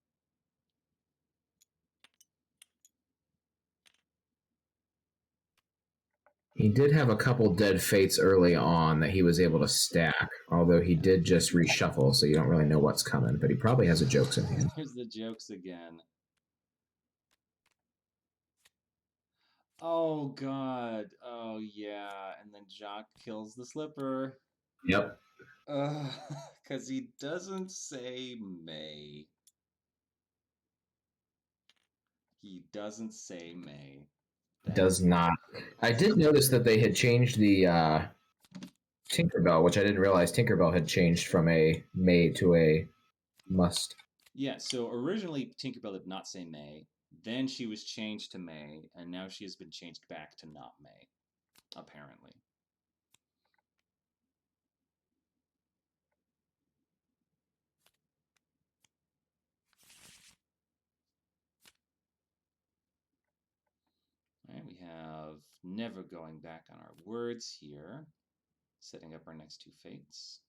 He did have a couple dead fates early on that he was able to stack, although he did just reshuffle, so you don't really know what's coming, but he probably has a jokes in hand. Here's the jokes again. Oh, God. Oh, yeah. And then Jock kills the slipper. Yep. Because he doesn't say May. He doesn't say May. Does not. I did notice that they had changed the Tinkerbell, which I didn't realize Tinkerbell had changed from a May to a must. Yeah, so originally Tinkerbell did not say May. Then she was changed to May, and now she has been changed back to not May, apparently. All right, we have never going back on our words here. Setting up our next two fates.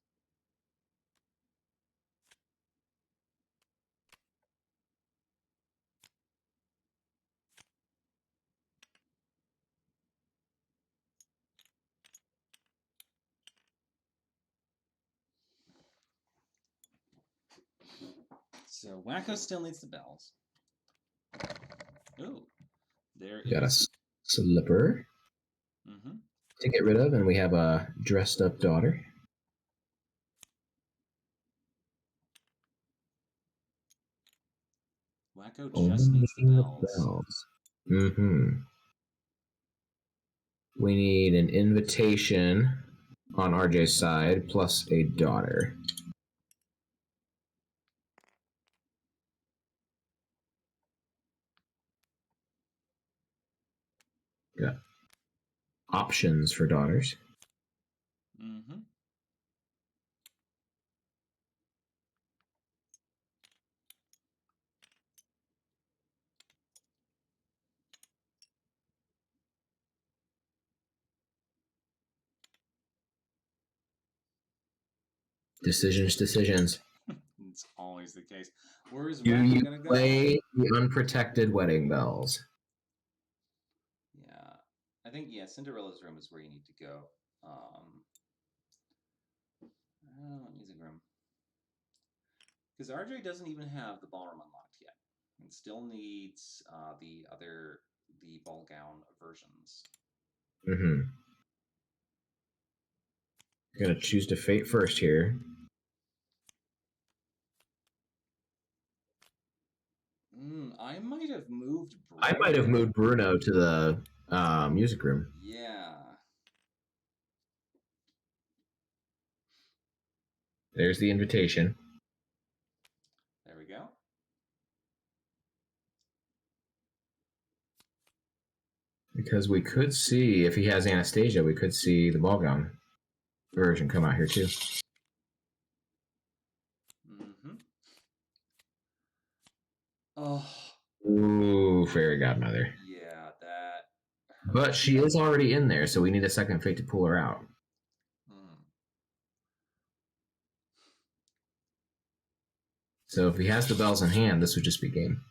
So Wacko still needs the bells. Oh, there Got a is. slipper to get rid of, and we have a dressed up daughter. Wacko just needs the bells. We need an invitation on RJ's side plus a daughter. Got options for daughters. Decisions. It's always the case. Where is Do Wacko you gonna go? play the unprotected wedding bells? Yeah, I think Cinderella's room is where you need to go. Music room, because RJ doesn't even have the ballroom unlocked yet. It still needs the ball gown versions. Gotta choose to fate first here. I might have moved Bruno. I might have moved Bruno to the music room. Yeah. There's the invitation. There we go. Because we could see, if he has Anastasia, we could see the ball gown version come out here too. Oh. Ooh, fairy godmother. Yeah, that. But she is already in there, so we need a second fate to pull her out. So if he has the bells in hand, this would just be game.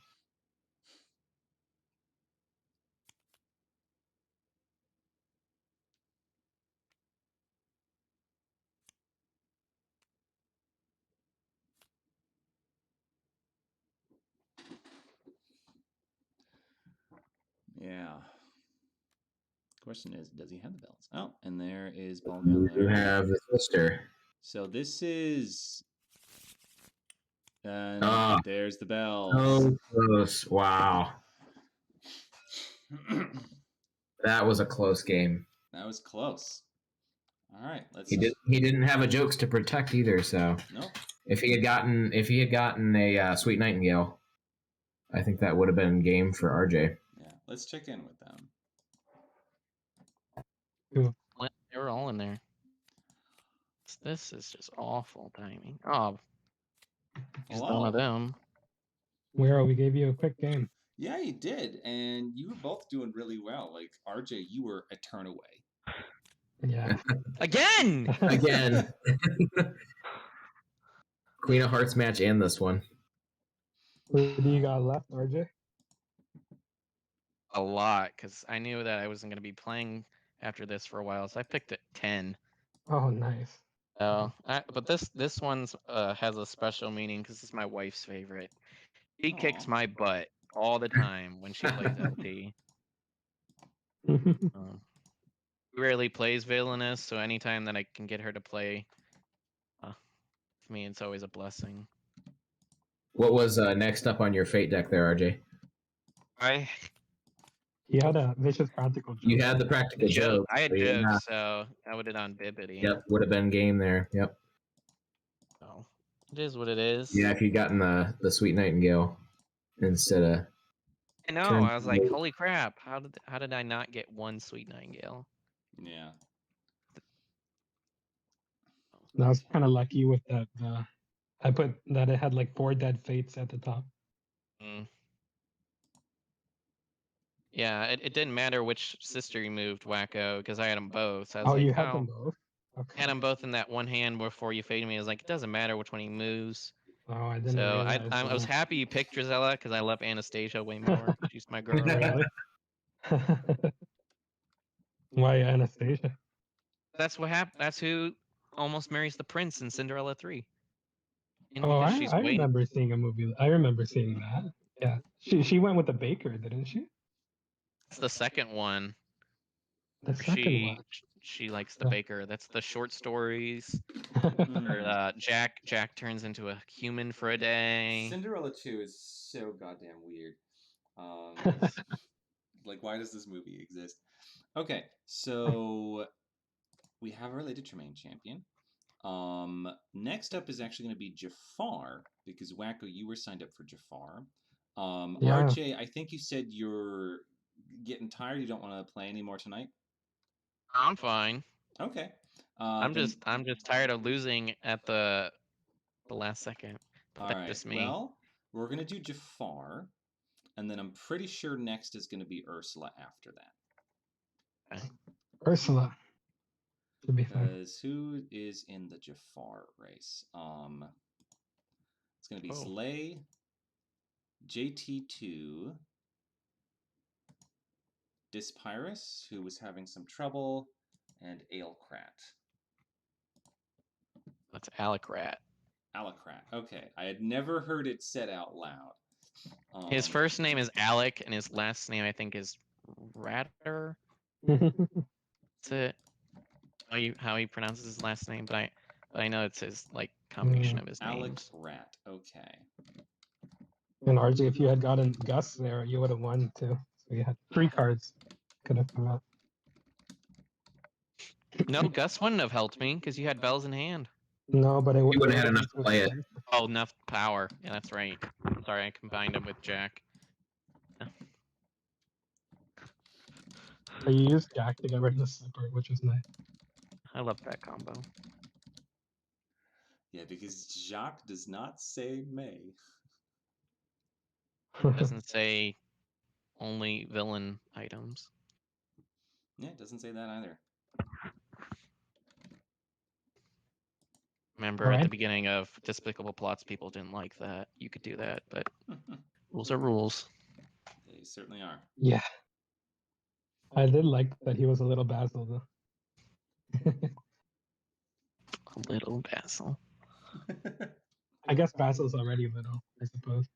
Yeah. Question is, does he have the bells? Oh, and there is ball gown there. You have the sister. So this is. And there's the bells. Oh, close. Wow. That was a close game. That was close. All right, let's. He didn't have a jokes to protect either, so. Nope. If he had gotten a Sweet Nightingale, I think that would have been game for RJ. Yeah, let's check in with them. They were all in there. This is just awful timing. Oh, he's one of them. Wero, we gave you a quick game. Yeah, you did, and you were both doing really well. Like RJ, you were a turn away. Yeah. Again! Again. Queen of Hearts match and this one. What do you got left, RJ? A lot, because I knew that I wasn't going to be playing after this for a while, so I picked it 10. Oh, nice. But this one's has a special meaning because it's my wife's favorite. She kicks my butt all the time when she plays LT. She rarely plays Villainous, so anytime that I can get her to play, for me, it's always a blessing. What was next up on your Fate deck there, RJ? He had a vicious practical joke. You had the practical joke. I had so yeah. jokes, so I would have done Bibbity. Yep, would have been game there. Yep. So it is what it is. Yeah, if you'd gotten the Sweet Nightingale instead of. I know. I was like, holy crap! How did I not get one Sweet Nightingale? Yeah. I was kind of lucky with that. I put that it had like 4 dead fates at the top. Yeah, it didn't matter which sister you moved, Wacko, because I had them both. So I was Oh, like, you had them both? Okay. Had them both in that one hand before you faded me. I was like, it doesn't matter which one he moves. Oh, I didn't So realize. I was happy you picked Drizella because I love Anastasia way more. She's my girl. Really? Why Anastasia? That's what happened. That's who almost marries the prince in Cinderella 3. And Oh, because she's I waiting. remember seeing a movie. I remember seeing that. Yeah, she went with the baker, didn't she? It's the second one. The second one. She likes the baker. That's the short stories. Where Jack turns into a human for a day. Cinderella 2 is so goddamn weird. Like, why does this movie exist? Okay, so we have our Lady Tremaine champion. Next up is actually going to be Jafar, because Wacko, you were signed up for Jafar. Yeah. RJ, I think you said you're getting tired. You don't want to play anymore tonight. I'm fine. Okay. I'm just tired of losing at the last second. All right. Just me. Well, we're gonna do Jafar, and then I'm pretty sure next is gonna be Ursula after that. Okay. Ursula. To be fair. Because who is in the Jafar race? It's gonna be Slay, JT2, Dispyrus, who was having some trouble, and Alecrat. That's Alecrat. Alecrat. Okay, I had never heard it said out loud. His first name is Alec, and his last name I think is Ratter. That's it. How he pronounces his last name, but I know it's his like combination of his names. Alecrat. Okay. And RJ, if you had gotten Gus there, you would have won too. So you had 3 cards. Could have come out. No, Gus wouldn't have helped me because you had bells in hand. No, but You wouldn't have had enough to play it. Oh, enough power. Yeah, that's right. Sorry, I combined him with Jack. So you used Jack to get rid of the slipper, which was nice. I love that combo. Yeah, because Jacques does not say May. It doesn't say only villain items. Yeah, it doesn't say that either. Remember, at the beginning of Despicable Plots, people didn't like that. You could do that, but rules are rules. They certainly are. Yeah. I did like that he was a little Basil, though. A little Basil. I guess Basil's already little, I suppose.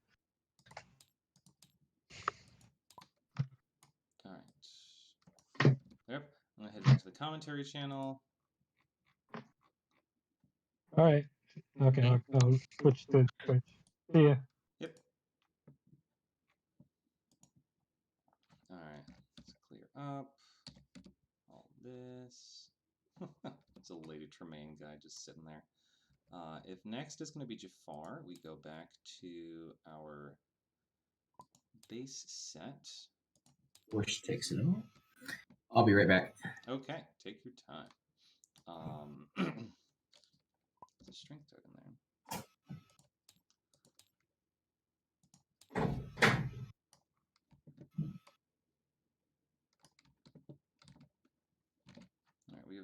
All right. Yep. I'm going to head back to the commentary channel. All right. Okay, I'll switch to Twitch. See ya. Yep. All right. Let's clear up all this. It's a Lady Tremaine guy just sitting there. If next is going to be Jafar, we go back to our base set. Which takes it all. I'll be right back. Okay, take your time. There's a strength token there.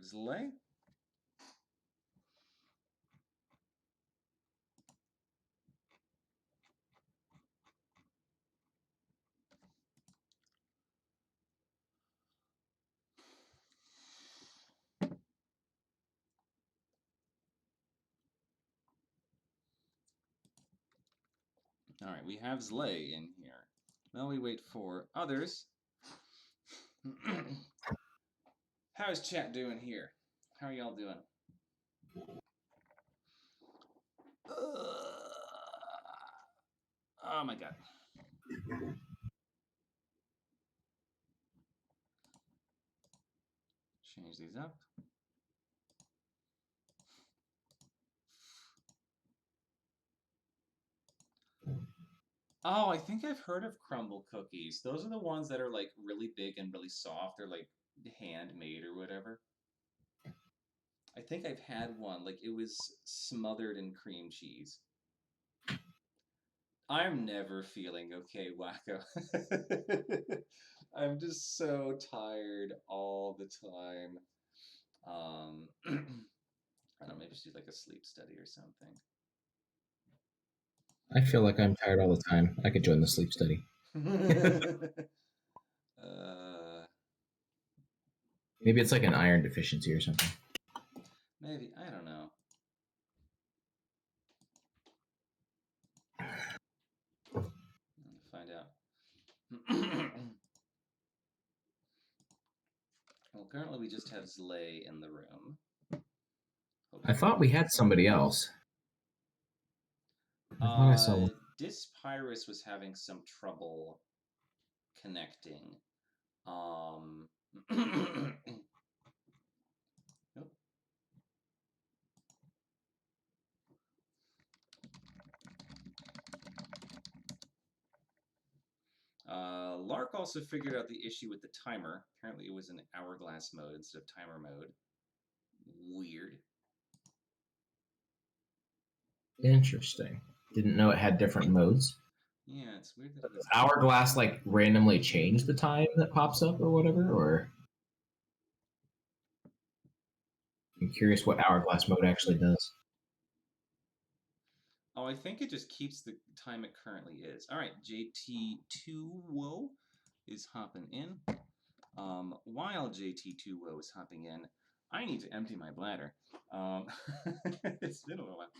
Zlay. All right, we have Zlay in here. Now we wait for others. How is chat doing here? How are y'all doing? Oh my god. Change these up. Oh, I think I've heard of crumble cookies. Those are the ones that are like really big and really soft. They're like handmade or whatever. I think I've had one. Like it was smothered in cream cheese. I'm never feeling okay, Wacko. I'm just so tired all the time. I don't know, maybe just do like a sleep study or something. I feel like I'm tired all the time. I could join the sleep study. Maybe it's like an iron deficiency or something. Maybe, I don't know. Find out. Well, currently we just have Zlay in the room. I thought we had somebody else. I thought I saw one. Dispyrus was having some trouble connecting. Nope. Lark also figured out the issue with the timer. Apparently it was in hourglass mode instead of timer mode. Weird. Interesting. Didn't know it had different modes. Yeah, it's weird that it was... Hourglass like randomly change the time that pops up or whatever, or... I'm curious what hourglass mode actually does. Oh, I think it just keeps the time it currently is. All right, JT2Wo is hopping in. While JT2Wo is hopping in, I need to empty my bladder. It's been a little while.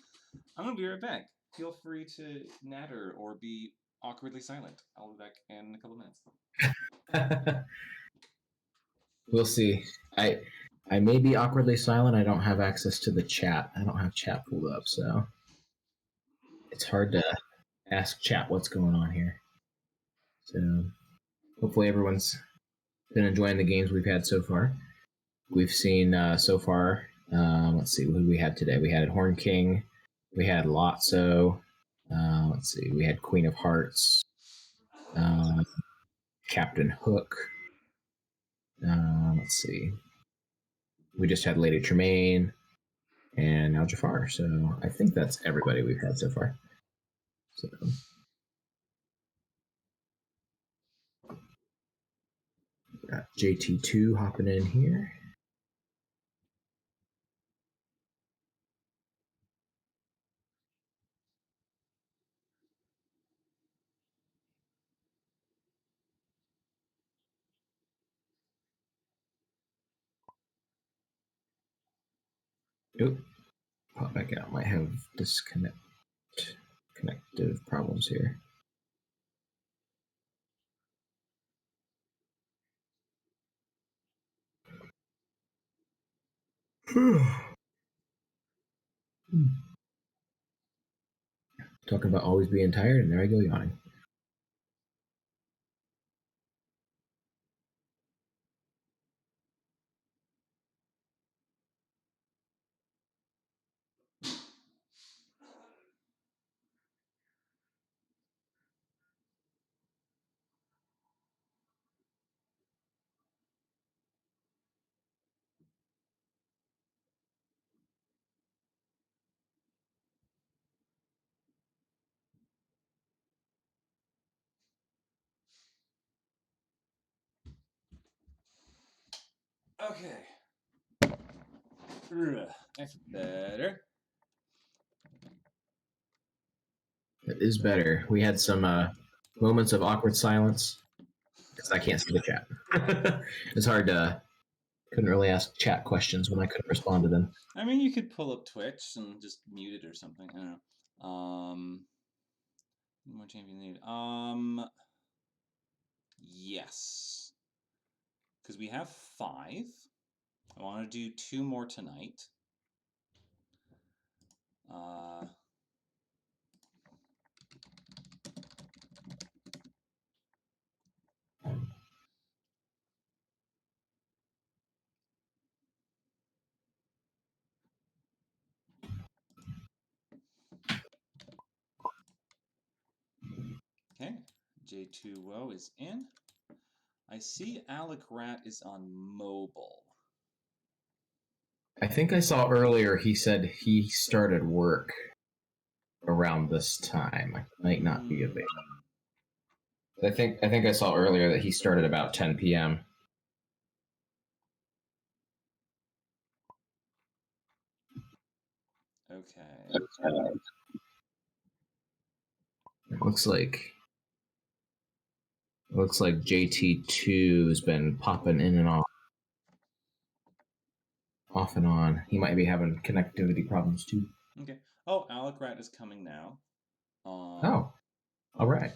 I'm going to be right back. Feel free to natter or be awkwardly silent. I'll be back in a couple minutes. We'll see. I may be awkwardly silent. I don't have access to the chat. I don't have chat pulled up, so it's hard to ask chat what's going on here. So hopefully everyone's been enjoying the games we've had so far. We've seen so far. Let's see, who we had today. We had Horn King. We had Lotso. Let's see, we had Queen of Hearts. Captain Hook. Let's see. We just had Lady Tremaine and now Jafar. So I think that's everybody we've had so far. So got JT2 hopping in here. Oop. Pop back out. Might have connective problems here. Talking about always being tired, and there I go yawning. Okay. That's better. It is better. We had some moments of awkward silence because I can't see the chat. It's hard to. Couldn't really ask chat questions when I couldn't respond to them. I mean, you could pull up Twitch and just mute it or something. I don't know. More champion need. Yes. Because we have 5. I want to do 2 more tonight. Okay, J2 is in. I see Alec Rat is on mobile. I think I saw earlier he said he started work around this time. I might not be available. I think I saw earlier that he started about 10 p.m. Okay. It looks like JT2 has been popping in and off and on. He might be having connectivity problems too. Okay. Oh, Alec Rat is coming now. Oh, all right.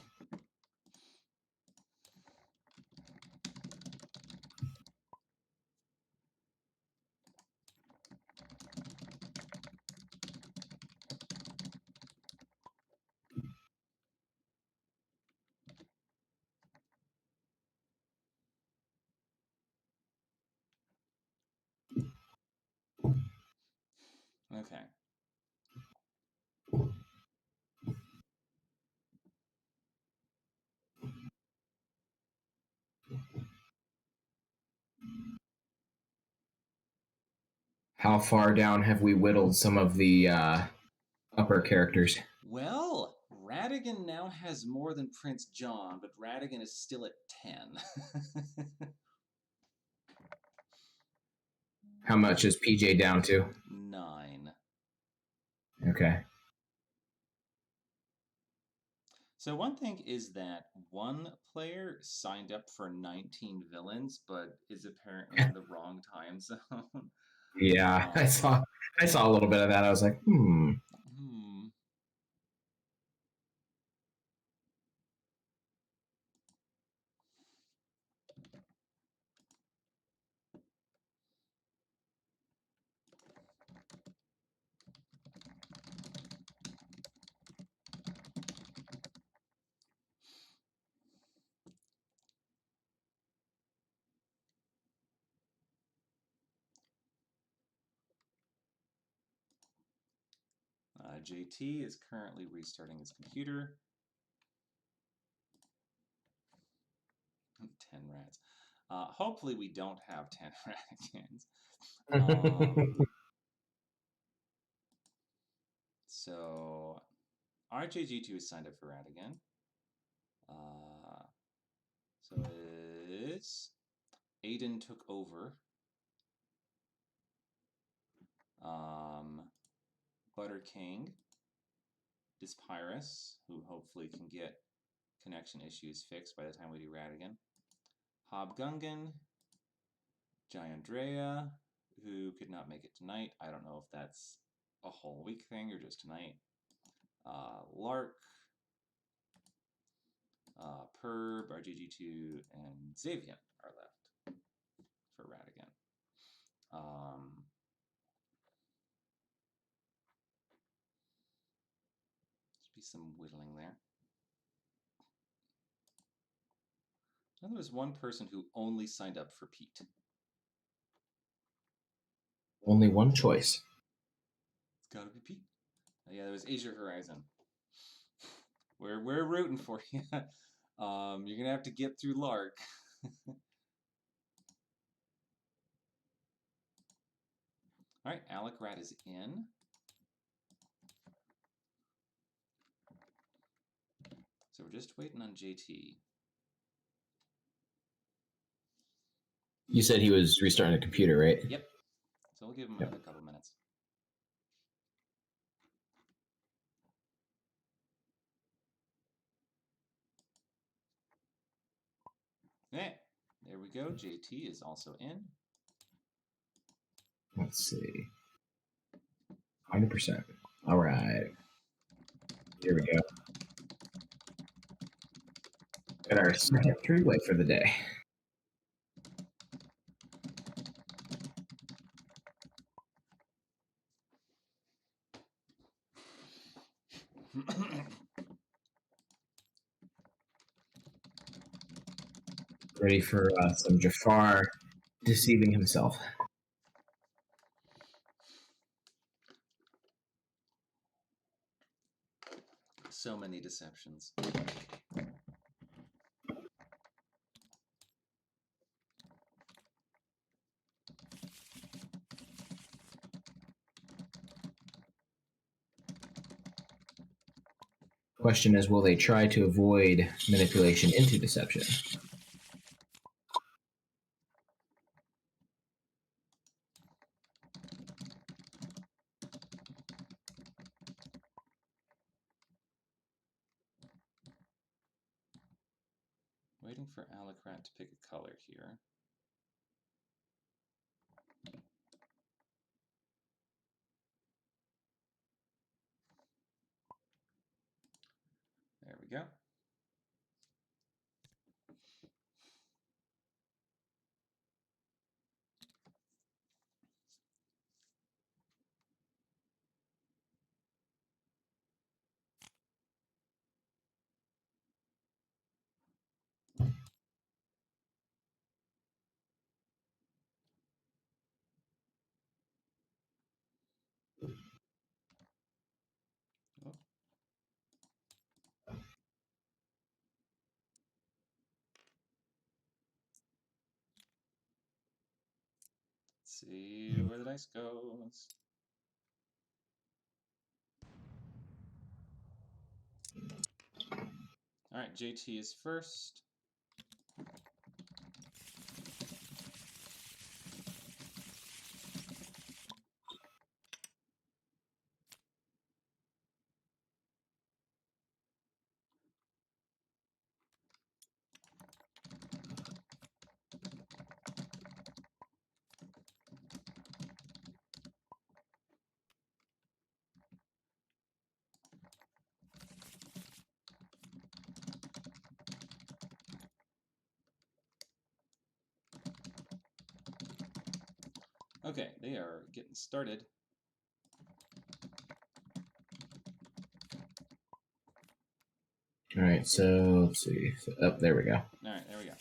Okay. How far down have we whittled some of the upper characters? Well, Radigan now has more than Prince John, but Radigan is still at 10. How much is PJ down to? 9. Okay. So one thing is that one player signed up for 19 villains, but is apparently in the wrong time zone. Yeah, I saw a little bit of that. I was like, JT is currently restarting his computer. 10 rats. Hopefully we don't have 10 Radigans. So RJG2 is signed up for Radigan. So it's Aiden took over. Butter King is Pyrus, who hopefully can get connection issues fixed by the time we do Radigan. Hobgungan, Giandrea, who could not make it tonight. I don't know if that's a whole week thing or just tonight. Lark, Perb, RGG2, and Xavian are left for Radigan. Should be some whittling there. Now there was one person who only signed up for Pete. only one choice. It's gotta be Pete. Yeah, there was Asia Horizon. We're rooting for you. You're gonna have to get through Lark. All right, Alec Rat is in. So we're just waiting on JT. You said he was restarting a computer, right? Yep. So we'll give him another couple minutes. Okay, there we go. JT is also in. Let's see. 100%. All right. Here we go. Got our second three-way for the day. Ready for some Jafar deceiving himself. So many deceptions. Question is, will they try to avoid manipulation into deception? Waiting for Alicrat to pick a color here. There we go. Oh. Let's see where the dice goes. All right, JT is first. Okay, they are getting started. All right, so let's see. So, there we go. All right, there we go.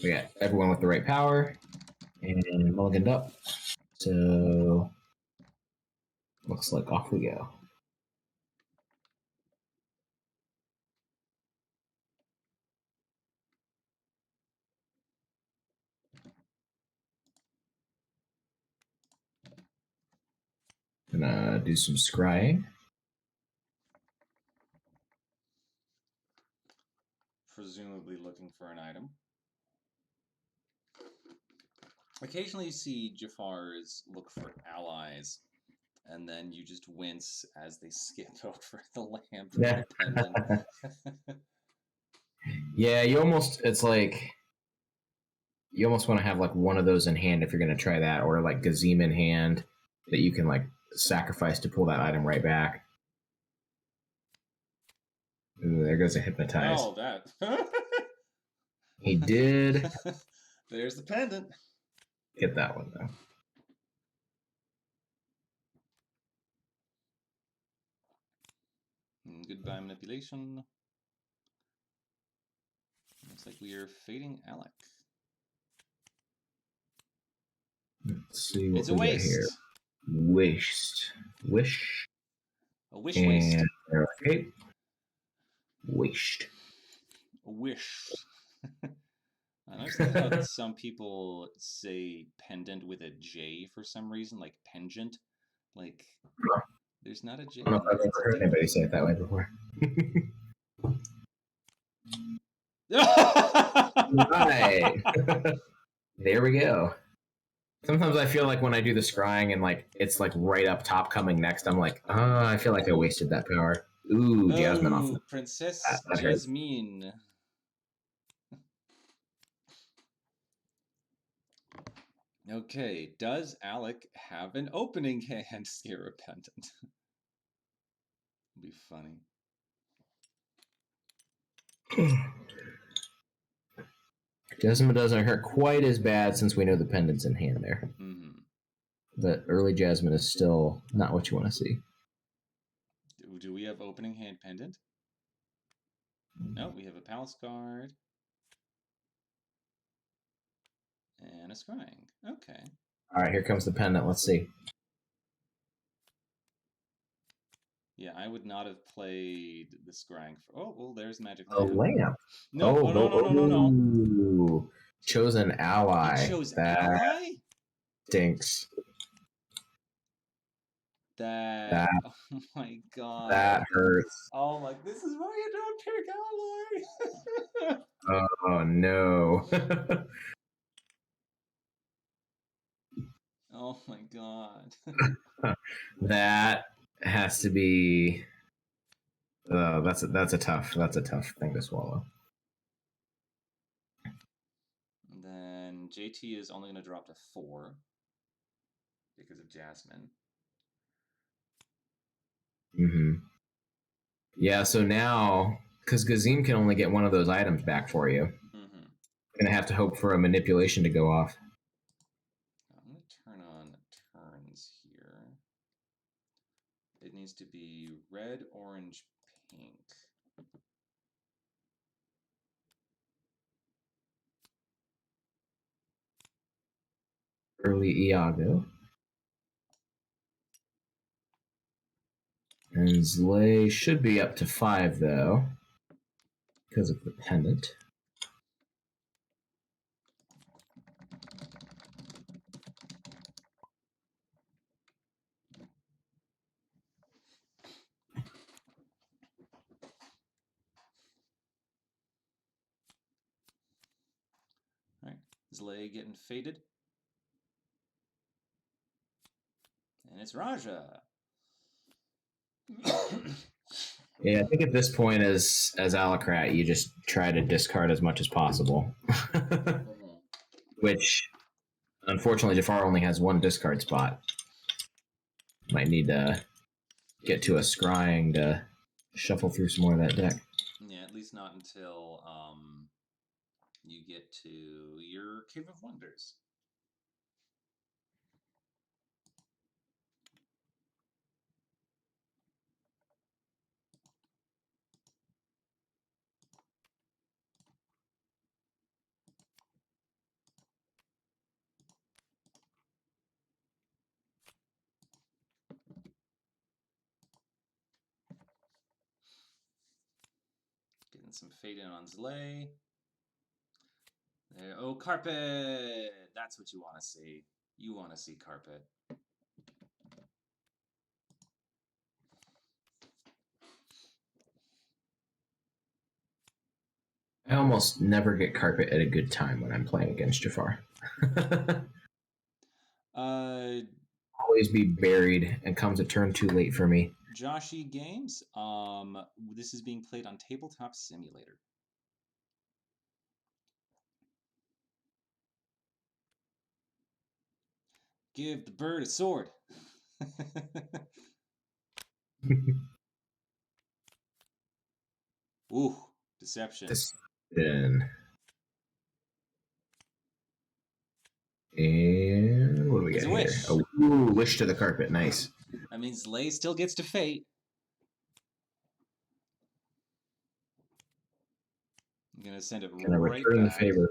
We got everyone with the right power and mulliganed up. So looks like off we go. Gonna do some scrying. Presumably looking for an item. Occasionally you see Jafars look for allies, and then you just wince as they skip over the lamp for the pendant. Yeah, it's like you almost want to have like one of those in hand if you're going to try that, or like Gazim in hand that you can like sacrifice to pull that item right back. Ooh, there goes a hypnotize. Oh, that. He did. There's the pendant. Get that one though. Goodbye manipulation. Looks like we are fading Alec. Let's see what It's a we waste. got here. Waste. Wish. A wish and waste. Okay. Waste. A wish. I noticed that some people say pendant with a J for some reason, like penjant. Like, there's not a J. I don't know if I've ever heard anybody say it that way before. Right. There we go. Sometimes I feel like when I do the scrying and like it's like right up top coming next, I'm like, I feel like I wasted that power. Ooh, Jasmine off. Oh, Princess That hurts. Jasmine. Okay, does Alec have an opening hand scare repentant? It'd be funny. Jasmine doesn't hurt quite as bad since we know the pendant's in hand there. Mm-hmm. But early Jasmine is still not what you want to see. Do we have opening hand pendant? No, we have a palace card. And a scrying. Okay. All right, here comes the pendant. Let's see. Yeah, I would not have played the scrying for. Oh, well, there's magic A lamp. lamp. No, no. Chosen ally. He chose that ally? Stinks. That. Oh my god. That hurts. Oh my. This is why you don't pick ally. Oh no. Oh my god. That has to be. That's a tough thing to swallow. And then JT is only going to drop to 4 because of Jasmine. Mm-hmm. Yeah, so now, because Gazim can only get one of those items back for you, you're going to have to hope for a manipulation to go off. I'm going to turn on turns here. It needs to be red, orange, pink. Early Iago. And Zlay should be up to 5, though, because of the pendant. All right, Zlay getting faded. And it's Raja. Yeah, I think at this point, as Alacrat, you just try to discard as much as possible. Which, unfortunately, Jafar only has 1 discard spot. Might need to get to a scrying to shuffle through some more of that deck. Yeah, at least not until you get to your Cave of Wonders. Getting some fade in on Zlay. There. Oh, carpet! That's what you want to see. You want to see carpet. I almost never get carpet at a good time when I'm playing against Jafar. Always be buried and comes a turn too late for me. Joshy Games. This is being played on Tabletop Simulator. Give the bird a sword. Ooh, deception. And what do we It's got a here? wish. Oh, wish to the carpet. Nice. That means Zlay still gets to fate. I'm going to send it Gonna right return the back. favor.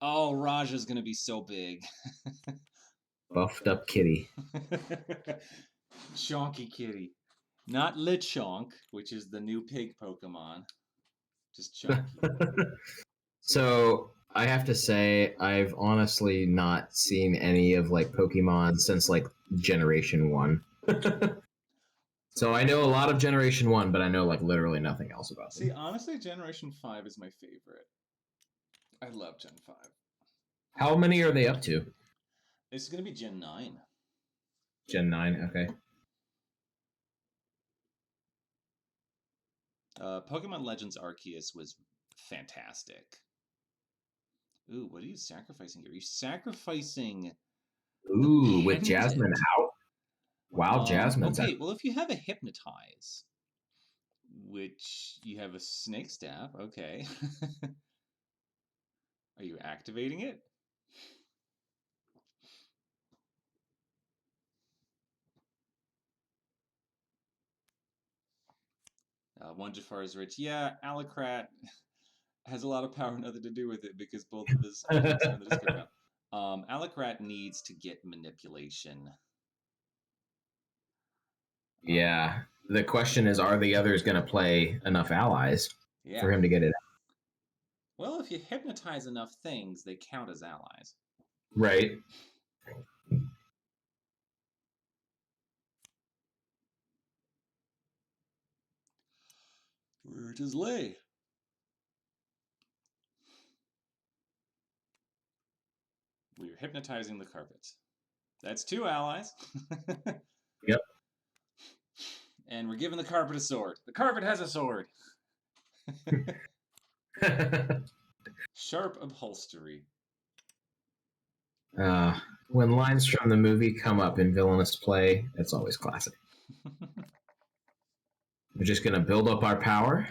Oh, Raja's going to be so big. Buffed up kitty. Chonky kitty. Not Lichonk, which is the new pig Pokemon. Just chonky. So I have to say, I've honestly not seen any of like Pokemon since like Generation 1. So I know a lot of Generation 1, but I know like literally nothing else about them. See, honestly, Generation 5 is my favorite. I love Gen 5. How many are they up to? It's going to be Gen 9. Gen 9, okay. Pokemon Legends Arceus was fantastic. Ooh, what are you sacrificing here? Are you sacrificing... Ooh, with pendant? Jasmine out? Wow, Jasmine's okay, out. well, if you have a Hypnotize, which you have a Snake Staff, okay. Are you activating it? One Jafar is rich. Yeah, Alacrat has a lot of power, nothing to do with it, because both of his effects are in the discard pile. Alacrat needs to get manipulation. Yeah. The question is, are the others going to play enough allies for him to get it? Well, if you hypnotize enough things, they count as allies. Right. Where does lay? We're hypnotizing the carpet. That's 2 allies. Yep. And we're giving the carpet a sword. The carpet has a sword. Sharp upholstery. When lines from the movie come up in villainous play, it's always classic. We're just going to build up our power.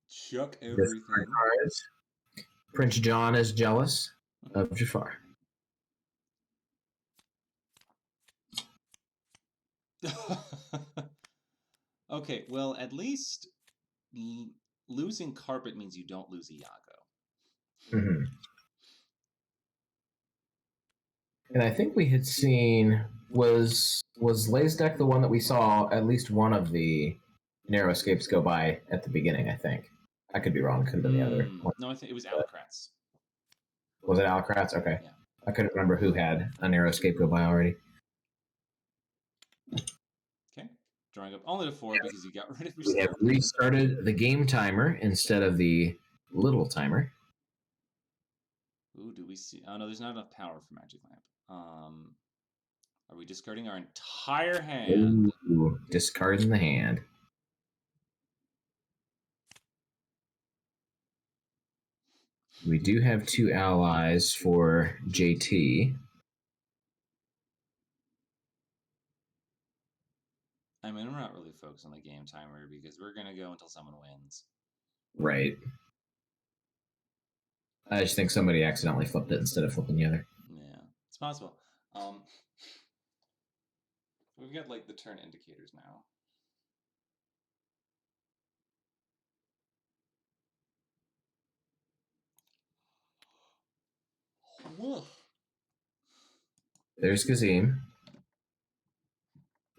Chuck everything. Cards. Prince John is jealous of Jafar. Okay, well, at least losing carpet means you don't lose Iago. Mm-hmm. And I think we had seen was Lay's deck the one that we saw at least one of the narrow escapes go by at the beginning. I think I could be wrong. Could have been the other one. No, I think it was Alacrat's. Was it Alacrat's? Okay. Yeah. I couldn't remember who had a narrow escape go by already. Okay. Drawing up only to 4 because you got rid of your We have restarted the game timer instead of the little timer. Ooh, do we see? Oh, no, there's not enough power for Magic Lamp. Are we discarding our entire hand? Ooh, discarding the hand. We do have 2 allies for JT. I mean, we're not really focused on the game timer because we're going to go until someone wins. Right. I just think somebody accidentally flipped it instead of flipping the other. Yeah, it's possible. We've got, like, the turn indicators now. Woof. There's Kazim.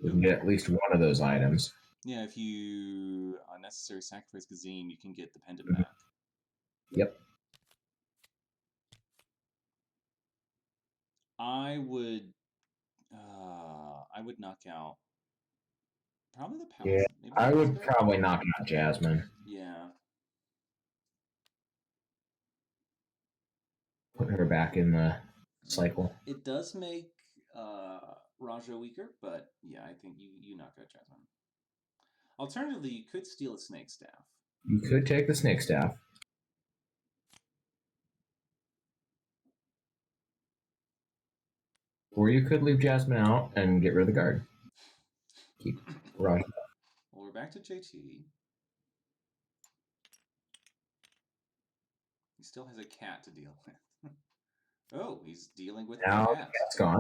We can get at least one of those items. Yeah, if you unnecessary sacrifice Kazim, you can get the pendant back. Yep. I would knock out probably the Palace. Yeah, Maybe I would probably knock out Jasmine. Yeah. Put her back in the cycle. It does make Raja weaker, but yeah, I think you knock out Jasmine. Alternatively, you could steal a Snake Staff. You could take the Snake Staff. Or you could leave Jasmine out and get rid of the guard. Keep Raja. Well, we're back to JT. He still has a cat to deal with. Oh, he's dealing with Now the the cat. cat's gone.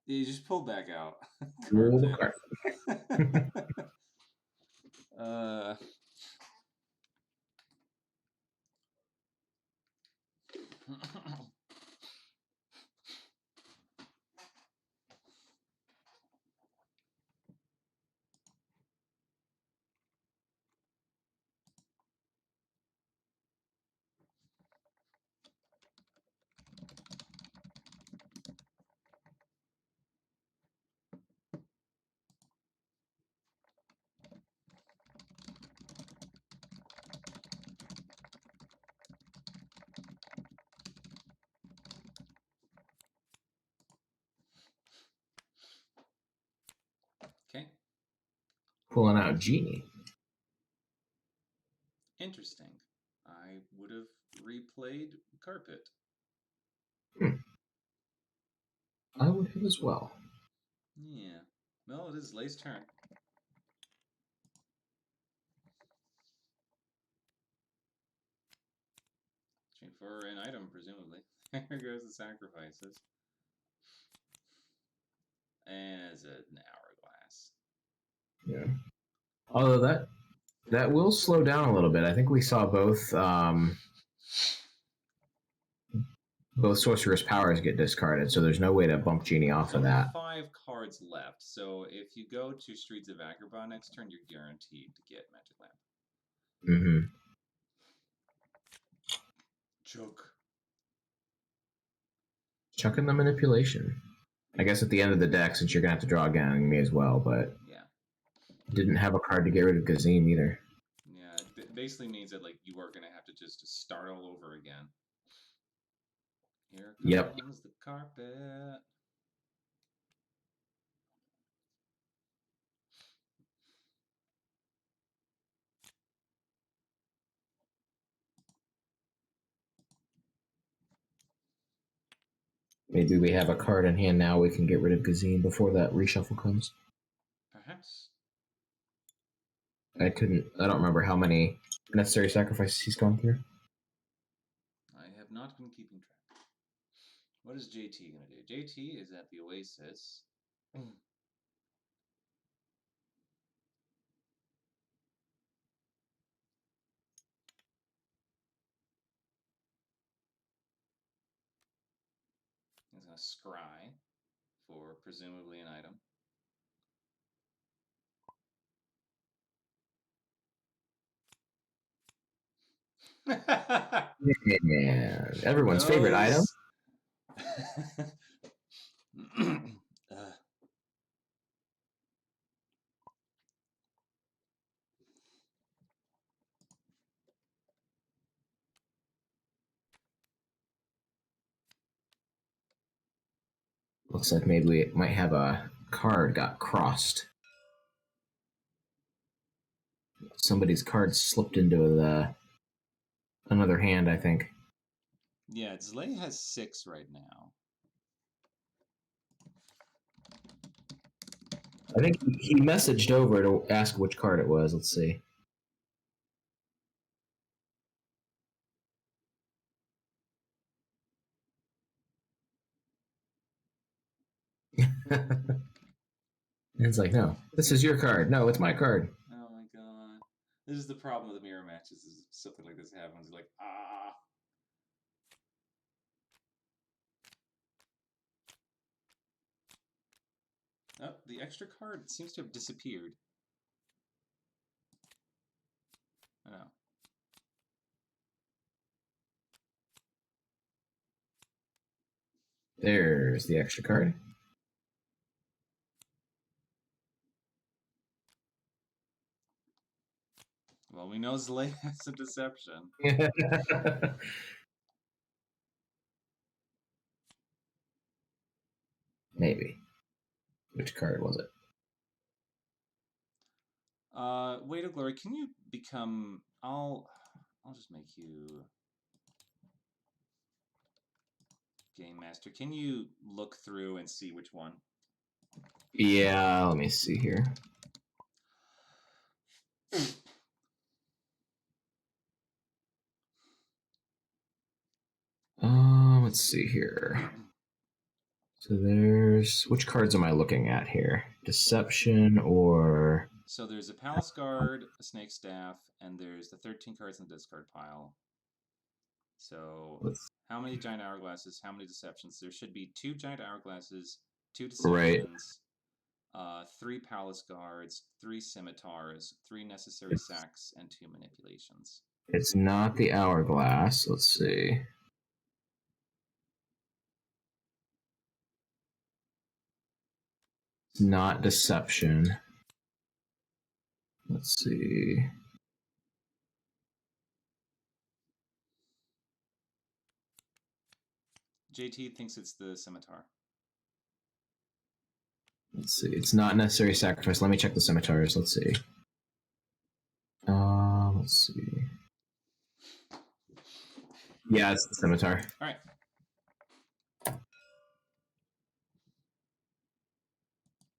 You just pulled back out. Roll the card. Pulling out Genie. Interesting. I would have replayed Carpet. I would have as well. Yeah. Well, it is Lay's turn. For an item, presumably. There goes the sacrifices. As an hourglass. Yeah. Although that will slow down a little bit. I think we saw both Sorcerer's Powers get discarded, so there's no way to bump Genie off of that. 5 cards left, so if you go to Streets of Agrabah next turn, you're guaranteed to get Magic Lamp. Mm-hmm. Choke. Chucking the manipulation. I guess at the end of the deck, since you're gonna have to draw again, you may as well, but yeah. Didn't have a card to get rid of Gazim either. Yeah, it basically means that like you are gonna have to just start all over again. Here comes the carpet. Maybe we have a card in hand now. We can get rid of Gazim before that reshuffle comes. Perhaps. I don't remember how many necessary sacrifices he's gone through. I have not been keeping track. What is JT going to do? JT is at the Oasis. He's going to scry for presumably an item. Yeah, everyone's favorite item. Looks like maybe we might have a card got crossed. Somebody's card slipped into another hand, I think. Yeah, Zlay has 6 right now. I think he messaged over to ask which card it was. Let's see. It's like, no, this is your card. No, it's my card. Oh my god. This is the problem with the mirror matches. Is something like this happens. You're like, ah. Oh, the extra card seems to have disappeared. Oh. There's the extra card. Well, we know Zlay has a deception. Maybe. Which card was it? Weight of Glory, can you become... I'll just make you... Game Master. Can you look through and see which one? Yeah, let me see here. Let's see here. So there's... Which cards am I looking at here? Deception or... So there's a Palace Guard, a Snake Staff, and there's the 13 cards in the discard pile. So how many Giant Hourglasses, how many Deceptions? There should be 2 Giant Hourglasses, 2 Deceptions, right. 3 Palace Guards, 3 Scimitars, 3 Necessary Sacks, and 2 Manipulations. It's not the Hourglass. Let's see. It's not Deception. Let's see. JT thinks it's the Scimitar. Let's see. It's not necessary sacrifice. Let me check the scimitars. Let's see. Let's see. Yeah, it's the scimitar. All right.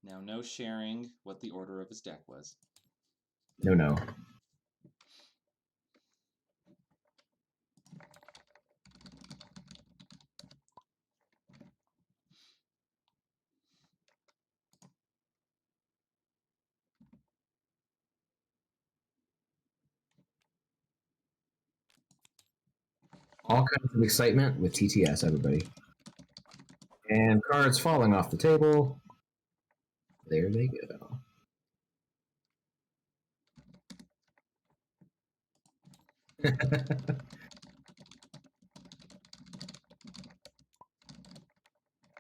Now, no sharing what the order of his deck was. No. All kinds of excitement with TTS, everybody. And cards falling off the table. There they go.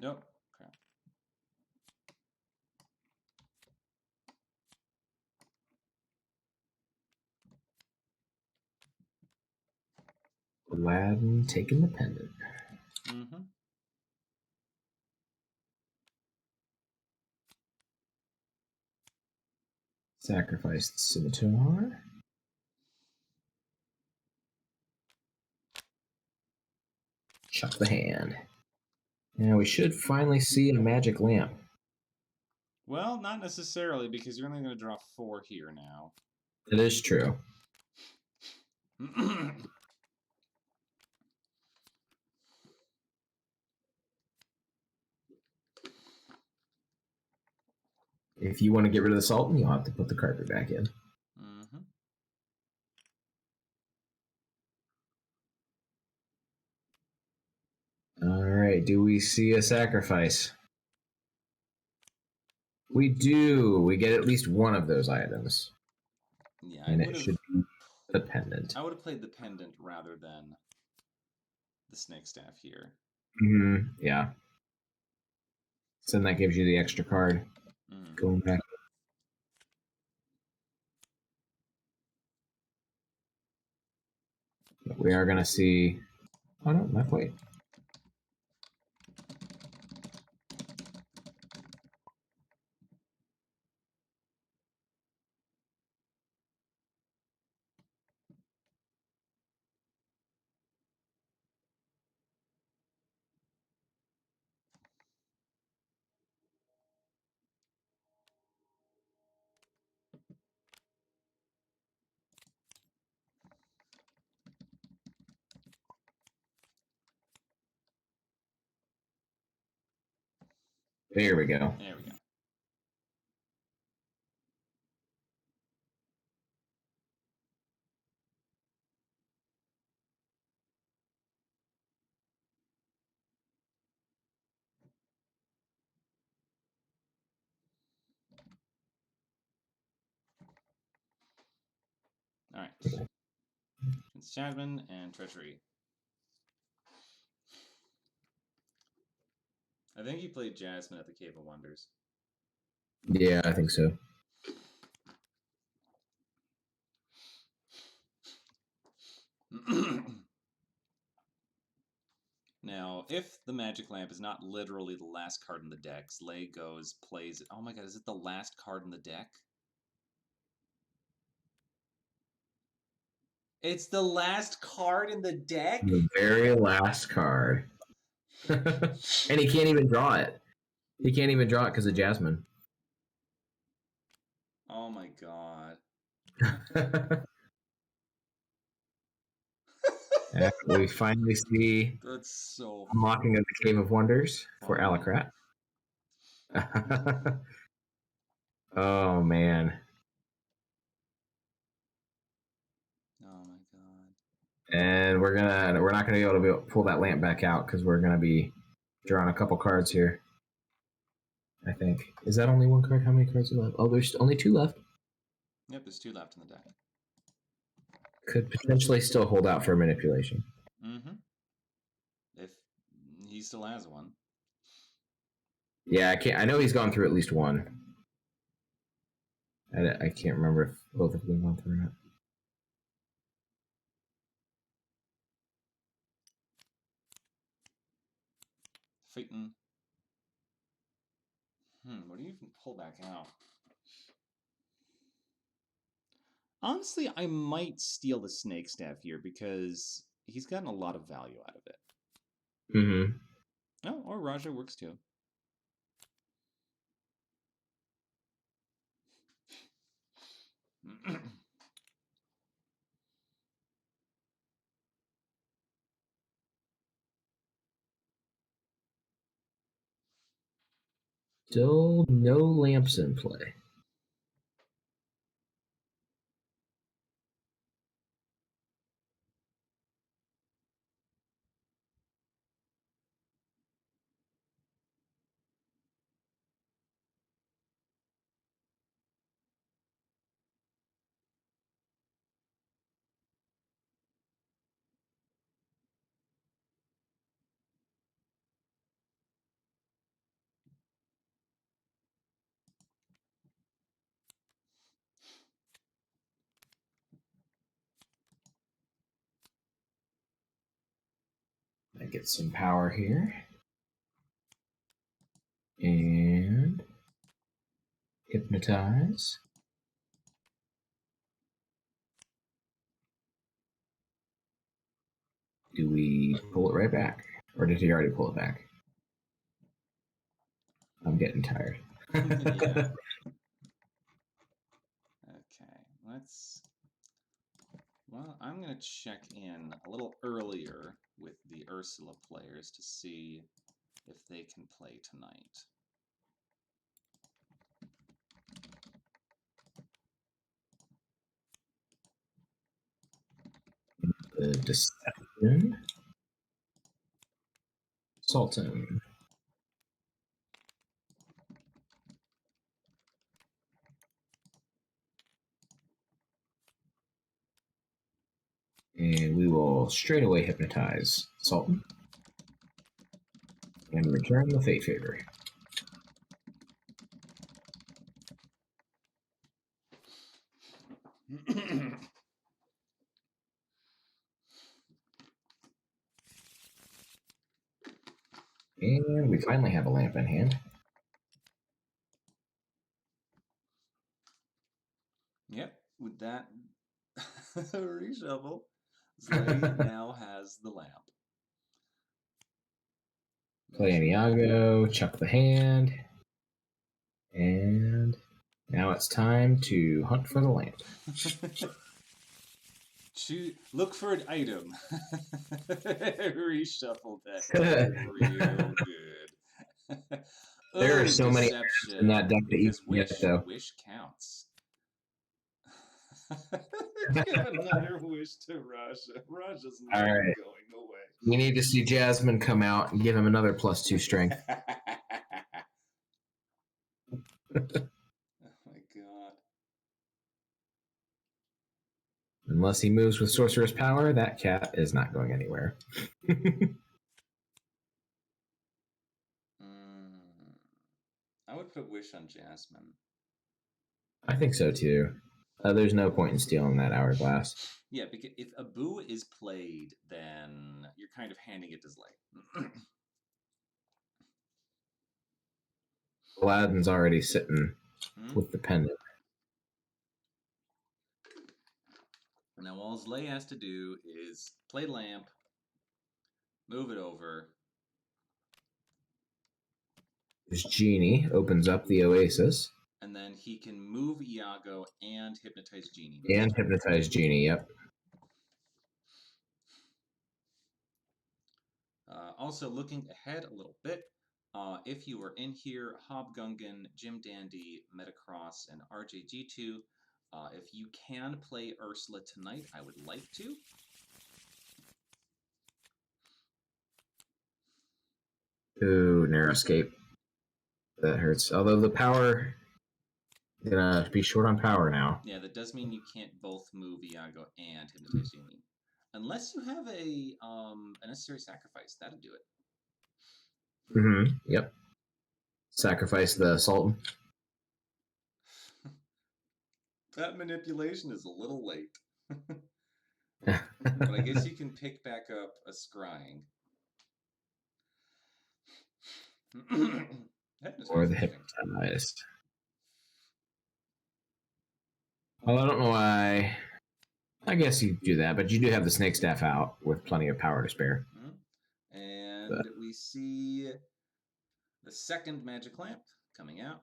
Nope. Crap. Aladdin taking the pendant. Mm-hmm. Sacrifice the scimitar. Chuck the hand. Now we should finally see a magic lamp. Well, not necessarily, because you're only going to draw 4 here now. It is true. If you want to get rid of the Sultan, you'll have to put the carpet back in. Mm-hmm. All right, do we see a sacrifice? We do. We get at least one of those items. Yeah, and it should be the pendant. I would have played the pendant rather than the snake staff here. Yeah. So then that gives you the extra card. Going back. We are going to see... Oh, no, not quite. There we go. There we go. All right. Prince Jasmine and Treachery. I think he played Jasmine at the Cave of Wonders. Yeah, I think so. Now, if the magic lamp is not literally the last card in the deck, Slay goes, plays it. Oh my god, is it the last card in the deck? It's the last card in the deck? The very last card. And he can't even draw it. He can't even draw it because of Jasmine. Oh my god. We finally see That's so Unlocking of the Cave of Wonders for Alacrat. Oh man. Oh my god. And we're not gonna be able to pull that lamp back out because we're gonna be drawing a couple cards here. I think. Is that only one card? How many cards are left? Oh, there's only 2 left. Yep, there's 2 left in the deck. Could potentially still hold out for manipulation. Mm-hmm. If he still has one. Yeah, I know he's gone through at least one. I can't remember if both of them gone through or not. Fighting. What do you even pull back out? Honestly, I might steal the snake staff here because he's gotten a lot of value out of it. Mm-hmm. Oh, or Raja works too. Still no lamps in play. I get some power here. And hypnotize. Do we pull it right back? Or did he already pull it back? I'm getting tired. Yeah. Okay, let's... Well, I'm going to check in a little earlier with the Ursula players to see if they can play tonight. The Deception. Sultan. And we will straight away hypnotize Sultan. And return the Fate Favor. And we finally have a lamp in hand. Yep, with that reshuffle, Slay now has the lamp. Play an Iago, chuck the hand. And now it's time to hunt for the lamp. Look for an item. Reshuffle that. Real good. There are so many Deception, in that deck that you because can get, though. wish counts. Give another wish to Raja. Raja's not All right. going away. We need to see Jasmine come out and give him another +2 strength. Oh my god. Unless he moves with Sorcerer's Power, that cat is not going anywhere. I would put wish on Jasmine. I think so too. There's no point in stealing that hourglass. Yeah, because if Abu is played, then you're kind of handing it to Slay. Aladdin's already sitting with the pendant. Now all Slay has to do is play lamp, move it over. This genie opens up the oasis. And then he can move Iago and hypnotize Genie. And hypnotize Genie, yep. Also, looking ahead a little bit, if you are in here, Hob Gungan, Jim Dandy, Metacross, and RJG2, if you can play Ursula tonight, I would like to. Ooh, narrow escape. That hurts. Although the power... Gonna be short on power now. Yeah, that does mean you can't both move Iago and hypnotize Genie. Unless you have a necessary sacrifice, that'd do it. Mm-hmm. Yep. Sacrifice the Sultan. That manipulation is a little late. But I guess you can pick back up a scrying. Or the Hypnotized. hypnotized. Well, I don't know why. I guess you do that, but you do have the snake staff out with plenty of power to spare. And we see the second magic lamp coming out.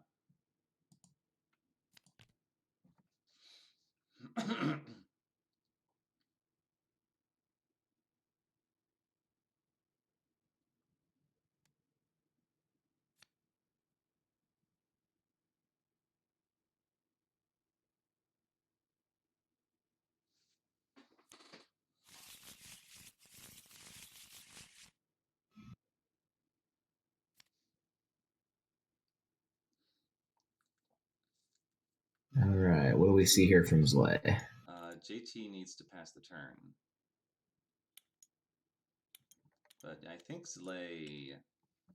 All right, what do we see here from Zlay? JT needs to pass the turn. But I think Zlay,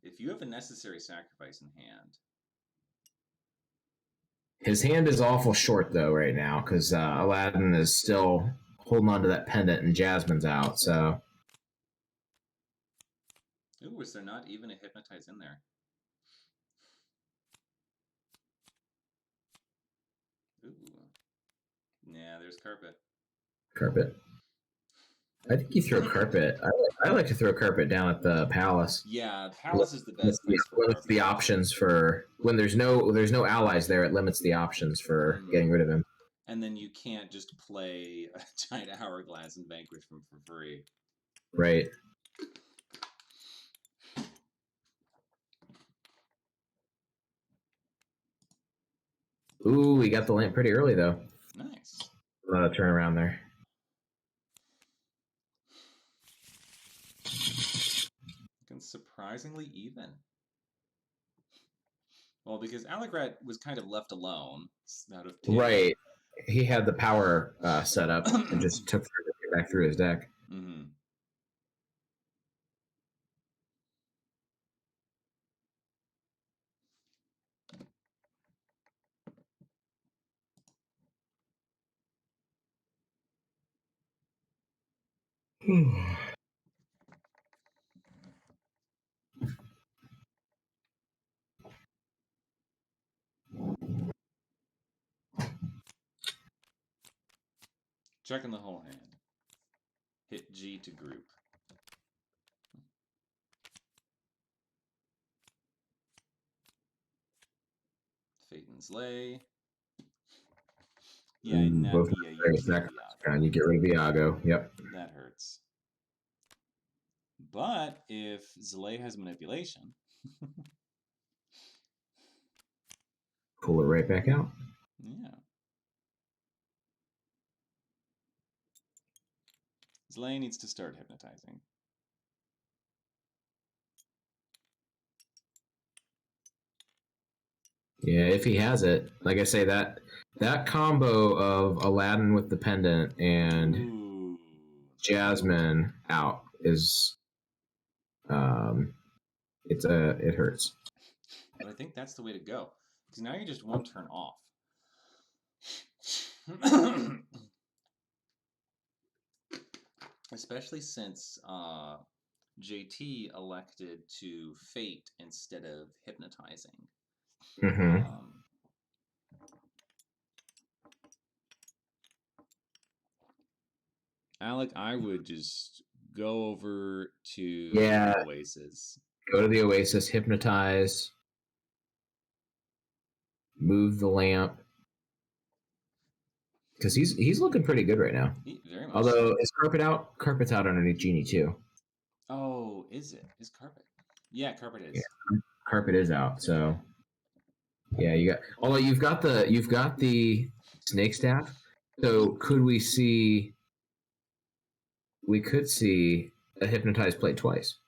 if you have a necessary sacrifice in hand. His hand is awful short, though, right now, because Aladdin is still holding on to that pendant and Jasmine's out, so. Ooh, is there not even a hypnotize in there? Ooh. Yeah, there's carpet. Carpet. I think you throw carpet. I like to throw carpet down at the palace. Yeah, palace is the best place for limits carpet. the options for when there's no allies there. It limits the options for getting rid of him. And then you can't just play a giant hourglass and vanquish him for free. Right. Ooh, we got the lamp pretty early though. Nice. A lot of turnaround there. Looking surprisingly even. Well, because Allegret was kind of left alone out of pity. Right. He had the power set up and just took it back through his deck. Mm-hmm. Checking the whole hand. Hit G to group. Phaeton's Lay. Yeah, in that both Via, you kill Iago. You get rid of Iago. Yep. That hurts. But if Zlay has manipulation... Pull it right back out. Yeah. Zlay needs to start hypnotizing. Yeah, if he has it. Like I say, that combo of Aladdin with the pendant and Jasmine out is it hurts. But I think that's the way to go. Because now you're just one turn off. Especially since JT elected to fate instead of hypnotizing. Mm-hmm. Alec, I would just go over to the Oasis. Go to the Oasis, hypnotize, move the lamp. Because he's looking pretty good right now. Very much. Although, is carpet out? Carpet's out underneath Genie too. Oh, is it? Is carpet? Yeah, carpet is. Yeah, carpet is out. So yeah, you got. Although you've got the snake staff. So could we see? We could see a hypnotized play twice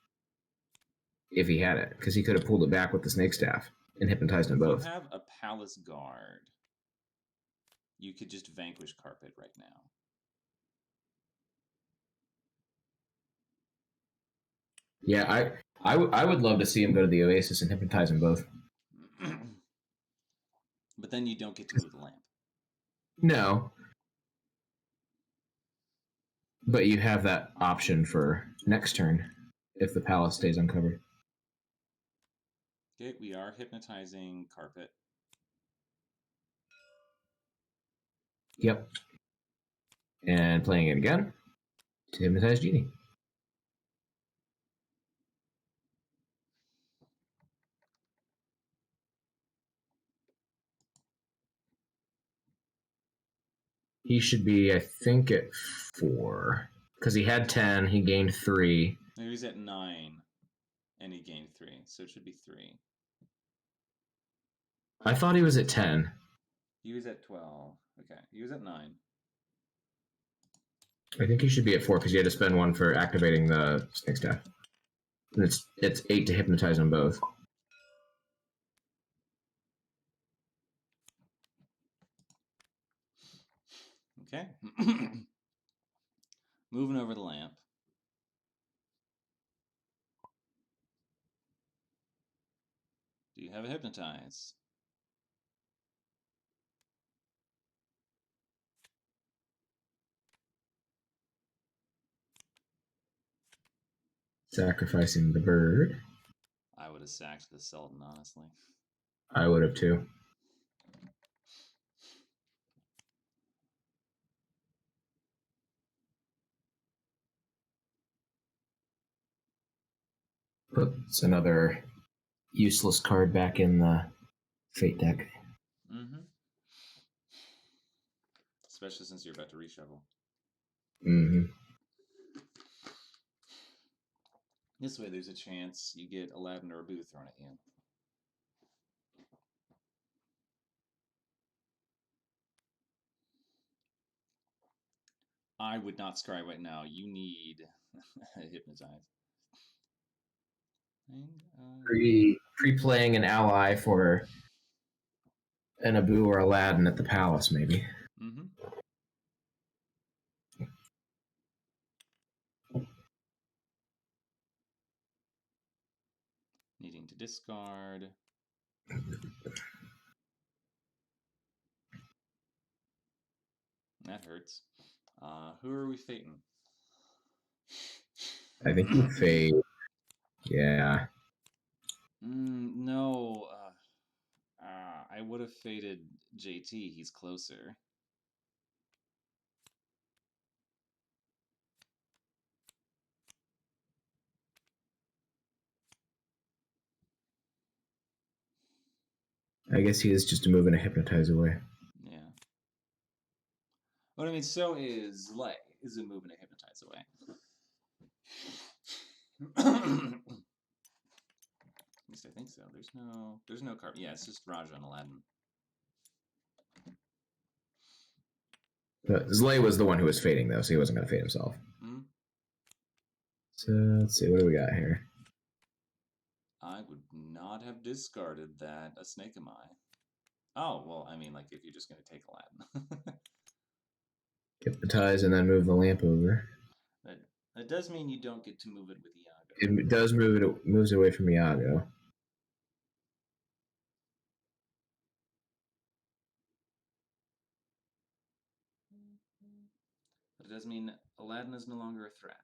if he had it, because he could have pulled it back with the snake staff and hypnotized them both. If you have a palace guard, you could just vanquish carpet right now. Yeah, I would love to see him go to the Oasis and hypnotize them both. But then you don't get to move the lamp. No. But you have that option for next turn if the palace stays uncovered. Okay, we are hypnotizing carpet. Yep. And playing it again to hypnotize Genie. He should be, I think, at 4. Because he had 10, he gained 3. No, he was at 9, and he gained 3, so it should be 3. I thought he was at 10. He was at 12. Okay, he was at 9. I think he should be at 4 because you had to spend 1 for activating the snake staff. And it's 8 to hypnotize them both. Okay. Moving over the lamp. Do you have a hypnotize? Sacrificing the bird. I would have sacked the Sultan, honestly. I would have too. Puts another useless card back in the fate deck. Mm-hmm. Especially since you're about to reshuffle. Mm-hmm. This way there's a chance you get Aladdin or Abu thrown at you. I would not scry right now. You need hypnotize. And, Pre-playing an ally for an Abu or Aladdin at the palace, maybe. Mm-hmm. Needing to discard. That hurts. Who are we fating? I think you fade. Yeah. No. I would have faded JT. He's closer. I guess he is just moving a hypnotize away. Yeah. But I mean, so is Lay. Is it moving to hypnotize away? At least I think so. There's no card. Yeah, it's just Raja and Aladdin. Zlay was the one who was fading, though, so he wasn't going to fade himself. Mm-hmm. So let's see, what do we got here? I would not have discarded that a snake am I. Oh, well, I mean, like, if you're just going to take Aladdin. Hypnotize and then move the lamp over. That does mean you don't get to move it with Iago. It does move it. Moves it away from Iago. But it does mean Aladdin is no longer a threat.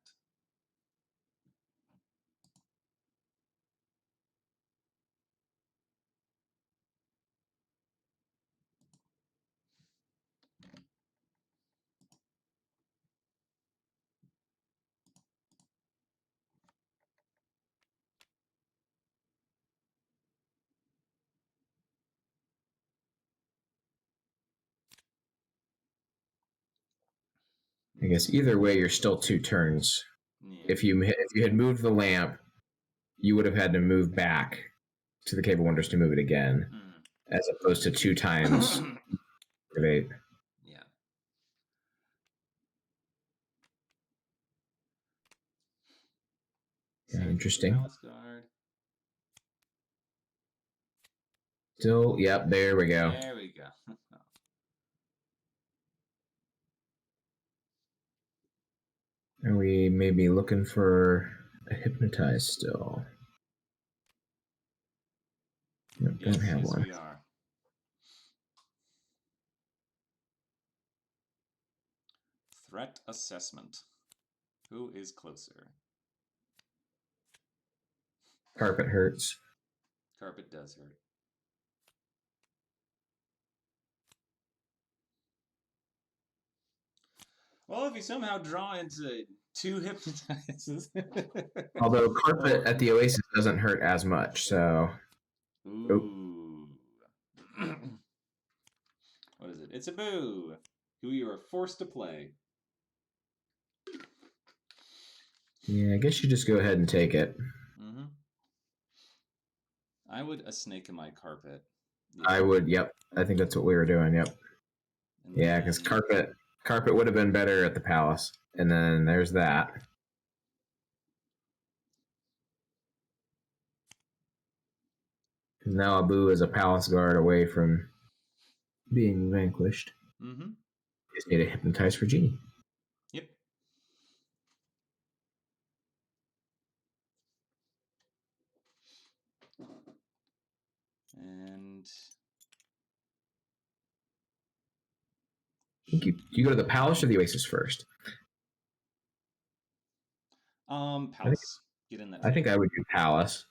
I guess either way, you're still 2 turns. Yeah. If you had moved the lamp, you would have had to move back to the Cave of Wonders to move it again, as opposed to 2 times. Activate. Yeah. Yeah, interesting. Guard. Still, yep, there we go. There we go. Are we maybe looking for a hypnotize still? Nope, don't have yes, one. we are. Threat assessment. Who is closer? Carpet hurts. Carpet does hurt. Well, if you somehow draw into 2 hypnotizes. Although carpet at the Oasis doesn't hurt as much, so. Ooh. What is it? It's a boo, who you are forced to play. Yeah, I guess you just go ahead and take it. Mm-hmm. I would a snake in my carpet. Yeah. I would, yep. I think that's what we were doing, yep. And yeah, because carpet would have been better at the palace. And then there's that. Now Abu is a palace guard away from being vanquished. Mm-hmm. Just need to hypnotize for Genie. Yep. And I think you go to the palace or the Oasis first? palace. Get in that. I think I would do palace.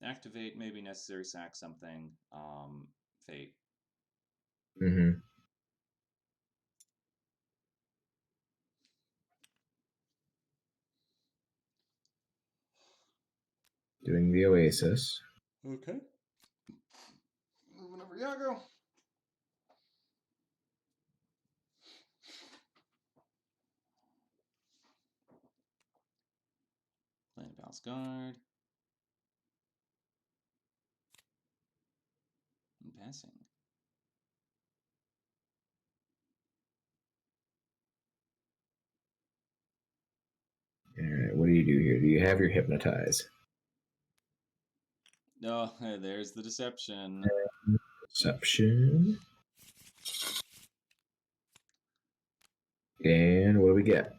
Activate, maybe necessary, sack something. Fate. Mm-hmm. Doing the Oasis. Okay. Moving over Yago. Playing a Palace Guard. And passing. Alright, what do you do here? Do you have your hypnotize? Oh, there's the deception. Deception. And what do we get?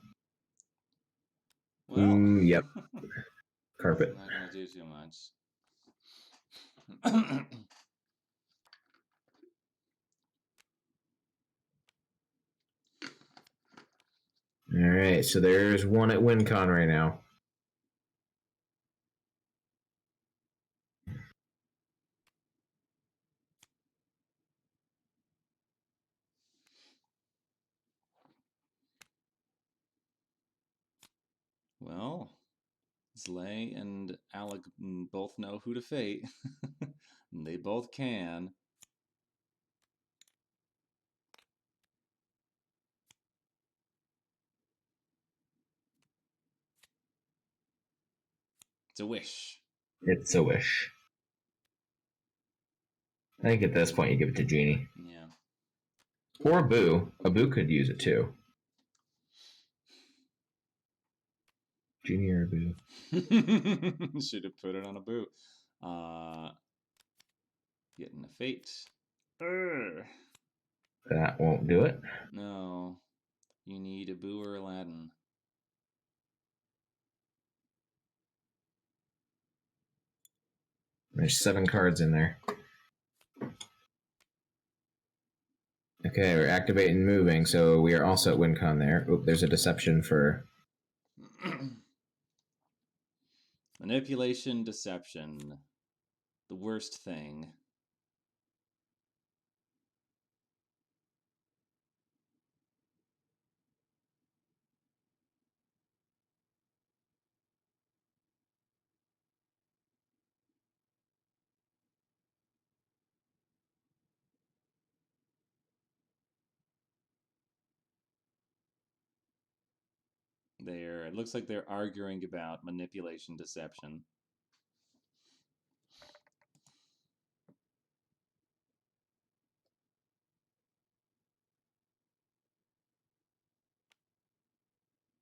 Well, yep. Carpet. Not gonna do too much. Alright, so there's one at WinCon right now. Well, Zlay and Alec both know who to fate. And they both can. It's a wish. It's a wish. I think at this point you give it to Genie. Yeah. Or Abu. Abu could use it too. Genie or Abu? Should have put it on Abu. Getting a fate. That won't do it. No. You need Abu or Aladdin. There's 7 cards in there. Okay, we're activating moving, so we are also at WinCon there. Oop, there's a deception for... Manipulation, deception. The worst thing. It looks like they're arguing about manipulation, deception.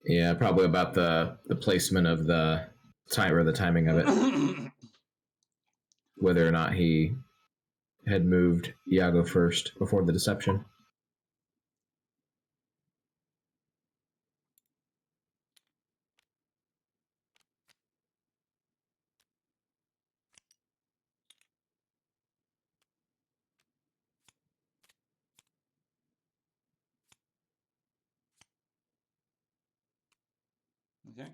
Yeah, probably about the placement of the time or the timing of it. Whether or not he had moved Iago first before the deception. Okay.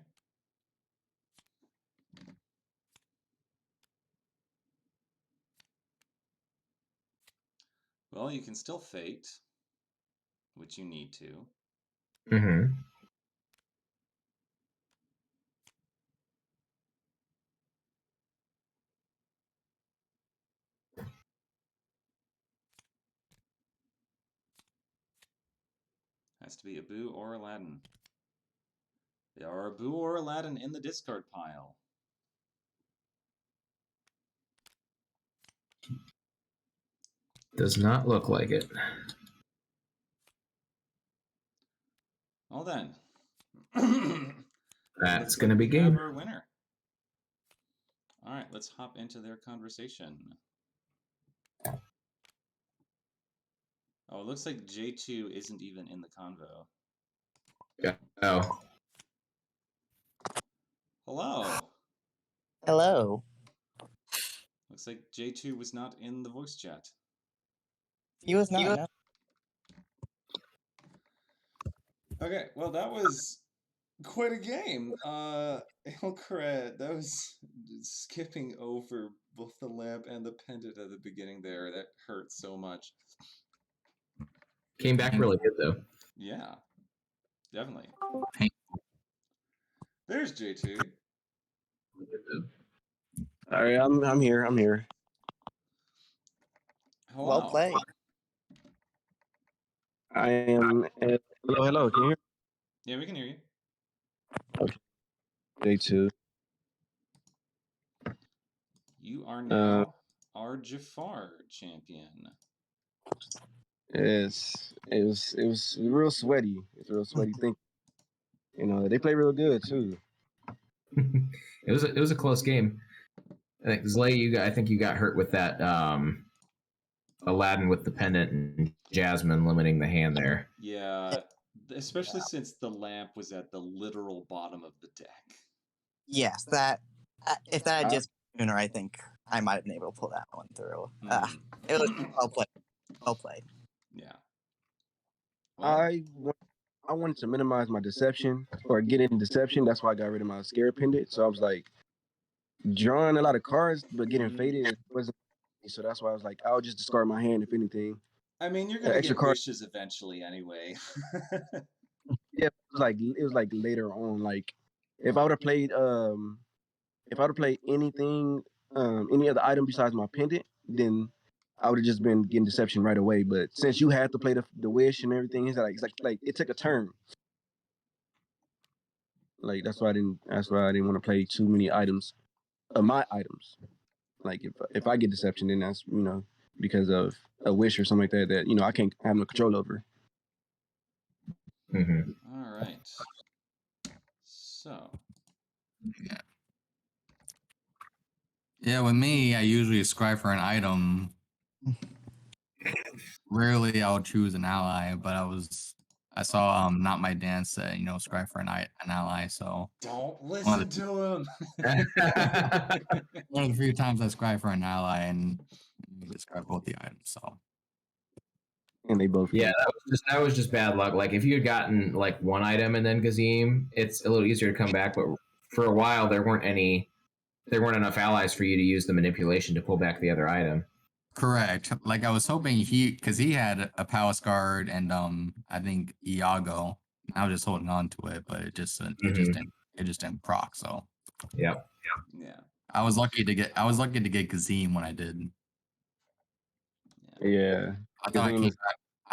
Well, you can still fate, which you need to. Mm-hmm. Has to be Abu or Aladdin. There are Abu or Aladdin in the discard pile. Does not look like it. Well then. That's going to be we game. have our winner. All right, let's hop into their conversation. Oh, it looks like J2 isn't even in the convo. Yeah. Oh. Hello. Hello. Looks like J2 was not in the voice chat. He was not. No. Okay, well that was quite a game. Ilkred, that was skipping over both the lamp and the pendant at the beginning there. That hurt so much. Came back really good though. Yeah, definitely. There's J2. All right, I'm here. I'm here. Hello. Well played. I am. Hello. Can you hear me? Yeah, we can hear you. Okay. Day 2. You are now our Jafar champion. It was real sweaty. It's real sweaty thing. You know, they play real good too. It was a close game. I think Zlay, I think you got hurt with that Aladdin with the pendant and Jasmine limiting the hand there. Yeah, especially since the lamp was at the literal bottom of the deck. Yes, that. If that had just been Lunar, I think I might have been able to pull that one through. It was well played. Well played. Yeah. Well, I wanted to minimize my deception or get in deception. That's why I got rid of my scare pendant. So I was like drawing a lot of cards, but getting faded wasn't. So that's why I was like, I'll just discard my hand if anything. I mean, you're gonna get wishes eventually anyway. Yeah, it was like later on. Like if I would have played anything, any other item besides my pendant, then I would have just been getting deception right away. But since you had to play the wish and everything, it's like it took a turn. Like that's why I didn't want to play too many items of my items. Like if I get deception, then that's because of a wish or something like that I can't have no control over. Mm-hmm. All right. So. Yeah, with me, I usually scry for an item. Rarely I'll choose an ally, but I saw Not My Dance say, scry for an ally, so don't listen to him. One of the few times I scry for an ally and describe both the items, so. And they both. Yeah, that was just bad luck. Like if you had gotten like one item and then Gazim, it's a little easier to come back. But for a while, there weren't enough allies for you to use the manipulation to pull back the other item. Correct. Like I was hoping because he had a Palace Guard and I think Iago. I was just holding on to it, but it just didn't proc. So. Yep. Yeah. I was lucky to get Gazim when I did. Yeah. I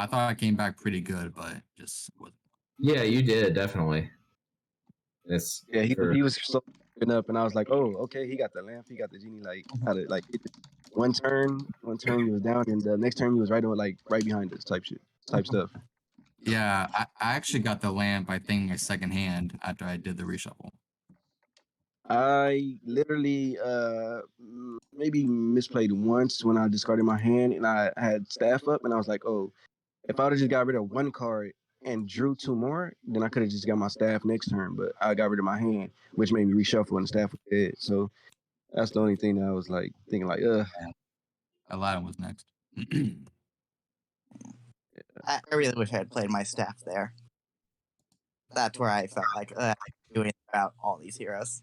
thought I came back pretty good, but just wasn't. Yeah, you did definitely. He was so up, and I was like, oh, okay, he got the lamp, he got the genie. Like how to one turn he was down, and the next turn he was right behind us, type stuff. Yeah, I actually got the lamp. I think my second hand after I did the reshuffle. I literally maybe misplayed once when I discarded my hand and I had staff up, and I was like, oh, if I would have just got rid of one card and drew 2 more, then I could have just got my staff next turn. But I got rid of my hand, which made me reshuffle and the staff was dead. So that's the only thing that I was like thinking like, Aladdin was next. I really wish I had played my staff there. That's where I felt like doing about all these heroes.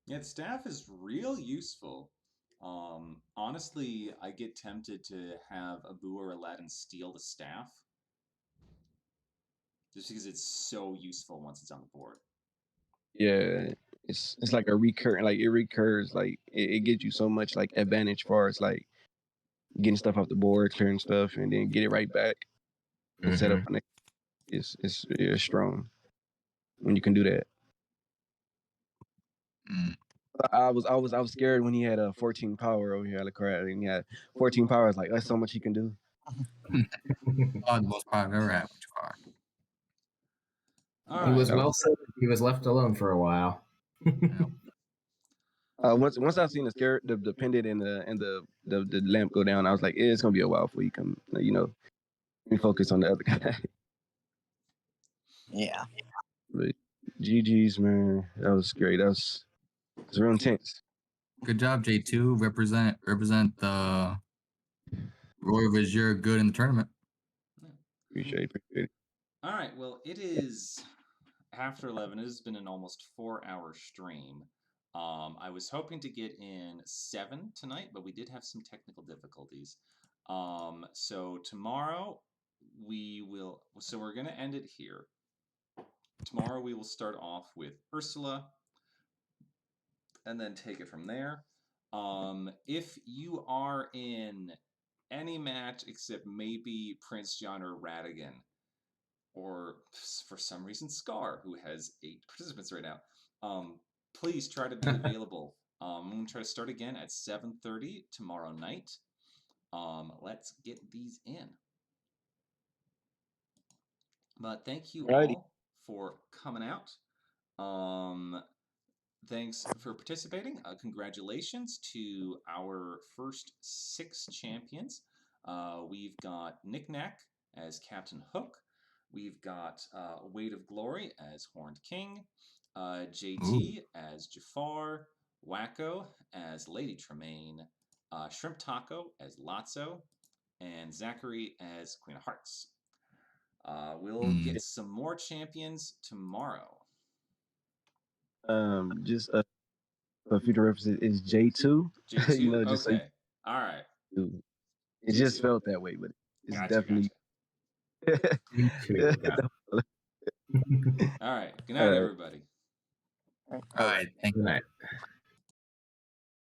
Yeah, staff is real useful. Honestly, I get tempted to have Abu or Aladdin steal the staff. Just because it's so useful once it's on the board. Yeah, it's like a recur, like it recurs, like it gives you so much like advantage far as like getting stuff off the board, clearing stuff, and then get it right back and set up. It's strong when you can do that. I was scared when he had a 14 power over here at the crowd, and he had 14 power. I was like, that's so much he can do. Oh, the most power I've ever had with Jafar. He was well said. He was left alone for a while. Once I seen the pendant and the lamp go down, I was like, it's gonna be a while before you come. Focus on the other guy. Yeah. But GG's, man, that was great. It was real intense. Good job, J2. Represent the Roy Vizier good in the tournament. Appreciate it. All right, well, it is after 11. It has been an almost 4-hour stream. I was hoping to get in 7 tonight, but we did have some technical difficulties. So tomorrow we're going to end it here. Tomorrow we will start off with Ursula and then take it from there. If you are in any match except maybe Prince John or Radigan, or for some reason Scar, who has 8 participants right now, please try to be available. I'm going to try to start again at 7:30 tomorrow night. Let's get these in. But thank you all for coming out. Thanks for participating. Congratulations to our first 6 champions. We've got Knick Knack as Captain Hook. We've got Weight of Glory as Horned King. JT as Jafar. Wacko as Lady Tremaine. Shrimp Taco as Lotso. And Zachary as Queen of Hearts. We'll get some more champions tomorrow. Just for future references, is J2. J2? Just okay. All right. It just felt that way, but it's definitely. All right. Good night, everybody. All right. Thank you. Good night.